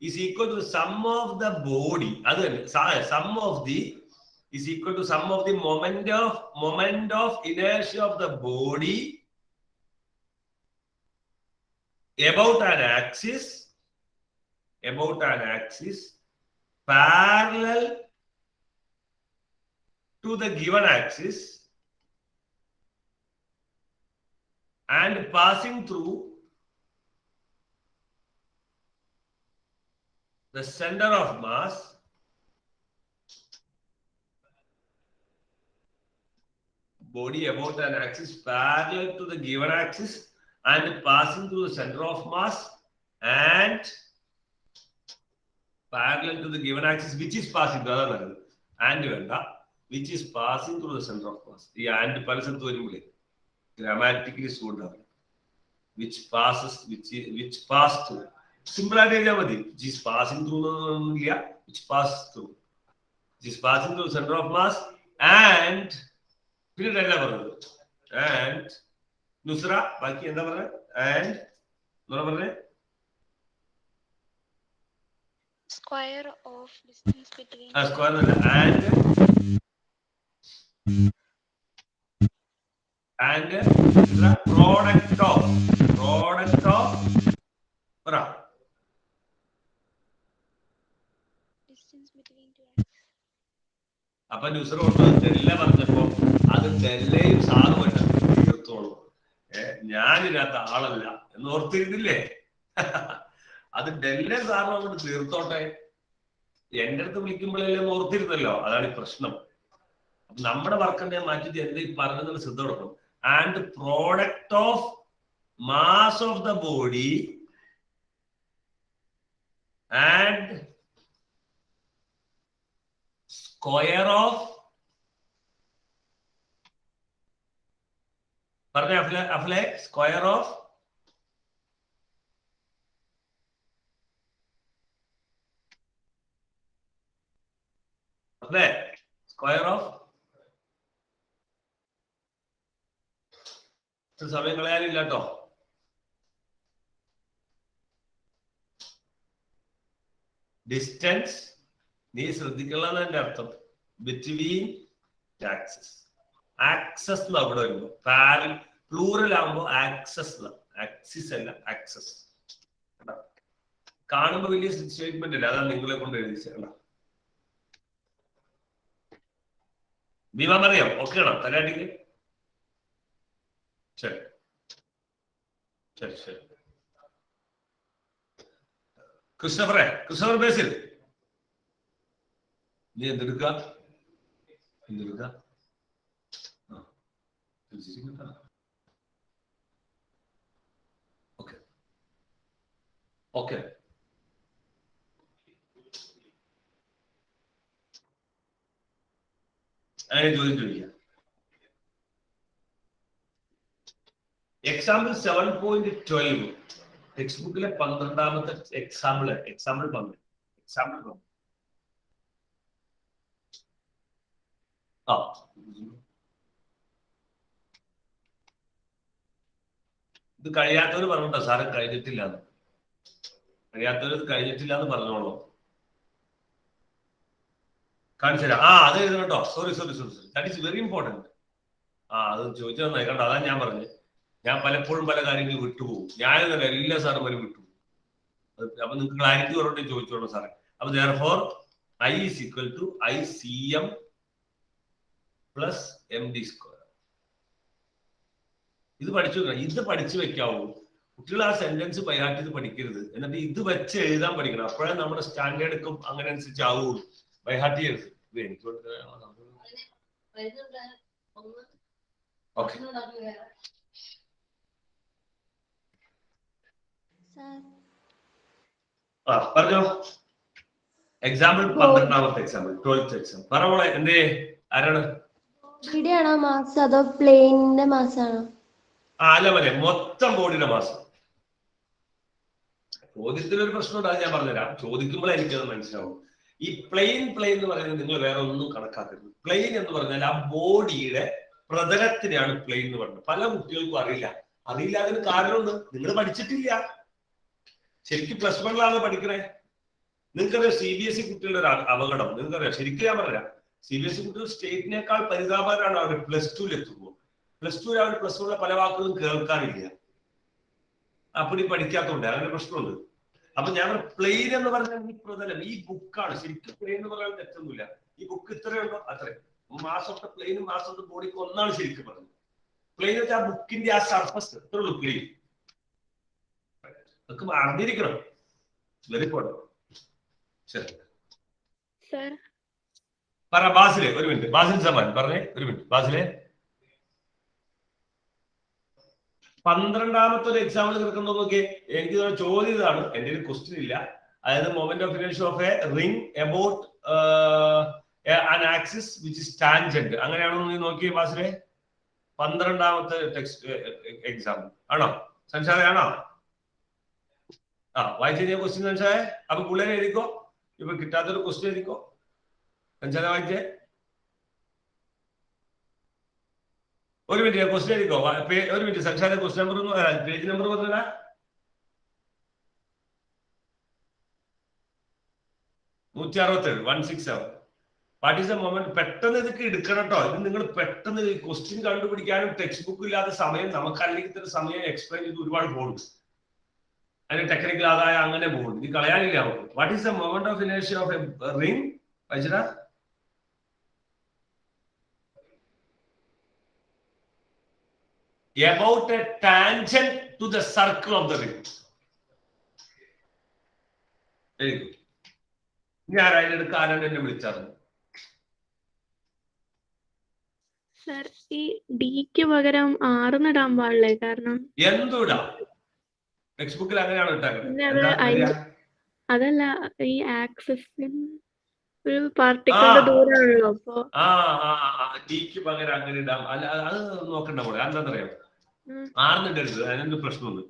is equal to the sum of the body. Sum of the is equal to sum of the moment of inertia of the body about an axis parallel to the given axis and passing through the center of mass body about an axis parallel to the given axis and passing through the center of mass and parallel to the given axis which is passing which is passing through the center of mass. The and പലസ്ഥലത്ത് വരുമ്പോൾ grammatically suited ആണ്. which pass through. Simple ആയിട്ട് എഴുതിയാൽ മതി. which is passing through എന്നൊന്നുമില്ല. which is passing through the center of mass and പിന്നീട് എന്താ പറഞ്ഞത്? and Nusra ബാക്കി എന്താ പറഞ്ഞത്? and എന്താ പറഞ്ഞത്? Square of distance between square and and product of അപ്പൊ ന്യൂസർ കൊണ്ട് ഡെല്ല പറഞ്ഞപ്പോ അത് ഡെല്ലയും സാറുമായിട്ട് തീർത്തോളൂ. ഞാനിതിനകത്ത് ആളല്ല എന്ന് ഓർത്തിരുന്നില്ലേ? അത് ഡെല്ല സാറിന് അങ്ങോട്ട് തീർത്തോട്ടെ. എന്റെ അടുത്ത് വിളിക്കുമ്പോഴെല്ലാം ഓർത്തിരുന്നല്ലോ. അതാണ് ഈ പ്രശ്നം. നമ്മുടെ വർക്കിനെ മാറ്റിട്ട് എന്തെങ്കിലും പറഞ്ഞതിന് ശ്രദ്ധ കൊടുക്കണം. And product of mass of the body and square of പറഞ്ഞ അഫ്ലെ സ്ക്വയർ ഓഫ് അഫ്ലെ സ്ക്വയർ ഓഫ് സമയം കളയാനില്ല കേട്ടോ. ഡിസ്റ്റൻസ് നീ ശ്രദ്ധിക്കണം എന്റെ അർത്ഥം. Between access. ആക്സസ് അവിടെ വരുമ്പോ പ്ലൂറൽ ആകുമ്പോ ആക്സസ്, ആക്സിസ് അല്ല ആക്സസ്. കാണുമ്പോ വലിയ സ്റ്റേറ്റ്മെന്റ് അല്ല, അതാണ് നിങ്ങളെ കൊണ്ട് എഴുതിച്ചേണ്ട. ഭീമാൻ അറിയാം? ഓക്കെ ആണോ? തലാട്ടിക്ക് ശരി ശരി ശരി. ക്രിസ്റ്റഫർ ബേസിൽ നീ എന്തെടുക്ക? Okay okay. അങ്ങനെ ചോദ്യം ചോദിക്കാം. എക്സാമ്പിൾ 7.12 ടെക്സ്റ്റ് ബുക്കിലെ 12ാമത്തെ എക്സാമ്പിൾ 12. ഇത് കഴിയാത്തവര് പറഞ്ഞോട്ടോ സാറ് കഴിഞ്ഞിട്ടില്ല എന്ന് പറഞ്ഞോളൂ. കാണിച്ചു തരാം. അത് എഴുതണോ? Sorry that is very important. അത് ചോദിച്ചു തന്നായി കണ്ടോ. അതാണ് ഞാൻ പറഞ്ഞത്. ഞാൻ പലപ്പോഴും പല കാര്യങ്ങൾ വിട്ടുപോകും. ഞാനെന്നല്ല, എല്ലാ സാറുമാരും വിട്ടുപോകും. അപ്പൊ നിങ്ങൾക്ക് ക്ലാരിറ്റി പറഞ്ഞിട്ട് ചോദിച്ചോളൂ സാറേ. അപ്പൊ therefore I is equal to ICM plus MD square. ഇത് പഠിച്ചു വെക്കാവൂ. കുട്ടികൾ ആ സെന്റൻസ് ബൈഹാർട്ട് ചെയ്ത് പഠിക്കരുത്. എന്നിട്ട് ഇത് വെച്ച് എഴുതാൻ പഠിക്കണം. അപ്പോഴേ നമ്മുടെ സ്റ്റാൻഡേർഡും അങ്ങനെ അനുസരിച്ച് ആവുള്ളൂ. ബൈഹാർട്ട് ചെയ്യരുത്. ഇത് എനിക്ക് ഓക്കെ. പറഞ്ഞോ. എക്സാമ്പിൾ 12ാമത്തെ എക്സാമ്പിൾ 12th എക്സാമ്പിൾ പറവോളെ. എന്തേ ആരാണ്? ബോഡിയാണോ മാസ് അതോ പ്ലെയിനിന്റെ മാസാണോ? അല്ല മതി, മൊത്തം ബോഡിയുടെ മാസം. ചോദ്യത്തിനൊരു പ്രശ്നം ഉണ്ടാകും, ഞാൻ പറഞ്ഞുതരാം. ചോദിക്കുമ്പോൾ എനിക്കത് മനസ്സിലാവും. ഈ പ്ലെയിൻ എന്ന് പറയുന്നത് നിങ്ങൾ വേറെ ഒന്നും കണക്കാക്കരുത്. പ്ലെയിൻ എന്ന് പറഞ്ഞാൽ ആ ബോഡിയുടെ പ്രതലത്തിനാണ് പ്ലെയിൻ എന്ന് പറയുന്നത്. പല കുട്ടികൾക്കും അറിയില്ല. അതിന് കാരണമുണ്ട്. നിങ്ങൾ പഠിച്ചിട്ടില്ല. ശരിക്കും +1 പഠിക്കണേ. നിങ്ങൾക്കറിയാം CBSE കുട്ടികളുടെ ഒരു അപകടം നിങ്ങൾക്കറിയാം. ശരിക്കും ഞാൻ പറയാം, CBSE കുട്ടികൾ സ്റ്റേറ്റിനേക്കാൾ പരിതാപകരമാണ് അവർ +2 എത്തുമ്പോൾ. +2 അവർ +1 പല വാക്കുകളും കേൾക്കാറില്ല. അപ്പടി പഠിക്കാത്തതുകൊണ്ട് അങ്ങനെ പ്രശ്നമുണ്ട്. അപ്പൊ ഞാൻ പ്ലെയിൻ എന്ന് പറഞ്ഞാൽ ഈ പ്രതലം, ഈ ബുക്കാണ് ശരിക്കും പ്ലെയിൻ എന്ന് പറയാൻ തെറ്റൊന്നുമില്ല. ഈ ബുക്ക് ഇത്രയുണ്ടോ അത്രയും. മാസ് ഓഫ് ദ പ്ലെയിനും മാസ് ഓഫ് ദ ബോഡിക്ക് ഒന്നാണ് ശരിക്കും പറഞ്ഞത്. പ്ലെയിൻ വെച്ചാൽ ആ ബുക്കിന്റെ ആ സർഫസ് എത്രയുള്ളൂ പ്ലെയിൻ. അതൊക്കെ അറിഞ്ഞിരിക്കണം. Very important. ശരി പറ ബാസിലെ. ഒരു മിനിറ്റ്. ബാസിൽ സമാൻ പറഞ്ഞേ. ഒരു മിനിറ്റ് ബാസിലെ. 12ാമത്തെ ഒരു എക്സാമ്പിൾ കിടക്കുന്നത് നോക്കിയേ. എനിക്ക് ചോദ്യം ഇതാണ്, എന്റെ ഒരു ക്വസ്റ്റ്യൻ ഇല്ല. അതായത് moment of inertia of a ring about an axis which is tangent. അങ്ങനെയാണോ നീ നോക്കിയേ ബാസിലെ? 12ാമത്തെ ടെക്സ്റ്റ് എക്സാമ്പിൾ ആണോ സംശാദ? ആണോ? വായിച്ചു കഴിഞ്ഞ ക്വസ്റ്റ്യൻ സംശാദ. അപ്പൊ പിള്ളേരെ എഴുതിക്കോ. ഇപ്പൊ കിട്ടാത്തൊരു ക്വസ്റ്റ്യൻ എഴുതിക്കോ. സംശാദ വായിച്ചേ. ഒരു മിനിറ്റ് ക്വസ്റ്റ്യൻ എഴുതിക്കോ. ഒരു മിനിറ്റ് സംശാദ ക്വസ്റ്റ്യൻ നമ്പർ പേജ് നമ്പർ പറഞ്ഞ 167 167. What is the moment? പെട്ടെന്ന് ഇതൊക്കെ എടുക്കണം കേട്ടോ. ഇത് നിങ്ങൾ പെട്ടെന്ന് ക്വസ്റ്റ്യൻ കണ്ടുപിടിക്കാനും ടെക്സ്റ്റ് ബുക്ക് ഇല്ലാത്ത സമയം നമുക്ക് അല്ലെങ്കിൽ സമയം എക്സ്പ്ലെയിൻ ചെയ്ത് ഒരുപാട് പോകുന്നു. അതിന് ടെക്നിക്കൽ ആദായം അങ്ങനെ പോകുന്നു. ഇത് കളയാനില്ല നമുക്ക്. What is the moment of inertia of a ring? വൈചര about a tangent to the circle of the ring. ഞാൻ അതിനെടുക്കാനാണ് എന്നെ വിളിച്ചത്. സർ ഈ ഡിക്ക് പകരം ആറിനിടാൻ പാടില്ലേ? കാരണം എന്തുടാം ടെക്സ്റ്റ് ബുക്കിൽ അങ്ങനെയാണ് അതല്ല, ഈ ആക്സിസിന് ഒരു പാർട്ടിക്കിളിന്റെ ദൂരമാണല്ലോ. അപ്പൊ ഡിക്ക് പകരം അങ്ങനെ ഇടാം. അല്ല അത് നോക്കണ്ട പോലെ. എന്താണെന്നറിയാം, ആർന്നിടരുത്. അതിനെന്ത് പ്രശ്നമുണ്ട്?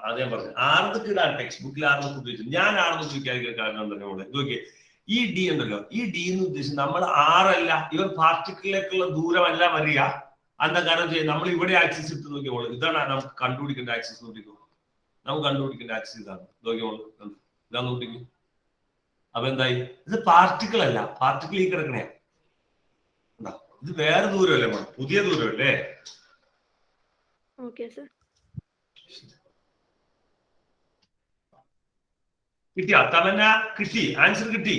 അത് ഞാൻ പറഞ്ഞു. ആർന്നൊക്കെ ഇടാൻ ടെക്സ്റ്റ് ബുക്കിൽ ആർന്നൊക്കെ ഉപയോഗിച്ചു. ഞാൻ ആർന്ന് ഉപയോഗിക്കാൻ കാരണം എന്താ പോലെ നോക്കിയേ. ഈ ഡി ഉണ്ടല്ലോ, ഈ ഡി എന്ന് ഉദ്ദേശിച്ചത് നമ്മൾ ആറല്ല, ഇവർ പാർട്ടിക്കിളിലേക്കുള്ള ദൂരമല്ല വരിക. എന്താ കാരണം ചെയ്യാം, നമ്മൾ ഇവിടെ ആക്സിസ് ഇട്ട് നോക്കിയോളൂ. ഇതാണ് നമുക്ക് കണ്ടുപിടിക്കേണ്ട ആക്സിസ്. നോക്കിക്കോ, നമുക്ക് കണ്ടുപിടിക്കേണ്ട ആക്സിസ് ഇതാണ്. നോക്കിയോളൂ, ഇതാ നോക്കിക്കോ. അപ്പൊ എന്തായി? ഇത് പാർട്ടിക്കിൾ അല്ല, പാർട്ടിക്കിൾ ഈ കിടക്കണേ. ഇത് വേറെ ദൂരമല്ലേ, പുതിയ ദൂരമല്ലേ? കിട്ടിയാ? തമന്ന കിട്ടി? ആൻസർ കിട്ടി?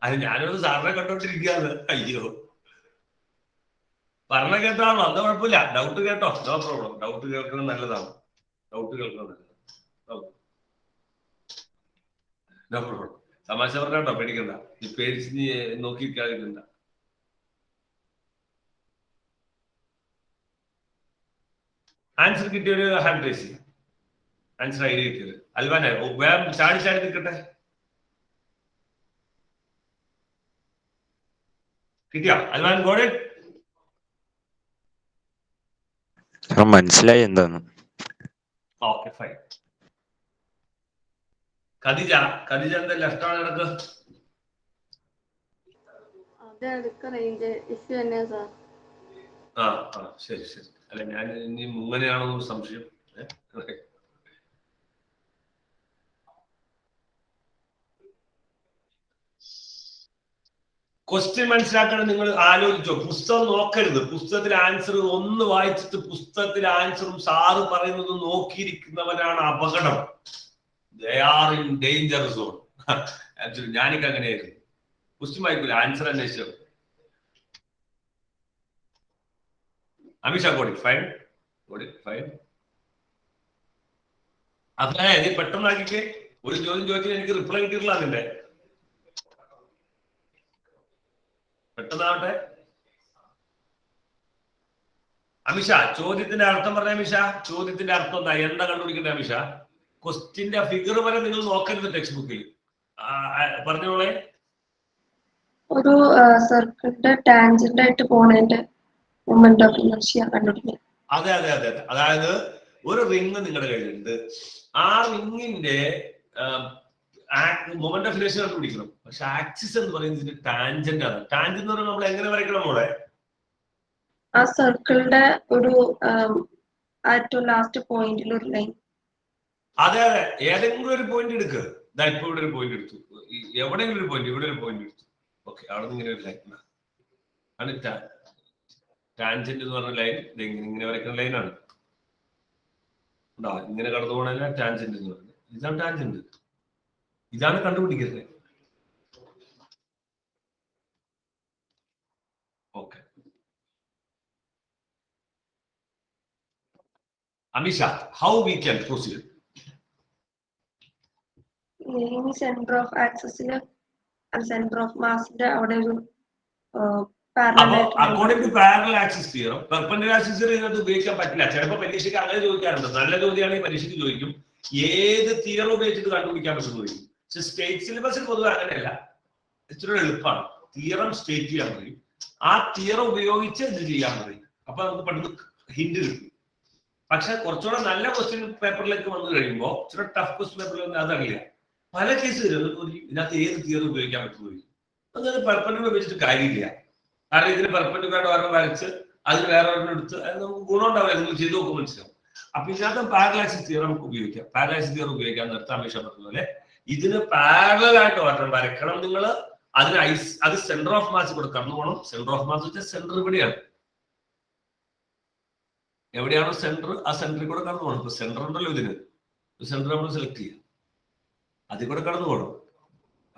അത് ഞാനൊന്ന് സാറിനെ കണ്ടോണ്ടിരിക്കുകയാണ്. അയ്യോ, പറഞ്ഞ കേട്ടാണോ? അത് കുഴപ്പമില്ല. ഡൗട്ട് കേട്ടോ, നോ പ്രോബ്ലം. ഡൗട്ട് കേൾക്കുന്നത് നല്ലതാണ്. ഡൗട്ട് കേൾക്കുന്നത് നല്ലതാണ്. No problem. തമാശ പറഞ്ഞോ, പേടിക്കണ്ട. ഈ പേടിച്ച് നീ നോക്കിയിരിക്കാതിരിക്കണ്ട. ആൻസർ കിട്ടിയൊരു ഹാൻഡ് റൈസ് ചെയ്യാം. ആൻസർ ഐഡിയ കിട്ടിയത് അൽവാന വേഗം ചാടി ചാടി നിൽക്കട്ടെ. കിട്ടിയാ അൽവാൻ? God it. മനസ്സിലായി എന്താന്ന്. Okay fine. ഖദീജ എന്താ ലെഫ്റ്റ് ആണ് കിടക്ക്? ശരി ശരി. അല്ല ഞാൻ ഇനി മുങ്ങനെയാണോ സംശയം. ക്വസ്റ്റ്യൻ മനസ്സിലാക്കാൻ നിങ്ങൾ ആലോചിച്ചോ. പുസ്തകം നോക്കരുത്. പുസ്തകത്തിലെ ആൻസർ ഒന്ന് വായിച്ചിട്ട് പുസ്തകത്തിലെ ആൻസറും സാറ് പറയുന്നതും നോക്കിയിരിക്കുന്നവനാണ് അപകടം. They are in danger zone. Actually ഞാനൊക്കെ അങ്ങനെയായിരുന്നു. ക്വസ്റ്റ്യൻ വായിക്കൂല, ആൻസർ അന്വേഷിച്ചു. Amisha God it fine. God it fine. അതെ, നീ പെട്ടെന്നാക്കിക്കേ. ഒരു ചോദ്യം ചോദിച്ചാൽ എനിക്ക് റിപ്ലൈ കിട്ടിയിട്ടില്ല. അതിന്റെ പെട്ടെന്നാവട്ടെ. അമിഷ ചോദ്യത്തിന്റെ അർത്ഥം പറഞ്ഞ. അമിഷ ചോദ്യത്തിന്റെ അർത്ഥം എന്താ കണ്ടുപിടിക്കണ്ടേ? അമിഷ ക്വസ്റ്റ്യന്റെ ഫിഗർ വരെ നിങ്ങൾ നോക്കരുത് ടെക്സ്റ്റ് ബുക്കിൽ. പറഞ്ഞോളെ. ഒരു സർക്കിളിന്റെ ടാൻജന്റ് ആയിട്ട് പോണതിന്റെ മൊമെന്റ് ഓഫ് ഇനർഷ്യ കണ്ടുപിടിക്കുക. അതെ അതെ അതെ. അതായത് ഒരു റിംഗ് നിങ്ങളുടെ കയ്യിലുണ്ട്. ആ റിംഗിന്റെ മൊമെന്റ് ഓഫ് ഇനർഷ്യ കണ്ടുപിടിക്കണം. പക്ഷെ ആക്സിസ് എന്ന് പറയുന്നത് ടാൻജന്റ് ആണ്. ടാൻജന്റ് എന്ന് പറയുമ്പോൾ നമ്മൾ എങ്ങനെ വരയ്ക്കണം മോളെ? ആ സർക്കിളിന്റെ ഒരു ഏറ്റവും ലാസ്റ്റ് പോയിന്റിൽ ഒരു ലൈൻ. അതെ അതെ. ഏതെങ്കിലും ഒരു പോയിന്റ് എടുക്കുക. ഇപ്പൊ ഇവിടെ ഒരു പോയിന്റ് എടുത്തു. എവിടെയെങ്കിലും ഒരു പോയിന്റ്, ഇവിടെ ഒരു പോയിന്റ് എടുത്തു. ഓക്കെ, അവിടെ നിന്ന് ഇങ്ങനെ ഒരു ലൈൻ ആണ് ടാൻജന്റ് എന്ന് പറഞ്ഞ ലൈൻ. ഇങ്ങനെ വരയ്ക്കുന്ന ലൈനാണ്. ഇങ്ങനെ കടന്നു പോകണല്ല ടാൻജന്റ് എന്ന് പറയുന്നത്. ഇതാണ് ടാൻജന്റ്. ഇതാണ് കണ്ടുപിടിക്കുന്നത്. Okay. Amisha, how we can proceed? Centre of ആക്സിസിന് സെന്റർ ഓഫ് മാസിന്റെ അവിടെ ഒരു according to parallel axis theorem perpendicular axis ഇതിനകത്ത് ഉപയോഗിക്കാൻ പറ്റില്ല. ചിലപ്പോൾ പരീക്ഷയ്ക്ക് അങ്ങനെ ചോദിക്കാറുണ്ട്. നല്ല ചോദ്യമാണെങ്കിൽ പരീക്ഷയ്ക്ക് ചോദിക്കും ഏത് തിയറം ഉപയോഗിച്ചിട്ട് കണ്ടുപിടിക്കാൻ പറ്റുമെന്ന് ചോദിക്കും. പക്ഷെ സ്റ്റേറ്റ് സിലബസിൽ പൊതുവെ അങ്ങനെയല്ല. ഇച്ചിരി എളുപ്പമാണ്. തിയറം സ്റ്റേറ്റ് ചെയ്യാൻ കഴിയും. ആ തിയറം ഉപയോഗിച്ച് ഇത് ചെയ്യാൻ കഴിയും. അപ്പൊ നമുക്ക് പെട്ടെന്ന് ഹിന്റ് കിട്ടും. പക്ഷെ കുറച്ചുകൂടെ നല്ല ക്വസ്റ്റ്യൻ പേപ്പറിലേക്ക് വന്നു കഴിയുമ്പോൾ ഇച്ചിരി ടഫ് ക്വസ്റ്റ്യൻ പേപ്പറിൽ വന്ന് അതറിയില്ല. പല കേസുകളിലും ഇതിനകത്ത് ഏത് തിയറി ഉപയോഗിക്കാൻ പറ്റുന്നു. അത് പെർപെൻഡിക്കുലർ ഉപയോഗിച്ചിട്ട് കാര്യമില്ല. കാരണം ഇതിന് പെർപെൻഡിക്കുലർ ഒരെണ്ണം വരച്ച് അതിന് വേറെ ഒരെണ്ണം എടുത്ത് അത് നമുക്ക് ഗുണം ഉണ്ടാവില്ല. നിങ്ങൾ ചെയ്ത് നോക്കുമ്പോൾ മനസ്സിലാവും. അപ്പൊ ഇതിനകത്ത് പാരലാക്സിസ് തിയറം നമുക്ക് ഉപയോഗിക്കാം. പാരലാക്സിസ് തിയറം ഉപയോഗിക്കാൻ നിർത്താൻ ഇഷ്ടപ്പെടുന്ന പോലെ ഇതിന് പാരലൽ ആയിട്ട് വരക്കണം നിങ്ങൾ. അതിന് അത് സെന്റർ ഓഫ് മാസ് കൂടെ കടന്നു പോകണം. സെന്റർ ഓഫ് മാസ് വെച്ചാൽ സെന്റർ ഇവിടെയാണ്. എവിടെയാണോ സെന്റർ ആ സെന്ററിൽ കൂടെ കടന്നു പോകണം. ഇപ്പൊ സെന്റർ ഉണ്ടല്ലോ, ഇതിന് സെന്റർ നമ്മൾ സെലക്ട് ചെയ്യാം, അതിൽ കൂടെ കടന്നു പോകണം.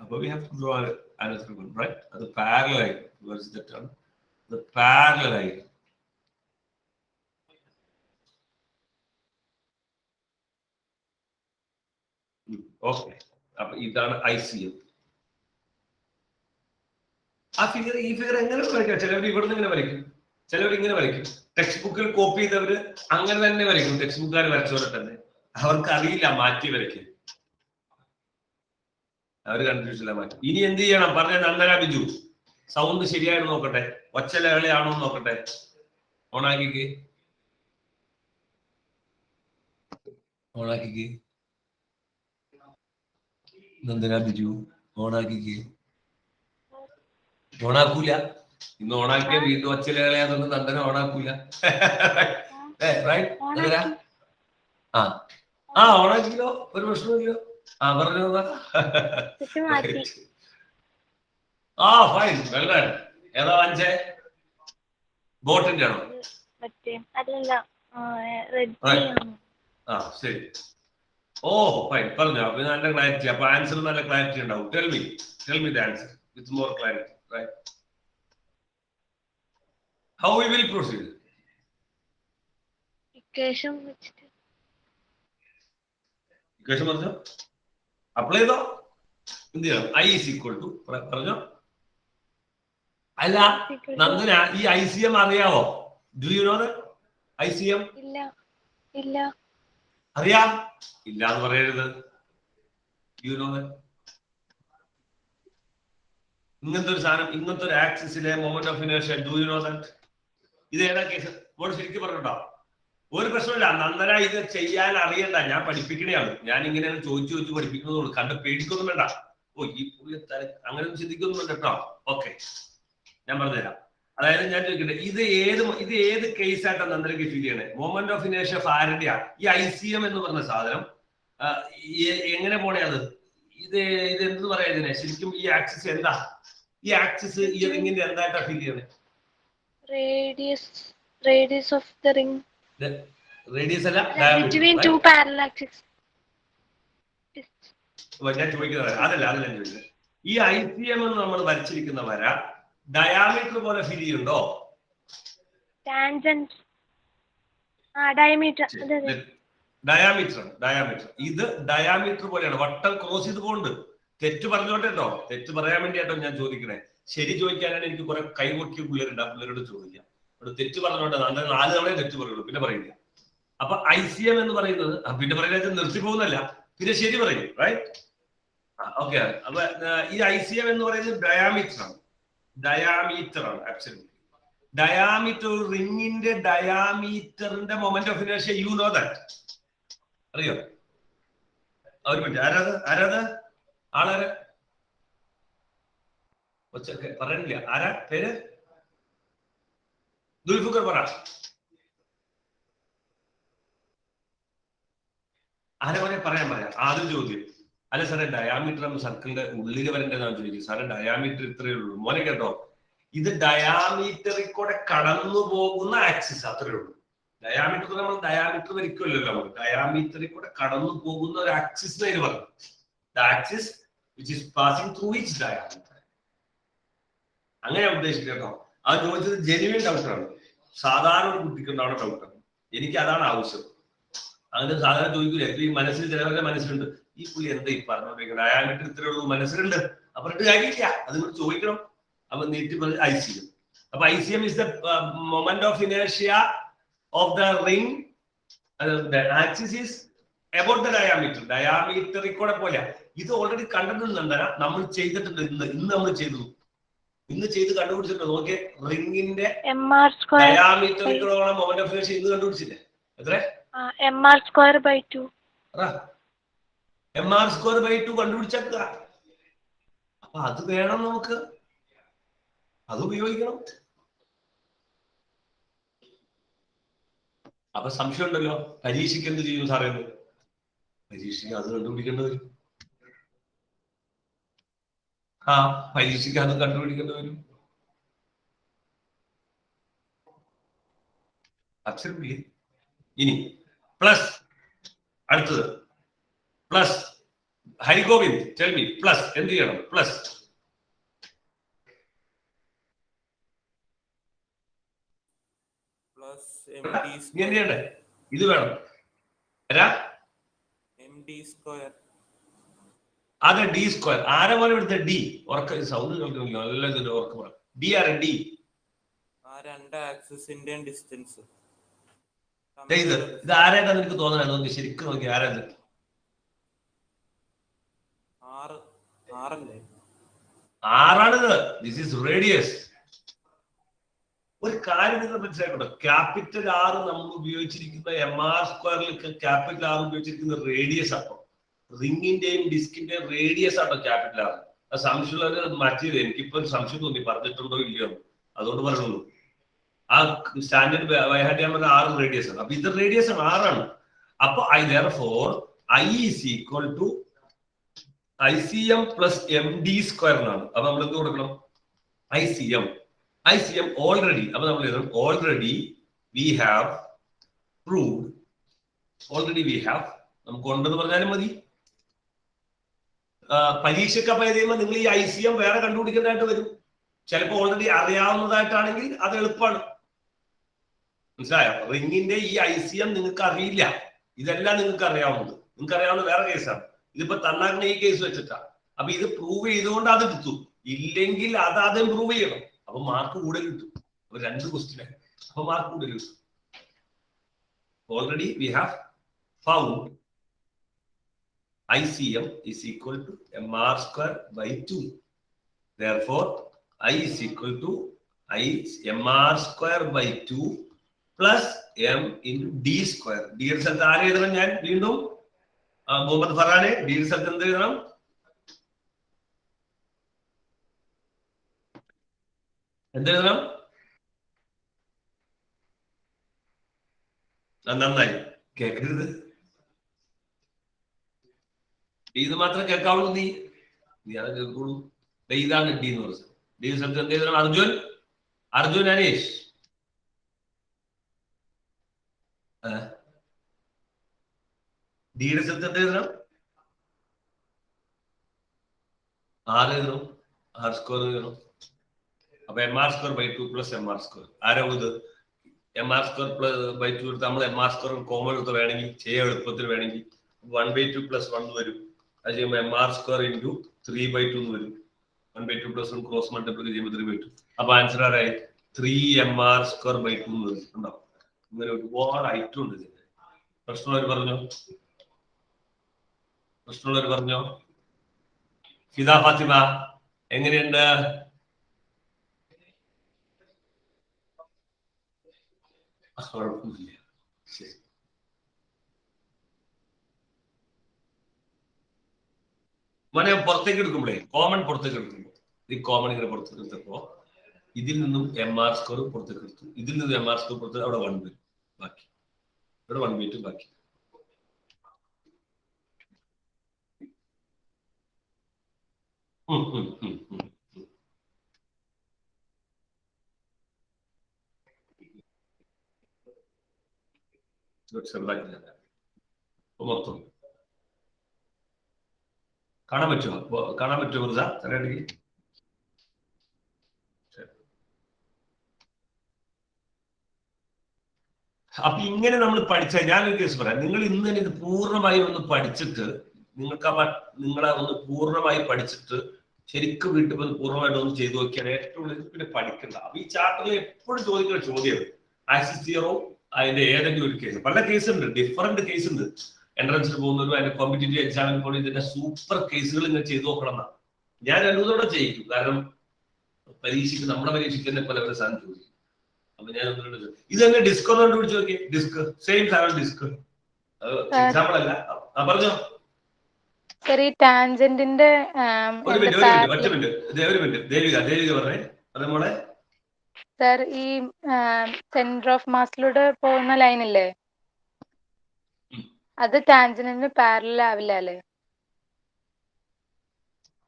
അപ്പൊ we have to draw another one, right? അത് പാരലൽ ആയിട്ട് തെറ്റാണ്. അത് പാരലൽ ആയിട്ട് ഓക്കെ. അപ്പൊ ഇതാണ് ICM. ആ ഫിഗർ ഈ ഫിഗർ എങ്ങനെ വരയ്ക്കാം? ചിലവർ ഇവിടുന്ന് ഇങ്ങനെ വരയ്ക്കും, ചിലവർ ഇങ്ങനെ വരയ്ക്കും. ടെക്സ്റ്റ് ബുക്കിൽ കോപ്പി ചെയ്തവര് അങ്ങനെ തന്നെ വരയ്ക്കും. ടെക്സ്റ്റ് ബുക്കുകാർ വരച്ചവരെ തന്നെ. അവർക്ക് അറിയില്ല മാറ്റി വരയ്ക്കും. അവര് കൺഫ്യൂഷനില്ല മാറ്റി. ഇനി എന്ത് ചെയ്യണം പറഞ്ഞ നന്ദന ബിജു? സൗണ്ട് ശരിയായിട്ട് നോക്കട്ടെ, ഒച്ച ലഹളയാണോ നോക്കട്ടെ. ഓണാക്കിക്ക്, ഓണാക്കിക്ക്. നന്ദന ബിജു ഓണാക്കിക്ക്. ഓണാക്കൂല. ഇന്ന് ഓണാക്കിയ വീണ്ടും ഒച്ച ലഹളയാണെന്ന് നന്ദന ഓണാക്കൂല. ആ ഓണാക്കിയോ, ഒരു പ്രശ്നമില്ലോ. ആ പറഞ്ഞു. ആ ഫൈൻ, വെൽ ഡൺ. ഏതാ വാങ്ങിച്ചേ? ബോട്ടിന്റെ ആണോ? ആ ശരി. ഓ ഫൈൻ, പറഞ്ഞോ. അപ്പൊ നല്ല ക്ലാരിറ്റി. അപ്പൊ ആൻസർ നല്ല ക്ലാരിറ്റി ഉണ്ടാവും. Tell me the answer with more clarity, right? How we will proceed? Equation പറഞ്ഞോ, അപ്ലൈ ചെയ്തോ. എന്ത് ചെയ്യണം? I is equal to പറഞ്ഞോ. അല്ല നന്ദന, ഈ ICM അറിയാവോ? Do you know that ICM? ഇല്ല. അറിയാം, ഇല്ല എന്ന് പറയരുത്. You know that. ഇങ്ങനത്തെ ഒരു സാധനം, ഇങ്ങനത്തെ ഒരു ആക്സിസിലെ moment of inertia, do you know that? ഇത് ഏതാ കേസ്? മോഡ് ശരിക്കും പറഞ്ഞോ. ഒരു പ്രശ്നമില്ല നന്ദന, ഇത് ചെയ്യാൻ അറിയണ്ട. ഞാൻ പഠിപ്പിക്കണയാണ്. ഞാൻ ഇങ്ങനെ ചോദിച്ചു പഠിപ്പിക്കുന്നതുള്ളൂ. കണ്ട് പേടിക്കൊന്നും വേണ്ട. ഓ ഈ പുതിയ അങ്ങനെ ചിന്തിക്കൊന്നും വേണ്ട കേട്ടോ. ഓക്കെ, ഞാൻ പറഞ്ഞുതരാം. അതായത് ഞാൻ ചോദിക്കട്ടെ, ഇത് ഏത് കേസായിട്ടാണ് നന്ദനക്ക് ഫീൽ ചെയ്യണേ? മൊമെന്റ് ഓഫ് ഇനേർഷ്യ ഓഫ് ആരുടെയാണ്? ഈ ICM എന്ന് പറഞ്ഞ സാധനം എങ്ങനെ പോണേ? അത് ഇത് എന്ത് പറയാ ഇതിനെ? ശരിക്കും ഈ ആക്സിസ് എന്താ? ഈ ആക്സിസ് ഈ റിങ്ങിന്റെ എന്തായിട്ടാ ഫീൽ ചെയ്യണേ? Radius of the ring. Radius അല്ല, between two parallel axes. ഞാൻ ചോദിക്കുന്നത് അതല്ല ഞാൻ ചോദിക്കുന്നത്. ഈ ICM എന്ന് നമ്മൾ വരച്ചിരിക്കുന്ന വര ഡയാമീറ്റർ പോലെ ഫീൽ ചെയ്യുന്നുണ്ടോ? ഡയാമീറ്റർ ഇത് ഡയാമീറ്റർ പോലെയാണ്. വട്ടം ക്രോസ് ചെയ്ത് പോകുന്നുണ്ട്. തെറ്റ് പറഞ്ഞോട്ടെ കേട്ടോ, തെറ്റ് പറയാൻ വേണ്ടിയാട്ടോ ഞാൻ ചോദിക്കണേ. ശരി ചോദിക്കാനാണ് എനിക്ക് കുറെ കൈവക്കിയ പിള്ളേരുണ്ട്. ആ പിള്ളേരോട് ചോദിക്കാം. തെറ്റ് പറഞ്ഞോട്ടെ. 4 തവണ തെറ്റ് പറയുള്ളൂ, പിന്നെ പറയില്ല. അപ്പൊ ICM എന്ന് പറയുന്നത് പിന്നെ പറയുന്നത് നിർത്തി പോകുന്നല്ല, പിന്നെ ശരി പറയും, റൈറ്റ്? ഓക്കെ. അപ്പൊ ഈ ICM എന്ന് പറയുന്നത് ഡയാമീറ്റർ ആണ്. ആക്ച്വലി ഡയാമീറ്റർ, റിങ്ങിന്റെ ഡയാമീറ്ററിന്റെ moment of inertia, you know that. അറിയോ? ഒരു മിനിറ്റ്, ആരാത് ആളാര? പറയണില്ല. ആരാ പേര്? ദുൽഫുക്കർ പറ. ആരെ പറയാൻ ആദ്യം ചോദ്യം. അല്ല സാറേ, ഡയാമീറ്റർ സർക്കിളിന്റെ ഉള്ളിൽ വരേണ്ടതാണ് ചോദിക്കുന്നത്. സാറേ ഡയാമീറ്റർ ഇത്രയേ ഉള്ളൂ. മോനെ കേട്ടോ, ഇത് ഡയാമീറ്ററിൽ കൂടെ കടന്നു പോകുന്ന ആക്സിസ്, അത്രയേ ഉള്ളൂ. ഡയാമീറ്റർ നമ്മൾ ഡയാമീറ്റർ വരയ്ക്കുമല്ലോ, നമ്മൾ ഡയാമീറ്ററിൽ കൂടെ കടന്നു പോകുന്ന ഒരു ആക്സിസ് എന്ന് പറഞ്ഞു. The axis which is passing through each diameter. അങ്ങനെ ഉദ്ദേശിക്കട്ടോ. അത് ചോദിച്ചത് ജെന്യുവൻ ഡൗട്ടാണ്. സാധാരണ ഒരു കുട്ടിക്കുണ്ടാവുന്ന ഡൗട്ടാണ്. എനിക്ക് അതാണ് ആവശ്യം. അങ്ങനെ സാധാരണ ചോദിക്കൂല. ഈ മനസ്സിൽ ചിലവരുടെ മനസ്സിലുണ്ട്, ഈ പുള്ളി എന്താ ഈ പറഞ്ഞോണ്ടിരിക്കുന്നത്? ഡയാമീറ്റർ ഇത്രയേ ഉള്ളൂ മനസ്സിലുണ്ട്. അപ്പൊ കാര്യമില്ല, അതുകൊണ്ട് ചോദിക്കണം. അപ്പൊ നീട്ടി ICM. അപ്പൊ ICM is the moment of inertia of the ring. The axis is about the diameter. Diameter കൂടെ പോലെ. ഇത് ഓൾറെഡി കണ്ടിട്ടുണ്ട്. നമ്മൾ ചെയ്തിട്ടുണ്ട്. ഇന്ന് നമ്മൾ ചെയ്തു. ഇന്ന് ചെയ്ത് കണ്ടുപിടിച്ചിട്ടുണ്ട്. നോക്കിയേ, റിങ്ങിന്റെ ഡയാമീറ്ററിലുള്ള മൊമെന്റ് ഓഫ് ഇനേർഷ്യ ഇന്ന് കണ്ടുപിടിച്ചില്ലേ? എത്ര? mr²/2. mr²/2 കണ്ടുപിടിച്ചേക്കുക. അപ്പൊ അത് വേണം നമുക്ക്, അത് ഉപയോഗിക്കണം. അപ്പൊ സംശയം ഉണ്ടല്ലോ, പരീക്ഷയ്ക്ക് എന്ത് ചെയ്യും സാറേ? പരീക്ഷയ്ക്ക് അത് കണ്ടുപിടിക്കേണ്ടി വരും. പരീക്ഷയ്ക്ക് അത് കണ്ടുപിടിക്കേണ്ടി വരും. അബ്സല്യൂട്ട്ലി. ഇനി പ്ലസ് അടുത്തത് plus. Harigovind tell me, plus എന്ത് ചെയ്യണം? പ്ലസ് നീ എന്ത് ചെയ്യണ്ടേ? ഇത് വേണം. അതെ, ഡി സ്ക്വയർ. ആരെ പോലെ എടുത്ത ഡി? ഉറക്ക സൗണ്ട് കേൾക്കുന്നില്ല, നല്ല ഇതിന്റെ ഉറക്കം പറ. ഡി ആരെ? ഡി രണ്ട് ആക്സിസിന്റെ ഡിസ്റ്റൻസ്. ഇത് ആരായിട്ടാ നിനക്ക് തോന്നണേ? ശരിക്കും നോക്കി ആരാത്? ആറാണിത്. This is radius. ഒരു കാര്യം നിങ്ങൾ മനസ്സിലാക്കട്ടോ, ക്യാപിറ്റൽ ആർ നമ്മൾ ഉപയോഗിച്ചിരിക്കുന്ന MR² ക്യാപിറ്റൽ ആർ ഉപയോഗിച്ചിരിക്കുന്ന റേഡിയസ് ആട്ടോ. റിങ്ങിന്റെയും ഡിസ്കിന്റെയും റേഡിയസ് ആട്ടോ ക്യാപിറ്റൽ ആർ. സംശയമുള്ളത് മാറ്റിയത്. എനിക്കിപ്പോ സംശയം തോന്നി, പറഞ്ഞിട്ടുണ്ടോ ഇല്ലയോ, അതുകൊണ്ട് പറയുള്ളൂ. ആ സ്റ്റാൻഡേർഡ് ബൈഹാർട്ട് ഞാൻ പറഞ്ഞ 6 റേഡിയസ് ആണ്. അപ്പൊ ഇത് റേഡിയസ് 6 അപ്പൊ therefore I is equal to ICM plus MD² എന്നാണ്. അപ്പൊ നമ്മൾ എന്ത് കൊടുക്കണം? ICM already. അപ്പൊ നമ്മൾ എഴുതണം already we have proved. Already we have, നമുക്ക് ഉണ്ടെന്ന് പറഞ്ഞാലും മതി. പരീക്ഷയ്ക്ക് അപ്പൊ എഴുതുമ്പോൾ നിങ്ങൾ ഈ ICM വേറെ കണ്ടുപിടിക്കേണ്ടതായിട്ട് വരും. ചിലപ്പോൾ ഓൾറെഡി അറിയാവുന്നതായിട്ടാണെങ്കിൽ അത് എളുപ്പമാണ്. മനസ്സിലായോ? റിങ്ങിന്റെ ഈ ICM നിങ്ങൾക്ക് അറിയില്ല, ഇതെല്ലാം നിങ്ങൾക്ക് അറിയാവുന്നത്. നിങ്ങൾക്ക് അറിയാവുന്ന വേറെ കേസാണ്. ഇതിപ്പോ തന്നാക്കുന്ന ഈ കേസ് വെച്ചിട്ടാ. അപ്പൊ ഇത് പ്രൂവ് ചെയ്തുകൊണ്ട് അത് എടുത്തു. ഇല്ലെങ്കിൽ അത് ആദ്യം പ്രൂവ് ചെയ്യണം. അപ്പൊ മാർക്ക് കൂടുതൽ കിട്ടും. അപ്പൊ 2 ക്വസ്റ്റ്യൻ, അപ്പൊ മാർക്ക് കൂടുതൽ കിട്ടും. Already we have found ICM is equal to MR²/2. Therefore I is equal to MR²/2 plus M into D². D യുടെ സ്ഥലത്ത് ആരെ എഴുതണം? ഞാൻ വീണ്ടും മുഹമ്മദ് ഫറാനെ. D യുടെ സ്ഥലത്ത് എന്ത് എഴുതണം? എന്തെഴുതണം? നന്നായി കേൾക്കരുത്. ഇത് മാത്രം കേൾക്കാവുള്ളൂ. നീ അത് കേൾക്കുള്ളൂ. ഇതാണ് ഡി എന്ന് പറഞ്ഞത്. ഡി സ്ഥലത്ത് എന്ത് എഴുതണം? അർജുൻ അനീഷ്. ഡിയുടെ സ്ഥലത്ത് എന്ത് എഴുതണം? R എഴുതണം. R² എഴുതണം. അപ്പൊ MR²/2 പ്ലസ് MR². ആരോ ഇത് MR²/2 എടുത്ത് നമ്മൾ MR² കോമൺ എടുത്ത് വേണമെങ്കിൽ ചെയ്യാൻ എളുപ്പത്തിൽ വേണമെങ്കിൽ 1/2 പ്ലസ് 1 വരും. അത് ചെയ്യുമ്പോൾ MR² ഇൻറ്റു 3/2 എന്ന് വരും. 1/2 പ്ലസ് 1 ക്രോസ് മൾട്ടിപ്ലൈ ചെയ്യുമ്പോൾ 3/2. അപ്പൊ ആൻസർ ആരായി? 3MR²/2 എന്ന് വരും. ഉണ്ടാവും. ഇങ്ങനെ ഒരുപാട് ഐറ്റം ഉണ്ട് ഇതിന്. പ്രശ്നമുള്ളവർ പറഞ്ഞോ? ഫിദ ഫാത്തിമ എങ്ങനെയുണ്ട്? കുഴപ്പമില്ല. ശരി. മോനെ പുറത്തേക്ക് എടുക്കുമ്പോഴേ, കോമൺ പുറത്തേക്ക് എടുക്കുമ്പോൾ, ഈ കോമൺ ഇങ്ങനെ പുറത്തേക്ക് എടുത്തപ്പോ ഇതിൽ നിന്നും MR² പുറത്തേക്ക് എടുത്തു. ഇതിൽ നിന്നും MR² പുറത്തേക്ക് അവിടെ 1 വരും. ബാക്കി ഇവിടെ 1/2 ബാക്കി. ചെറുതാക്കില്ല മൊത്തം കാണാൻ പറ്റുമോ? മിർസ തരണെങ്കിൽ? അപ്പൊ ഇങ്ങനെ നമ്മൾ പഠിച്ചാൽ, ഞാനൊരു കേസ് പറയാം. നിങ്ങൾ ഇന്ന് തന്നെ ഇത് പൂർണ്ണമായി ഒന്ന് പഠിച്ചിട്ട്, നിങ്ങളെ ഒന്ന് പൂർണ്ണമായി പഠിച്ചിട്ട് ശരിക്കും വീട്ടിൽ പോയി പൂർണ്ണമായിട്ട് ഒന്ന് ചെയ്തു നോക്കിയാൽ ഏറ്റവും പിന്നെ പഠിക്കണ്ട. അപ്പൊ ഈ ചാപ്റ്ററിൽ എപ്പോഴും ചോദിക്കുന്ന ചോദ്യം ആക്സിസ് തിയറോ അതിന്റെ ഏതെങ്കിലും ഒരു കേസ്. പല കേസ് ഉണ്ട്, ഡിഫറെന്റ് കേസ് ഉണ്ട്. എൻട്രൻസിൽ പോകുന്നവരും അതിന്റെ കോമ്പറ്റേറ്റീവ് എക്സാമിന് പോയി ഇതിന്റെ സൂപ്പർ കേസുകൾ ഇങ്ങനെ ചെയ്തു നോക്കണം എന്നാ ഞാൻ രണ്ടുകൂടെ ചെയ്യിക്കും. കാരണം പരീക്ഷയ്ക്ക്, നമ്മുടെ പരീക്ഷയ്ക്ക് തന്നെ പല സാധനം ചോദിക്കും. അപ്പൊ ഞാൻ ഇത് തന്നെ ഡിസ്ക് ഒന്ന് കണ്ടുപിടിച്ച് നോക്കി. ഡിസ്ക് സെയിം സാധനം, ഡിസ്ക് എക്സാമ്പിൾ അല്ല. പറഞ്ഞോ ഈ ടാൻജന്റിന്റെ ഒരു മിനിറ്റ് ദേവിക പറഞ്ഞേ. അതേപോലെ സർ, ഈ സെന്റർ ഓഫ് മാസിലൂടെ പോകുന്ന ലൈൻ ഇല്ലേ, അത് ടാൻജന്റിന് പാരലൽ ആവില്ല അല്ലേ?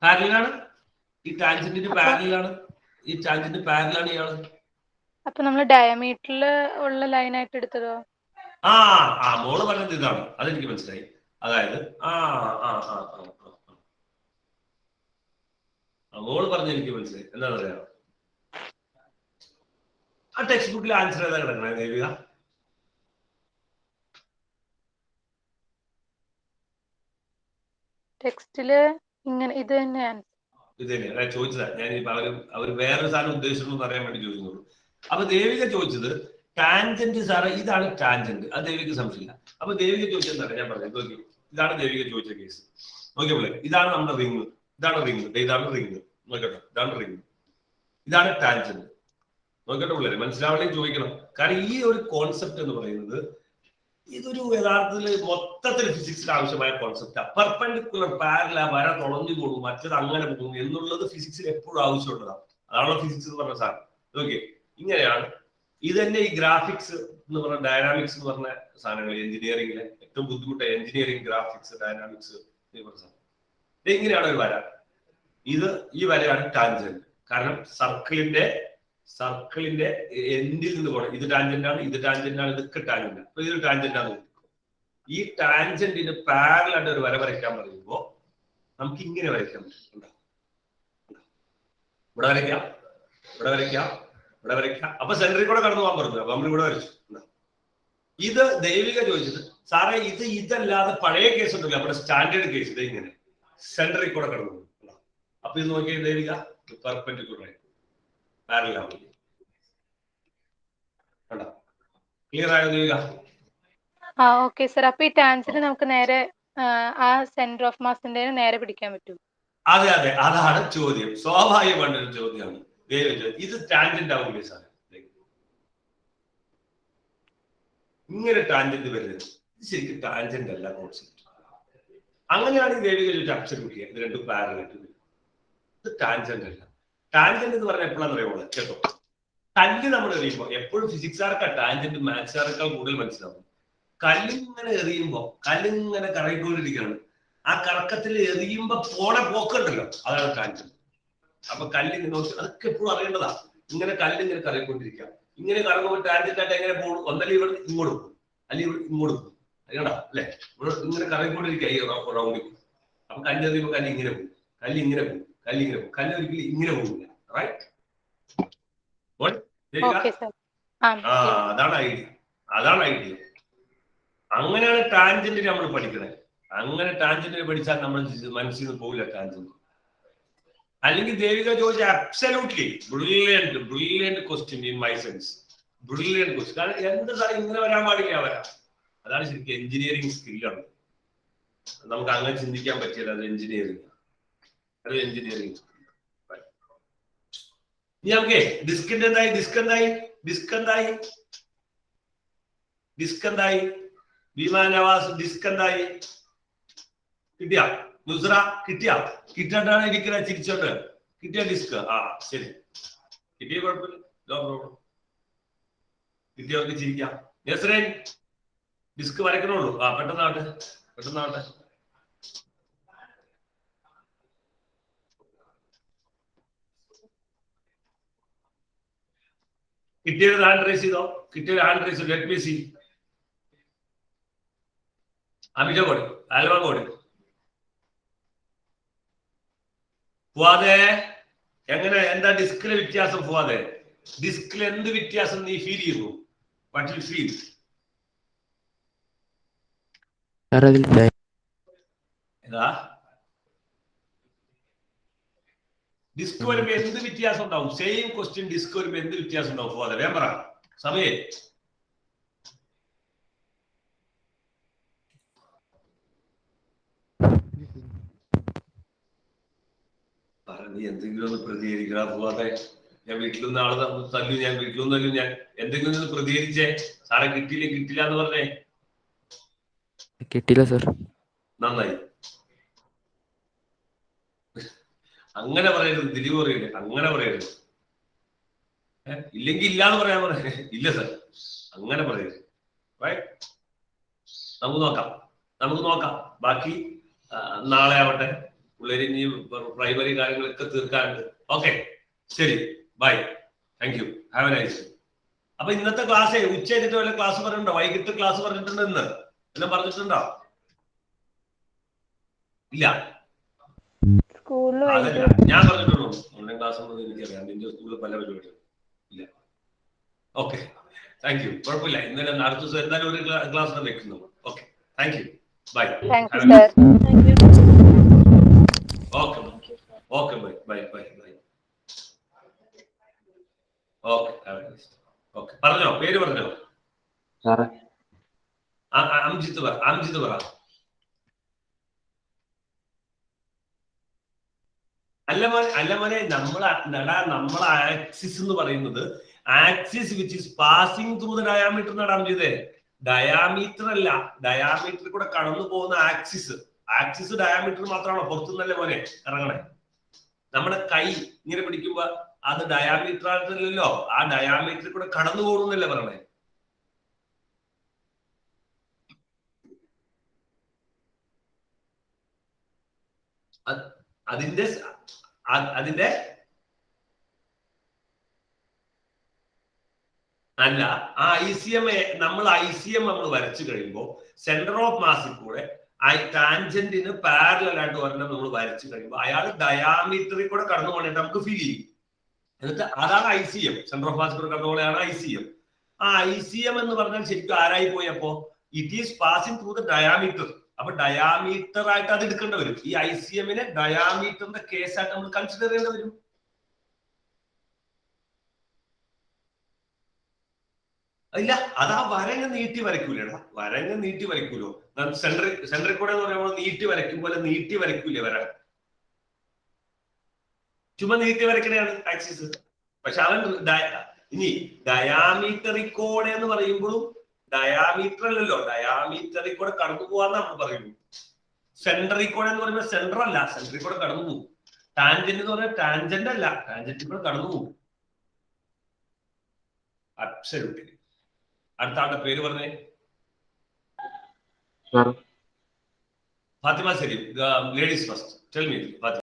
പാരലാണ് ഈ ടാൻജന്റിന് പാരലാണ് ഈ ടാൻജന്റ് പാരലാണ് ഇയാള്. അപ്പൊ നമ്മൾ ഡയമീറ്ററിൽ ഉള്ള ലൈനായിട്ട് എടുത്തതോ? മോള് പറഞ്ഞത് ഇതാണ്, അതെനിക്ക് മനസ്സിലായി. അതായത് മോള് പറഞ്ഞത് എനിക്ക് മനസ്സിലായി. എന്താണെന്ന് അറിയാം, ആ ടെക്സ്റ്റ് ബുക്കിൽ ആൻസർ ഏതാ കിടക്കണേ ദേവിക? ടെക്സ്റ്റില് ഇങ്ങനെ ഇത് തന്നെയാണ്. ഇത് തന്നെയാണ് ചോദിച്ചതാ. ഞാൻ അവർ വേറൊരു സാധനം ഉദ്ദേശിച്ചു അറിയാൻ വേണ്ടി ചോദിക്കുന്നുള്ളൂ. അപ്പൊ ദേവിക ചോദിച്ചത് ടാൻജന്റ് സാറേ, ഇതാണ് ടാൻജന്റ്. അത് ദേവിക്ക് സംശയമില്ല. അപ്പൊ ദേവിക ചോദിച്ചെന്താണ് ഞാൻ പറഞ്ഞത് നോക്കി. ഇതാണ് ദേവിക ചോദിച്ച കേസ്. നോക്കിയപ്പോലെ ഇതാണ് നമ്മുടെ റിങ്, ഇതാണ് റിങ്, ഇതാണ് റിങ്. നോക്കട്ടെ, ഇതാണ് റിങ്, ഇതാണ് ടാൻജന്റ്. നോക്കട്ടെ പിള്ളേരെ, മനസ്സിലാവണമെങ്കിൽ ചോദിക്കണം. കാരണം ഈ ഒരു കോൺസെപ്റ്റ് എന്ന് പറയുന്നത് ഇതൊരു യഥാർത്ഥത്തിൽ മൊത്തത്തിൽ ഫിസിക്സിന് ആവശ്യമായ കോൺസെപ്റ്റാണ്. പെർപെൻഡിക്കുലർ പാരല വര തുളഞ്ഞു പോകും, മറ്റത് അങ്ങനെ പോകും എന്നുള്ളത് ഫിസിക്സിൽ എപ്പോഴും ആവശ്യമുള്ളതാണ്. അതാണല്ലോ ഫിസിക്സ് എന്ന് പറഞ്ഞ സാധനം. ഓക്കെ, ഇങ്ങനെയാണ്. ഇത് തന്നെ ഈ ഗ്രാഫിക്സ് എന്ന് പറഞ്ഞ ഡയനാമിക്സ് എന്ന് പറഞ്ഞ സാധനങ്ങൾ എഞ്ചിനീയറിംഗിലെ ഏറ്റവും ബുദ്ധിമുട്ട് എഞ്ചിനീയറിംഗ് ഗ്രാഫിക്സ് ഡയനാമിക്സ് എന്ന് പറഞ്ഞ സാധനം. ഇങ്ങനെയാണ് ഒരു വര. ഇത് ഈ വരയാണ് ടാൻജന്റ്. കാരണം സർക്കിളിന്റെ എൻഡിൽ നിന്ന് പോകണം. ഇത് ടാൻജന്റ് ആണ്, ഇത് ടാൻജന്റ് ആണ്, ഇതൊക്കെ ടാൻജന്റ് ആണ്. അപ്പൊ ഇതൊരു ടാൻജന്റ് ആണ്. ഈ ടാൻജന്റിന് പാരലൽ ആയിട്ട് ഒരു വര വരയ്ക്കാൻ പറയുമ്പോൾ നമുക്ക് ഇങ്ങനെ വരയ്ക്കാൻ പറ്റും. ഇവിടെ വരയ്ക്കാം, ഇവിടെ വരയ്ക്കാം, ഇവിടെ വരയ്ക്കാം. അപ്പൊ സെന്ററിൽ കൂടെ കടന്നു പോകാൻ പറഞ്ഞു. അപ്പൊ നമ്മൾ ഇവിടെ വരച്ചു. ഇത് ദേവിക ചോദിച്ചത് സാറേ ഇതല്ലാതെ പഴയ കേസ് ഉണ്ടല്ലോ, നമ്മുടെ സ്റ്റാൻഡേർഡ് കേസ് ഇത് ഇങ്ങനെ സെന്ററിൽ കൂടെ കടന്നു പോകും. അപ്പൊ ഇത് നോക്കിയ ദേവിക പെർപെൻഡിക്കുലർ പാരലൽ ആവും. ക്ലിയർ ആയോ ദേവിക? Okay sir. അപ്പൊ ഈ ടാൻജന്റ് നമുക്ക് നേരെ ആ സെന്റർ ഓഫ് മാസിന്റെ നേരെ പിടിക്കാൻ പറ്റും? അതെ, അതാണ് ചോദ്യം. സ്വാഭാവികമായ ഒരു ചോദ്യമാണ്. ഇത് ടാൻജന്റ് ആവില്ലേ സാറേ? ഇങ്ങനെ ടാൻജന്റ് വരുന്നത് ഇത് ശരിക്കും ടാൻജന്റ് അല്ല കോൺസെപ്റ്റ്. അങ്ങനെയാണ് ഈ ദേവിക ചോദിച്ച അബ്സല്യൂട്ട് ഇത് രണ്ടും പാരലൽ. ഇത് ടാൻജന്റ് അല്ല. ടാൻജന്റ് എന്ന് പറഞ്ഞാൽ എപ്പോഴാണെന്ന് അറിയാമോ കേട്ടോ? കല്ല് നമ്മൾ എറിയുമ്പോൾ എപ്പോഴും ഫിസിക്സുകാർക്ക് ടാൻജന്റ് മാത്സുകാരെക്കാൾ കൂടുതൽ മനസ്സിലാവും. കല്ലിങ്ങനെ എറിയുമ്പോ കല്ലിങ്ങനെ കറങ്ങിക്കൊണ്ടിരിക്കുകയാണ്. ആ കറക്കത്തിൽ എറിയുമ്പോ പോക്കുണ്ടല്ലോ, അതാണ് ടാൻജന്റ്. അപ്പൊ കല്ലിങ്ങനെ നോക്കി അതൊക്കെ എപ്പോഴും അറിയേണ്ടതാ. ഇങ്ങനെ കല്ലിങ്ങനെ കറങ്ങിക്കൊണ്ടിരിക്കുക. ഇങ്ങനെ കറങ്ങുമ്പോൾ ടാൻജന്റ് ആയിട്ട് എങ്ങനെ പോകും? ഒന്നല്ലേ ഇവിടെ ഇങ്ങോട്ട് പോകും, അല്ലെങ്കിൽ ഇവിടെ ഇങ്ങോട്ട് പോകും. അറിയണ്ടാ അല്ലെ? ഇങ്ങനെ കറങ്ങിക്കൊണ്ടിരിക്കുക ഈ റൗണ്ടിൽ. അപ്പൊ കല്ലെറിയുമ്പോൾ കല്ലിങ്ങനെ പോകും, കല്ലിങ്ങനെ പോകും, കല്ലിങ്ങനെ പോകും. കല്ല് ഒരിക്കലും ഇങ്ങനെ പോകില്ല. റൈറ്റ്? അതാണ് ഐഡിയ. അങ്ങനെയാണ് ടാൻജന്റിനെ നമ്മൾ പഠിക്കണേ. അങ്ങനെ ടാൻജന്റിനെ പഠിച്ചാൽ നമ്മൾ മനസ്സിൽ നിന്ന് പോകില്ല ടാൻജന്റ്. അല്ലെങ്കിൽ ദേവിക ചോദിച്ച absolutely brilliant question in my sense. Brilliant question. കാരണം എന്ത് സാറേ ഇങ്ങനെ വരാൻ പാടില്ല വരാം. അതാണ് ശരിക്കും എഞ്ചിനീയറിംഗ് സ്കില്ലാണ്. നമുക്ക് അങ്ങനെ ചിന്തിക്കാൻ പറ്റില്ല. അത് എഞ്ചിനീയറിംഗ്. ഇനി നമുക്ക് ഡിസ്കിന്റെ എന്തായി വിമാനവാസ് ഡിസ്ക് എന്തായി? കിട്ടിയാ നുസ്ര? കിട്ടിയിട്ടാണ് ഇരിക്കുന്ന ചിരിച്ചോണ്ട്. കിട്ടിയ ഡിസ്ക്? ശരി, കിട്ടിയ കുഴപ്പമില്ല, നോ പ്രോബ്ലം. കിട്ടിയവർക്ക് ചിരിക്കാം. നെസ്രൈൻ ഡിസ്ക് വരയ്ക്കണുള്ളൂ. പെട്ടെന്നാവട്ടെ. കിട്ടിയത് ഹാൻഡ് റൈസ് ചെയ്തോ? Hand raise. Let me see. Amija കോടി, ആൽവ കോടി. ഫുവാദേ എങ്ങനെ, എന്താ ഡിസ്കിലെ വ്യത്യാസം? ഫുവാദേ ഡിസ്കിൽ എന്ത് വ്യത്യാസം നീ ഫീൽ ചെയ്യുന്നു? What you feel? ഏതാ ഡിസ്ക് വരുമ്പോ എന്ത് വ്യത്യാസം ഉണ്ടാവും? സെയിം ക്വസ്റ്റ്യൻ ഡിസ്ക് വരുമ്പോ എന്ത് വ്യത്യാസം ഉണ്ടാവും? ഫുവാദേ വേഗം പറ സമയേ. നീ എന്തെങ്കിലും ഒന്ന് പ്രതികരിക്കണം ഫുവാദേ. ഞാൻ വീട്ടിലൊന്നും ആള് തല്ലു, ഞാൻ എന്തെങ്കിലും ഒന്ന് പ്രതികരിച്ചേ. സാറെ കിട്ടില്ല എന്ന് പറഞ്ഞേ. കിട്ടില്ല സർ. നന്നായി. അങ്ങനെ പറയരുത് ദിലീപ് പറയില്ലേ, അങ്ങനെ പറയരുത്. ഇല്ലെങ്കിൽ ഇല്ലാന്ന് പറയാൻ ഇല്ല സർ, അങ്ങനെ പറയരുത്. നമുക്ക് നോക്കാം. നമുക്ക് നോക്കാം. ബാക്കി നാളെ ആവട്ടെ. പിള്ളേര് ഇനി പ്രൈമറി കാര്യങ്ങളൊക്കെ തീർക്കാനുണ്ട്. ഓക്കെ, ശരി, bye, thank you, have a nice. അപ്പൊ ഇന്നത്തെ ക്ലാസ് ഉച്ച കഴിഞ്ഞിട്ട് വല്ല ക്ലാസ് പറഞ്ഞിട്ടുണ്ടോ? വൈകിട്ട് ക്ലാസ് പറഞ്ഞിട്ടുണ്ട് ഇന്ന് എല്ലാം പറഞ്ഞിട്ടുണ്ടോ? ഇല്ല, അതല്ല ഞാൻ പറഞ്ഞിട്ടുള്ളൂ. ഓൺലൈൻ ക്ലാസ് ഉണ്ടെന്ന് എനിക്കറിയാം. നിന്റെ സ്കൂളിൽ പല പരിപാടികളും ഇല്ല. Okay, thank you. കുഴപ്പമില്ല. ഇന്നലെ അടുത്ത ദിവസം എന്തായാലും ഒരു ക്ലാസ് വെക്കുന്നു. Okay, thank you, bye. Okay okay, bye bye bye bye. Okay, പറഞ്ഞോ, പേര് പറഞ്ഞോ. സാറേ അംജിത്ത് പറ. അംജിത്ത് പറ. അല്ല മോനെ, നമ്മളെ ആക്സിസ് എന്ന് പറയുന്നത് axis which is passing through the diameter എന്നാണ് അംജിതേ. ഡയാമീറ്റർ അല്ല, ഡയാമീറ്റർ കൂടെ കടന്നു പോകുന്ന ആക്സിസ്. ആക്സിസ് ഡയാമീറ്റർ മാത്രമാണോ? പുറത്തുനിന്നല്ലേ മോനെ ഇറങ്ങണേ. നമ്മുടെ കൈ ഇങ്ങനെ പിടിക്കുമ്പോ അത് ഡയാമീറ്റർ ആയിട്ടില്ലല്ലോ, ആ ഡയാമീറ്റർ കൂടെ കടന്നു പോകുന്നല്ലേ പറയണേ. അതിന്റെ അല്ല, ആ ICM നമ്മൾ വരച്ചു കഴിയുമ്പോൾ സെന്റർ ഓഫ് മാസിൽ കൂടെ ടാൻജന്റിന് പാരലൽ ആയിട്ട് ഒരെണ്ണം നമ്മൾ വരച്ചു കഴിയുമ്പോൾ അയാൾ ഡയാമീറ്ററിൽ കൂടെ കടന്നു പോകണേട്ട് നമുക്ക് ഫീൽ ചെയ്യും. എന്നിട്ട് അതാണ് ICM, സെന്റർ ഓഫ് മാസ് കൂടെ കടന്നു പോലെയാണ് ICM. ആ ICM എന്ന് പറഞ്ഞാൽ ശരിക്കും ആരായി പോയി? അപ്പോ it is passing through the diameter. അപ്പൊ ഡയാമീറ്റർ ആയിട്ട് അത് എടുക്കേണ്ടി വരും. ഈ ICM-നെ ഡയാമീറ്ററിന്റെ കേസായിട്ട് നമ്മൾ കൺസിഡർ ചെയ്യേണ്ടി വരും. ഇല്ല, അതാ വരങ്ങ് നീട്ടി വരയ്ക്കൂലേടാ, വരങ്ങ് നീട്ടി വരയ്ക്കൂലോ. സെൻട്രിൽ കൂടെ എന്ന് പറയുമ്പോൾ നീട്ടി വരയ്ക്കും പോലെ നീട്ടി വരയ്ക്കൂലേ വര? ചുമ്മാ നീട്ടി വരയ്ക്കണയാണ് ആക്സിസ്. പക്ഷെ അവൻ ഇനി ഡയാമീറ്ററിൽ കൂടെ എന്ന് പറയുമ്പോഴും ഡയാമീറ്റർ അല്ലല്ലോ, ഡയാമീറ്ററിൽ കൂടെ കടന്നു പോവാന്ന് നമ്മൾ പറയുന്നു. സെന്ററിൽ കൂടെ എന്ന് പറയുമ്പോൾ സെന്റർ അല്ല, സെന്ററിൽ കൂടെ കടന്നു പോകും. ടാൻജന്റ് എന്ന് പറഞ്ഞാൽ ടാൻജന്റ് അല്ല, ടാൻജന്റിൽ കൂടെ കടന്നു പോകും. അബ്സല്യൂട്ട്ലി. അടുത്ത ആളുടെ പേര് പറഞ്ഞേ. Fathima Saleem, ladies first. Tell me Fathima.